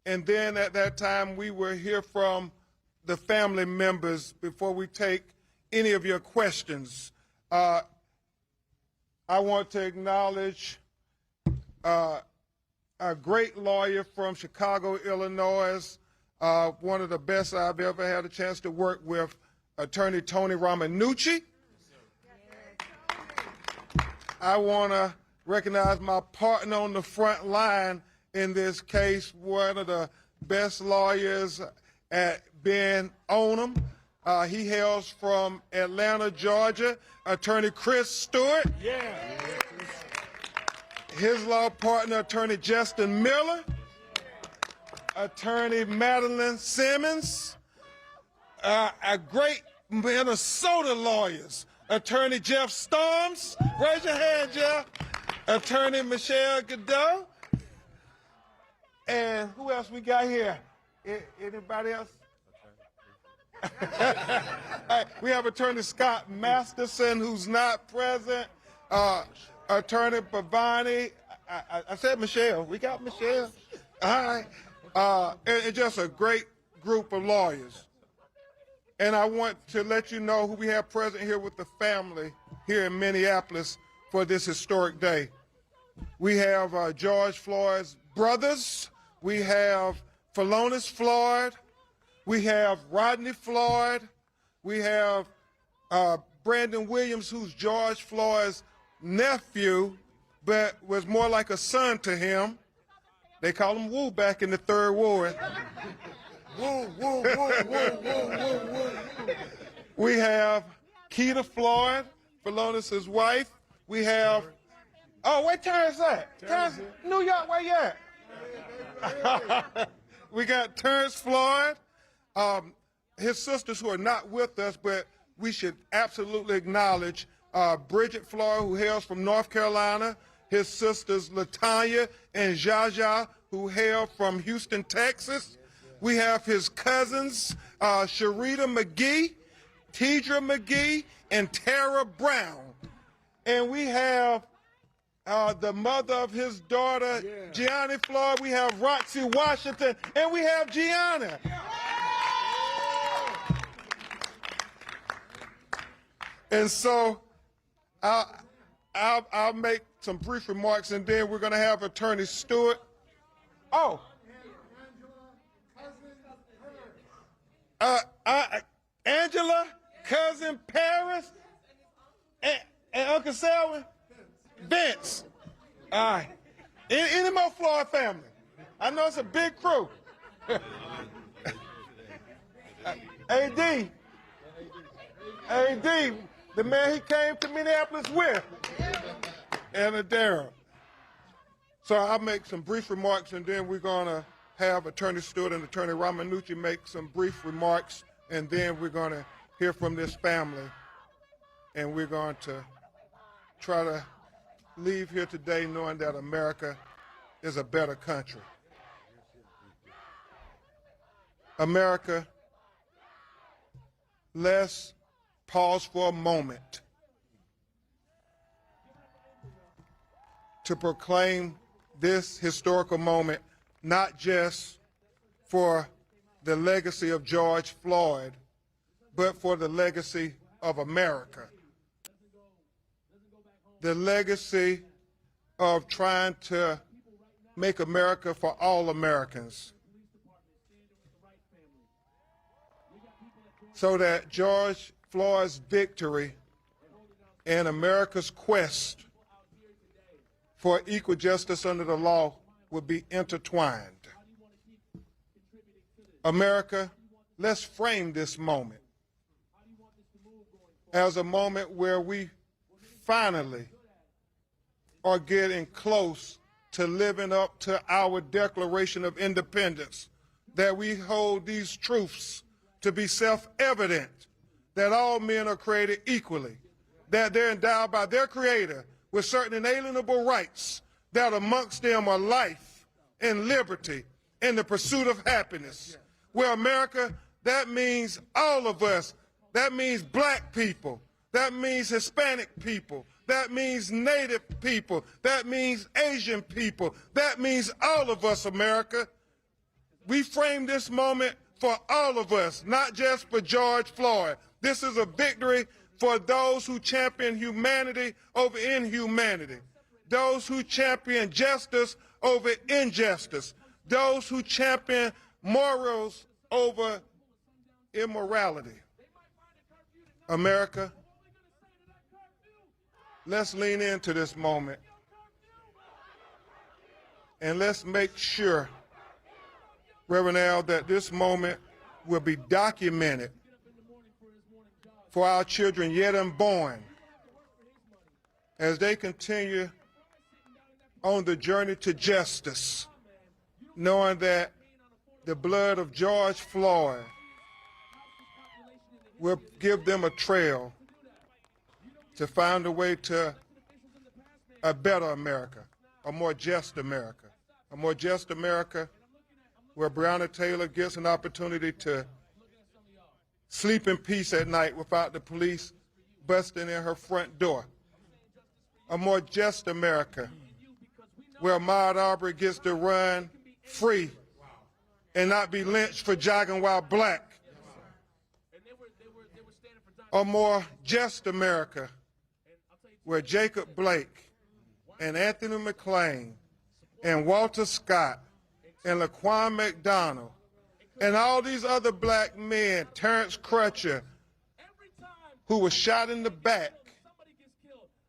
And then at that time, we will hear from the family members before we take any of your questions. I want to acknowledge a great lawyer from Chicago, Illinois, one of the best I've ever had a chance to work with, Attorney Tony Ramanucci. I want to recognize my partner on the front line in this case, one of the best lawyers at Ben Onum. He hails from Atlanta, Georgia, Attorney Chris Stewart. His law partner, Attorney Justin Miller, Attorney Madeline Simmons, great Minnesota lawyers. Attorney Jeff Storms, raise your hand, Jeff. Attorney Michelle Godot. And who else we got here? Anybody else? We have Attorney Scott Masterson, who's not present. Attorney Bhavani. I said Michelle. We got Michelle. All right. And just a great group of lawyers. And I want to let you know who we have present here with the family here in Minneapolis for this historic day. We have George Floyd's brothers. We have Philonise Floyd. We have Rodney Floyd. We have Brandon Williams, who's George Floyd's nephew, but was more like a son to him. They call him Woo back in the 3rd Ward. Woo, woo, woo, woo, woo, woo, woo. We have Keita Floyd, Philonise's wife. We have, where Terrence at? Terrence, New York, where you at? We got Terrence Floyd. His sisters who are not with us, but we should absolutely acknowledge Bridget Floyd, who hails from North Carolina, his sisters LaTanya and Jaja, who hail from Houston, Texas. We have his cousins, Sharita McGee, Tidra McGee, and Tara Brown. And we have the mother of his daughter, Gianni Floyd. We have Roxy Washington, and we have Gianna. And so I'll make some brief remarks, and then we're going to have Attorney Stewart. Angela, cousin Paris, and Uncle Selwyn, Vince. All right. Any more Floyd family? I know it's a big crew. AD, the man he came to Minneapolis with, and Daryl. So I'll make some brief remarks, and then we're going to have Attorney Stewart and Attorney Ramanucci make some brief remarks, and then we're going to hear from this family, and we're going to try to leave here today knowing that America is a better country. America, let's pause for a moment to proclaim this historical moment, not just for the legacy of George Floyd, but for the legacy of America. The legacy of trying to make America for all Americans, so that George Floyd's victory and America's quest for equal justice under the law would be intertwined. America, let's frame this moment as a moment where we finally are getting close to living up to our Declaration of Independence, that we hold these truths to be self-evident, that all men are created equally, that they're endowed by their Creator with certain inalienable rights, that amongst them are life and liberty and the pursuit of happiness. Well, America, that means all of us. That means black people. That means Hispanic people. That means Native people. That means Asian people. That means all of us, America. We frame this moment for all of us, not just for George Floyd. This is a victory for those who champion humanity over inhumanity, those who champion justice over injustice, those who champion morals over immorality. America, let's lean into this moment, and let's make sure, Reverend Al, that this moment will be documented for our children yet unborn as they continue on the journey to justice, knowing that the blood of George Floyd will give them a trail to find a way to a better America, a more just America, where Breonna Taylor gets an opportunity to sleep in peace at night without the police busting in her front door. A more just America where Ahmaud Arbery gets to run free and not be lynched for jogging while black. A more just America where Jacob Blake and Anthony McClain and Walter Scott and Laquan McDonald and all these other black men, Terrence Crutcher, who was shot in the back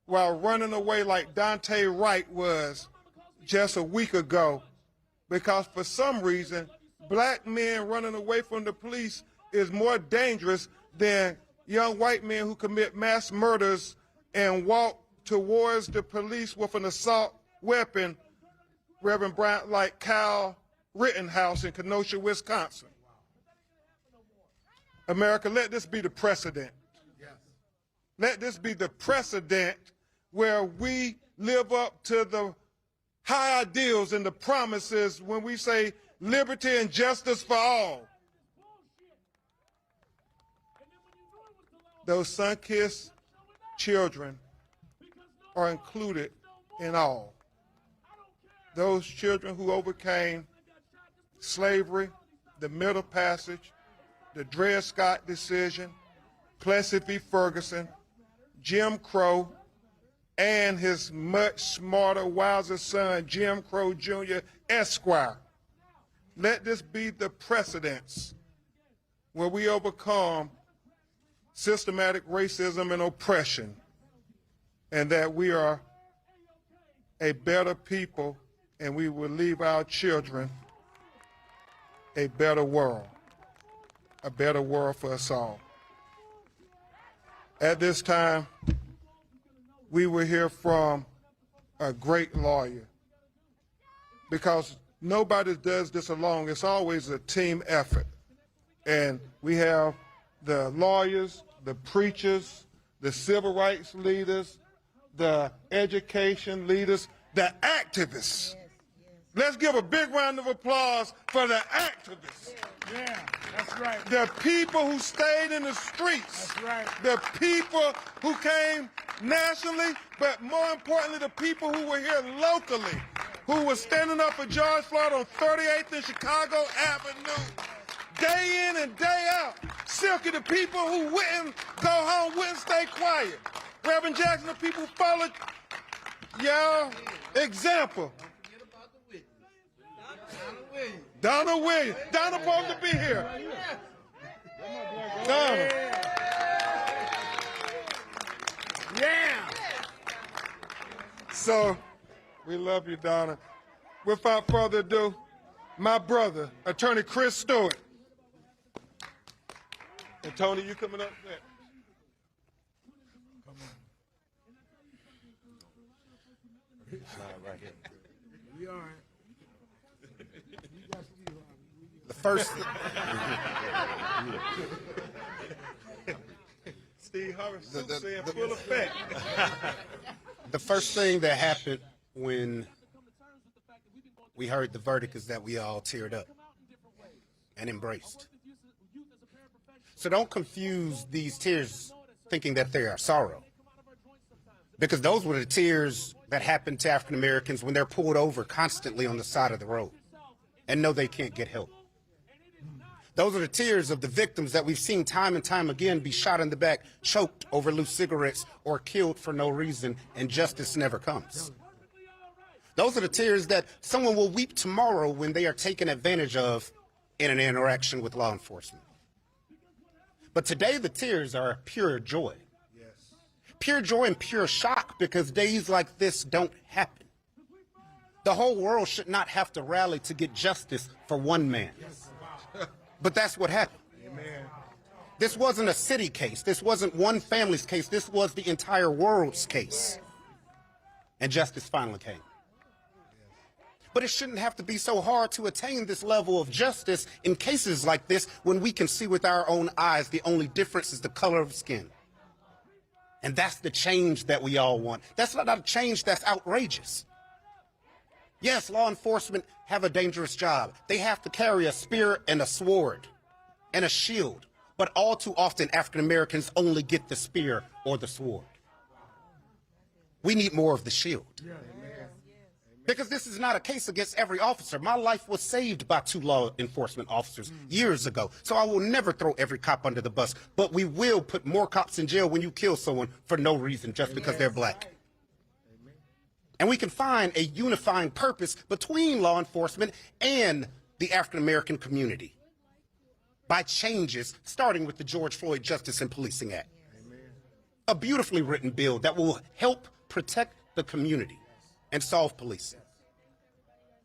while running away like Dante Wright was just a week ago, because for some reason, black men running away from the police is more dangerous than young white men who commit mass murders and walk towards the police with an assault weapon, Reverend Bryant, like Kyle Rittenhouse in Kenosha, Wisconsin. America, let this be the precedent. Let this be the precedent where we live up to the high ideals and the promises when we say liberty and justice for all. Those sun-kissed children are included in all. Those children who overcame slavery, the Middle Passage, the Dred Scott decision, Plessy v. Ferguson, Jim Crow, and his much smarter, wiser son, Jim Crow Jr. Esquire. Let this be the precedence where we overcome systematic racism and oppression, and that we are a better people, and we will leave our children a better world for us all. At this time, we will hear from a great lawyer, because nobody does this alone. It's always a team effort. And we have the lawyers, the preachers, the civil rights leaders, the education leaders, the activists. Let's give a big round of applause for the activists. Yeah, that's right. The people who stayed in the streets. That's right. The people who came nationally, but more importantly, the people who were here locally, who were standing up for George Floyd on 38th and Chicago Avenue, day in and day out. Silky, the people who wouldn't go home, wouldn't stay quiet. Reverend Jackson, the people who followed your example. Donna Williams. Donna supposed to be here. Donna. Yeah. So, we love you, Donna. Without further ado, my brother, Attorney Chris Stewart. And Tony, you coming up next. Right here. We all right. The first. Steve Harvey saying full effect. The first thing that happened when we heard the verdict is that we all teared up and embraced. So don't confuse these tears thinking that they are sorrow, because those were the tears that happen to African Americans when they're pulled over constantly on the side of the road and know they can't get help. Those are the tears of the victims that we've seen time and time again be shot in the back, choked over loose cigarettes, or killed for no reason, and justice never comes. Those are the tears that someone will weep tomorrow when they are taken advantage of in an interaction with law enforcement. But today the tears are pure joy. Pure joy and pure shock, because days like this don't happen. The whole world should not have to rally to get justice for one man. But that's what happened. Amen. This wasn't a city case. This wasn't one family's case. This was the entire world's case. And justice finally came. But it shouldn't have to be so hard to attain this level of justice in cases like this when we can see with our own eyes the only difference is the color of skin. And that's the change that we all want. That's not a change that's outrageous. Yes, law enforcement have a dangerous job. They have to carry a spear and a sword and a shield. But all too often, African Americans only get the spear or the sword. We need more of the shield. Because this is not a case against every officer. My life was saved by 2 law enforcement officers years ago. So I will never throw every cop under the bus. But we will put more cops in jail when you kill someone for no reason, just because they're black. And we can find a unifying purpose between law enforcement and the African American community by changes starting with the George Floyd Justice and Policing Act. A beautifully written bill that will help protect the community and solve policing.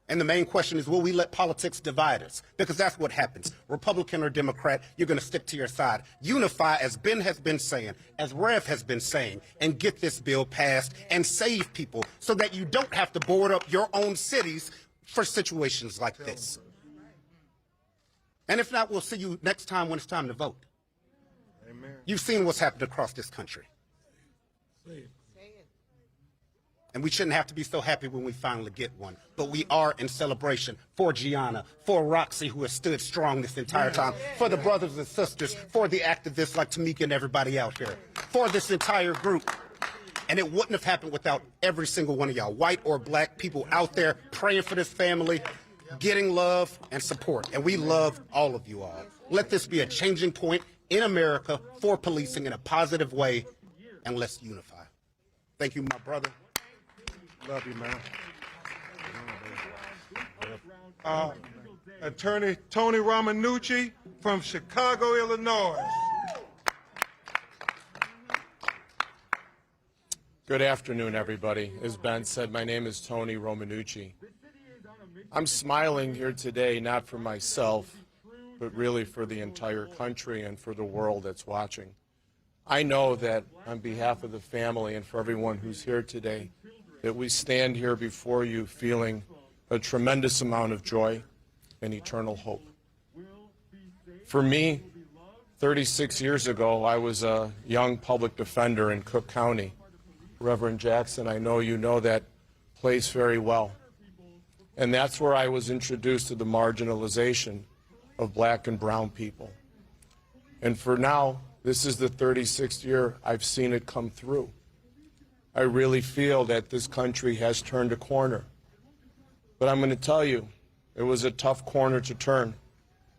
And the main question is, will we let politics divide us? Because that's what happens. Republican or Democrat, you're going to stick to your side. Unify, as Ben has been saying, as Rev has been saying, and get this bill passed and save people so that you don't have to board up your own cities for situations like this. And if not, we'll see you next time when it's time to vote. Amen. You've seen what's happened across this country. And we shouldn't have to be so happy when we finally get one. But we are in celebration for Gianna, for Roxy, who has stood strong this entire time, for the brothers and sisters, for the activists like Tamika and everybody out here, for this entire group. And it wouldn't have happened without every single one of y'all, white or black, people out there praying for this family, getting love and support. And we love all of you all. Let this be a changing point in America for policing in a positive way, and let's unify. Thank you, my brother. Love you, man. Attorney Tony Romanucci from Chicago, Illinois. Good afternoon, everybody. As Ben said, my name is Tony Romanucci. I'm smiling here today not for myself, but really for the entire country and for the world that's watching. I know that on behalf of the family and for everyone who's here today, that we stand here before you feeling a tremendous amount of joy and eternal hope. For me, 36 years ago, I was a young public defender in Cook County. Reverend Jackson, I know you know that place very well. And that's where I was introduced to the marginalization of black and brown people. And for now, this is the 36th year I've seen it come through. I really feel that this country has turned a corner. But I'm going to tell you, it was a tough corner to turn,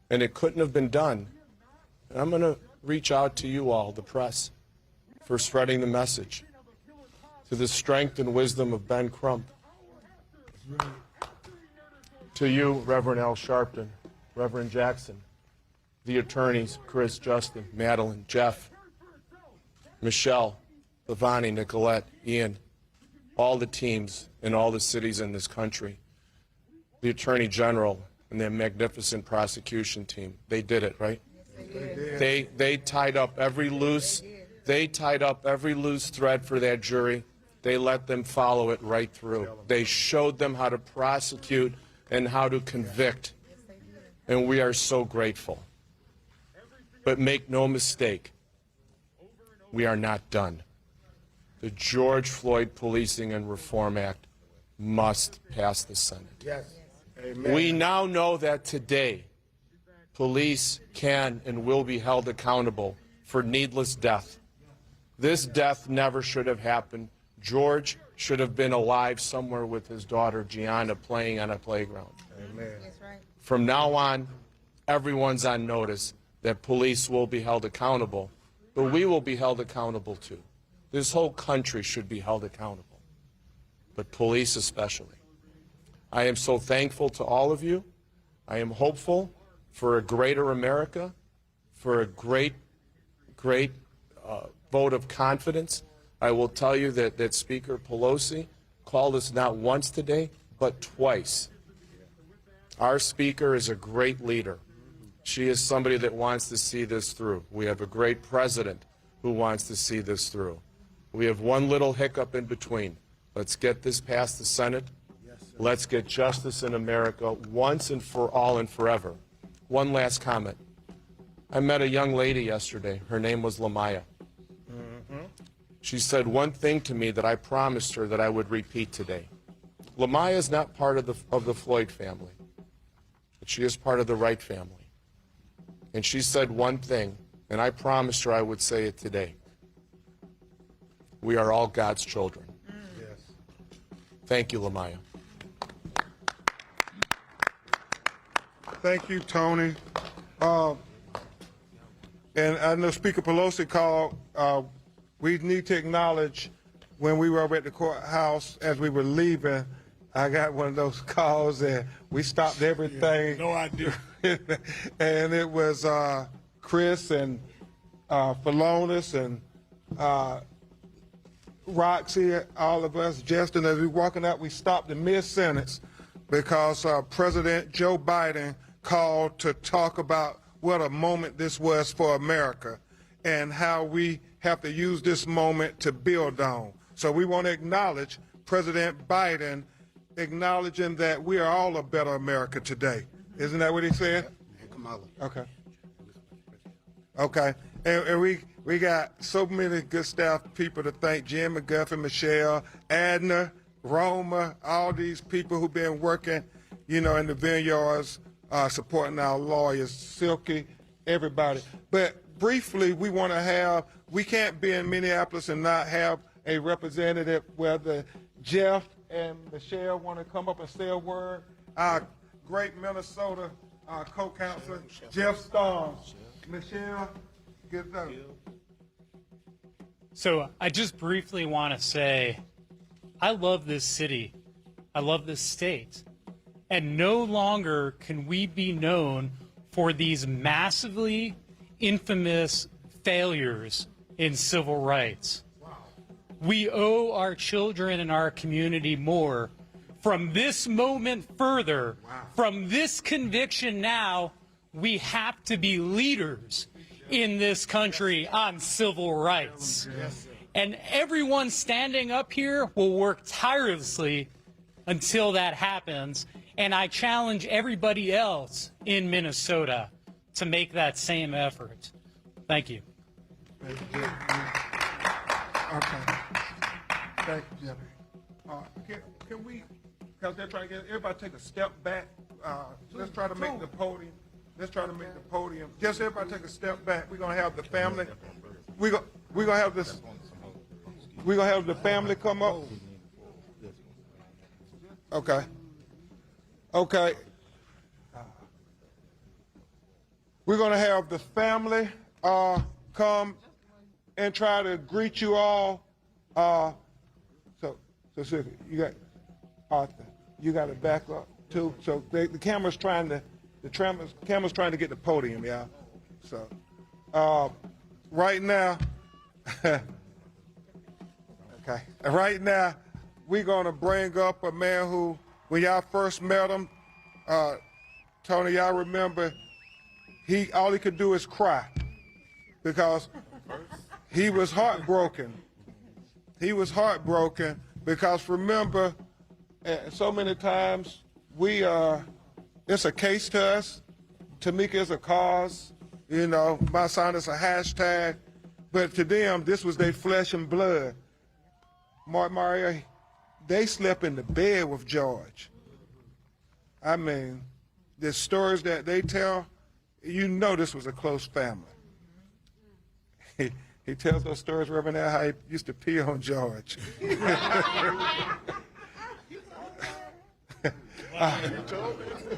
and it couldn't have been done. And I'm going to reach out to you all, the press, for spreading the message, to the strength and wisdom of Ben Crump, to you, Reverend Al Sharpton, Reverend Jackson, the attorneys, Chris, Justin, Madeline, Jeff, Michelle, Lavani, Nicolette, Ian, all the teams in all the cities in this country, the Attorney General and their magnificent prosecution team. They did it, right? They tied up every loose thread for that jury. They let them follow it right through. They showed them how to prosecute and how to convict. And we are so grateful. But make no mistake, we are not done. The George Floyd Policing and Reform Act must pass the Senate. Yes. Amen. We now know that today, police can and will be held accountable for needless death. This death never should have happened. George should have been alive somewhere with his daughter, Gianna, playing on a playground. Amen. From now on, everyone's on notice that police will be held accountable, but we will be held accountable too. This whole country should be held accountable, but police especially. I am so thankful to all of you. I am hopeful for a greater America, for a great vote of confidence. I will tell you that Speaker Pelosi called us not once today, but twice. Our Speaker is a great leader. She is somebody that wants to see this through. We have a great president who wants to see this through. We have one little hiccup in between. Let's get this past the Senate. Let's get justice in America once and for all and forever. One last comment. I met a young lady yesterday. Her name was Lamaya. She said one thing to me that I promised her that I would repeat today. Lamaya is not part of the Floyd family, but she is part of the Wright family. And she said one thing, and I promised her I would say it today. We are all God's children. Yes. Thank you, Lamaya. Thank you, Tony. And I know Speaker Pelosi called. We need to acknowledge when we were at the courthouse as we were leaving, I got one of those calls and we stopped everything. No idea. And it was Chris and Phalonis and Roxy, all of us, Justin, as we were walking out, we stopped in mid-sentence because President Joe Biden called to talk about what a moment this was for America and how we have to use this moment to build on. So we want to acknowledge President Biden acknowledging that we are all a better America today. Isn't that what he said? Kamala. Okay. Okay. And we got so many good staff people to thank. Jim McGuffin, Michelle, Adner, Roma, all these people who've been working, in the vineyards, supporting our lawyers, Silky, everybody. But briefly, we can't be in Minneapolis and not have a representative, whether Jeff and Michelle want to come up and say a word. Our great Minnesota co-counselor, Jeff Storms. Michelle, get it done. So I just briefly want to say, I love this city. I love this state. And no longer can we be known for these massively infamous failures in civil rights. We owe our children and our community more. From this moment further, from this conviction now, we have to be leaders in this country on civil rights. And everyone standing up here will work tirelessly until that happens. And I challenge everybody else in Minnesota to make that same effort. Thank you. Okay. Thank you, Jeffrey. Can we, because they're trying to get everybody take a step back. Let's try to make the podium. Just everybody take a step back. We're gonna have the family. We're gonna have this. We're gonna have the family come up. Okay. Okay. We're gonna have the family come and try to greet you all. So you got Arthur. You got to back up too. So the camera's trying to get the podium, yeah. So right now, okay. Right now, we're gonna bring up a man who, when y'all first met him, Tony, y'all remember, all he could do is cry because he was heartbroken. He was heartbroken because, remember, so many times it's a case to us. Tamika is a cause. My son is a hashtag. But to them, this was their flesh and blood. Mark Mario, they slept in the bed with George. I mean, the stories that they tell, this was a close family. He tells those stories, Reverend Al, how he used to pee on George.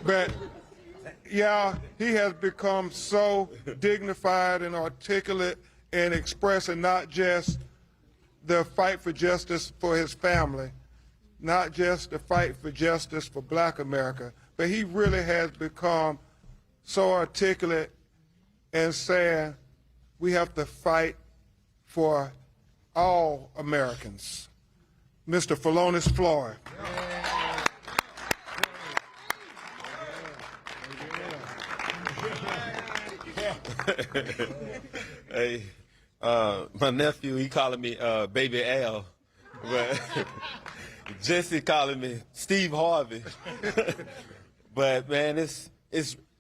But, yeah, he has become so dignified and articulate in expressing not just the fight for justice for his family, not just the fight for justice for Black America, but he really has become so articulate in saying we have to fight for all Americans. Mr. Phalonis Floyd. Hey, my nephew, he calling me Baby Al. But Jesse calling me Steve Harvey. But man,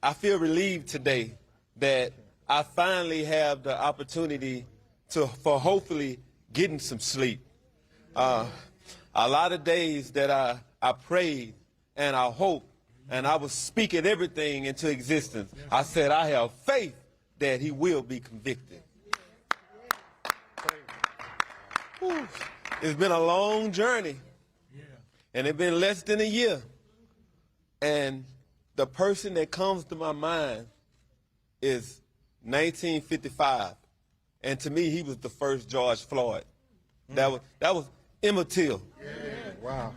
I feel relieved today that I finally have the opportunity for hopefully getting some sleep. A lot of days that I prayed and I hoped and I was speaking everything into existence. I said, I have faith that he will be convicted. Whew. It's been a long journey, and it's been less than a year. And the person that comes to my mind is 1955. And to me, he was the first George Floyd. That was Emmett Till. Yeah. Wow.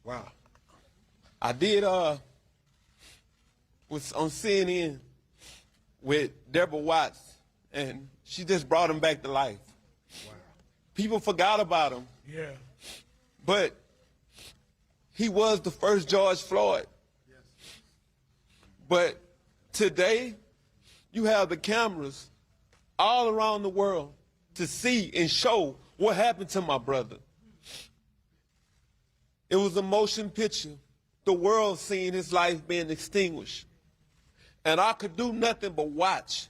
Wow. I did was on CNN with Deborah Watts, and she just brought him back to life. Wow. People forgot about him. Yeah. But he was the first George Floyd. Yes. But today, you have the cameras all around the world to see and show what happened to my brother. It was a motion picture, the world seeing his life being extinguished. And I could do nothing but watch,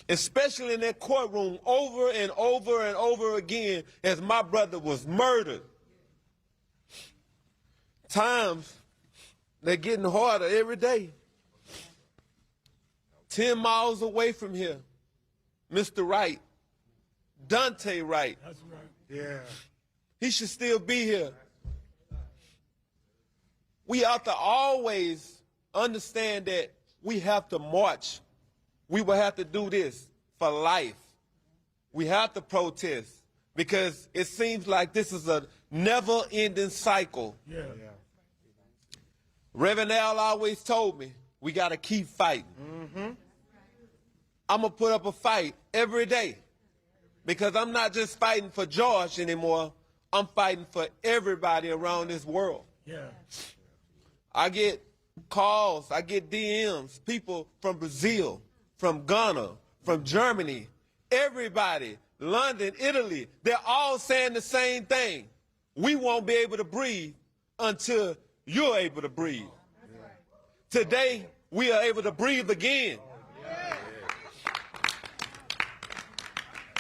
especially in that courtroom over and over and over again as my brother was murdered. Times, they're getting harder every day. 10 miles away from here, Mr. Wright, Dante Wright. That's right. Yeah. He should still be here. We have to always understand that we have to march. We will have to do this for life. We have to protest because it seems like this is a never-ending cycle. Yeah. Reverend Al always told me, we got to keep fighting. Mm-hmm. I'm going to put up a fight every day because I'm not just fighting for George anymore. I'm fighting for everybody around this world. Yeah. I get calls, I get DMs, people from Brazil, from Ghana, from Germany, everybody, London, Italy, they're all saying the same thing. We won't be able to breathe until you're able to breathe. Today, we are able to breathe again.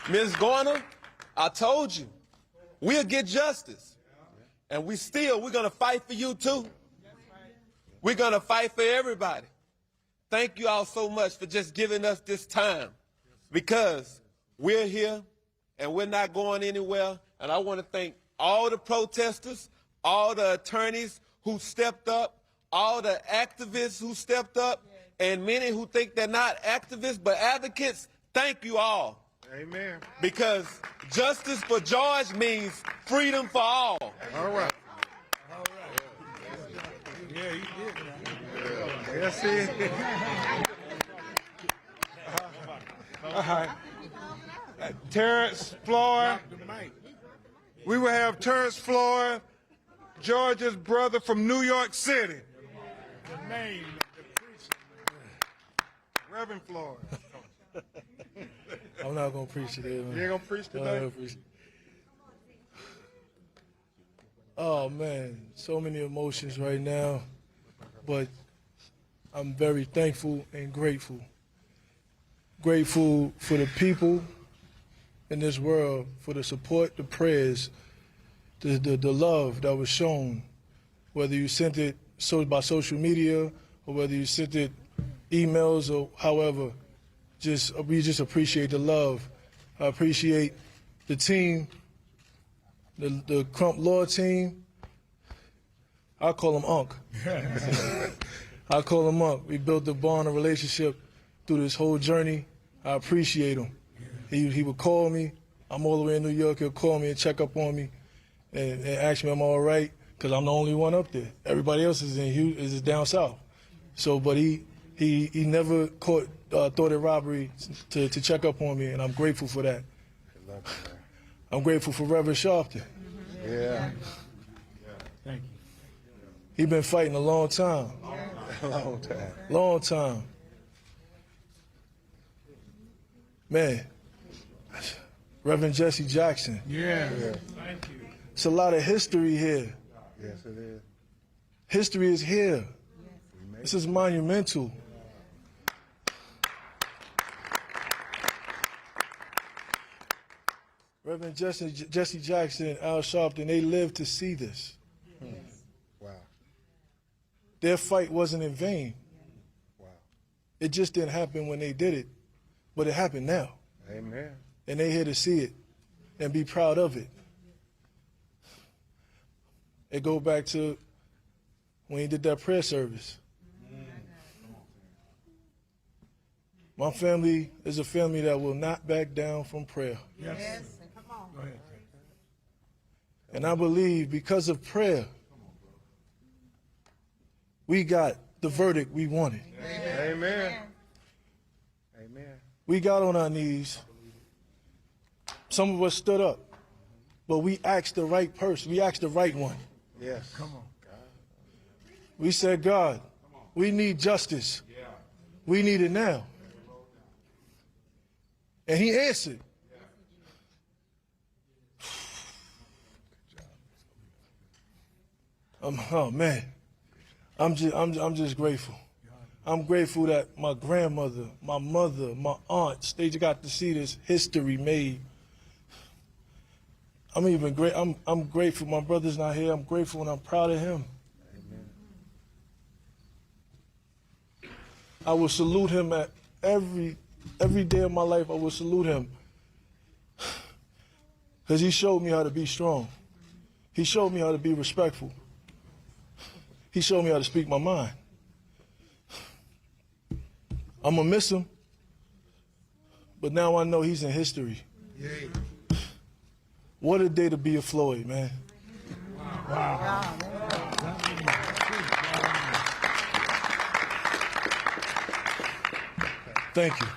Ms. Garner, I told you, we'll get justice. And we're going to fight for you too. We're going to fight for everybody. Thank you all so much for just giving us this time because we're here and we're not going anywhere. And I want to thank all the protesters, all the attorneys who stepped up, all the activists who stepped up, and many who think they're not activists but advocates. Thank you all. Amen. Because justice for George means freedom for all. All right. Yeah, you did. Yes, he. All right. Terrence Floyd. We will have Terrence Floyd, George's brother from New York City. The name of the preacher. Reverend Floyd. I'm not going to preach today, man. You ain't going to preach today? Oh, man, so many emotions right now, but I'm very thankful and grateful. Grateful for the people in this world, for the support, the prayers, the love that was shown, whether you sent it by social media or whether you sent it emails or however. We just appreciate the love. I appreciate the team, the Crump Law team. I call him Unc. I call him Unc. We built a bond, a relationship through this whole journey. I appreciate him. He would call me. I'm all the way in New York. He'll call me and check up on me and ask me, am I all right? Because I'm the only one up there. Everybody else is down south. So, but he never thought it robbery to check up on me, and I'm grateful for that. I'm grateful for Reverend Sharpton. Yeah. Thank you. He's been fighting a long time. Long time. Long time. Man, Reverend Jesse Jackson. Yeah. Thank you. It's a lot of history here. Yes, it is. History is here. This is monumental. Reverend Jesse Jackson and Al Sharpton, they lived to see this. Wow. Their fight wasn't in vain. Wow. It just didn't happen when they did it, but it happened now. Amen. And they're here to see it and be proud of it. It go back to when he did that prayer service. My family is a family that will not back down from prayer. Yes. Go ahead. And I believe because of prayer, we got the verdict we wanted. Amen. Amen. We got on our knees. Some of us stood up, but we asked the right person. We asked the right one. Yes. Come on. We said, God, we need justice. We need it now. And he answered. Oh man, I'm just grateful. I'm grateful that my grandmother, my mother, my aunts, they just got to see this history made. I'm grateful. My brother's not here. I'm grateful and I'm proud of him. Amen. I will salute him at every day of my life. I will salute him because he showed me how to be strong. He showed me how to be respectful. He showed me how to speak my mind. I'm going to miss him, but now I know he's in history. Yay. What a day to be a Floyd, man. Wow. Thank you.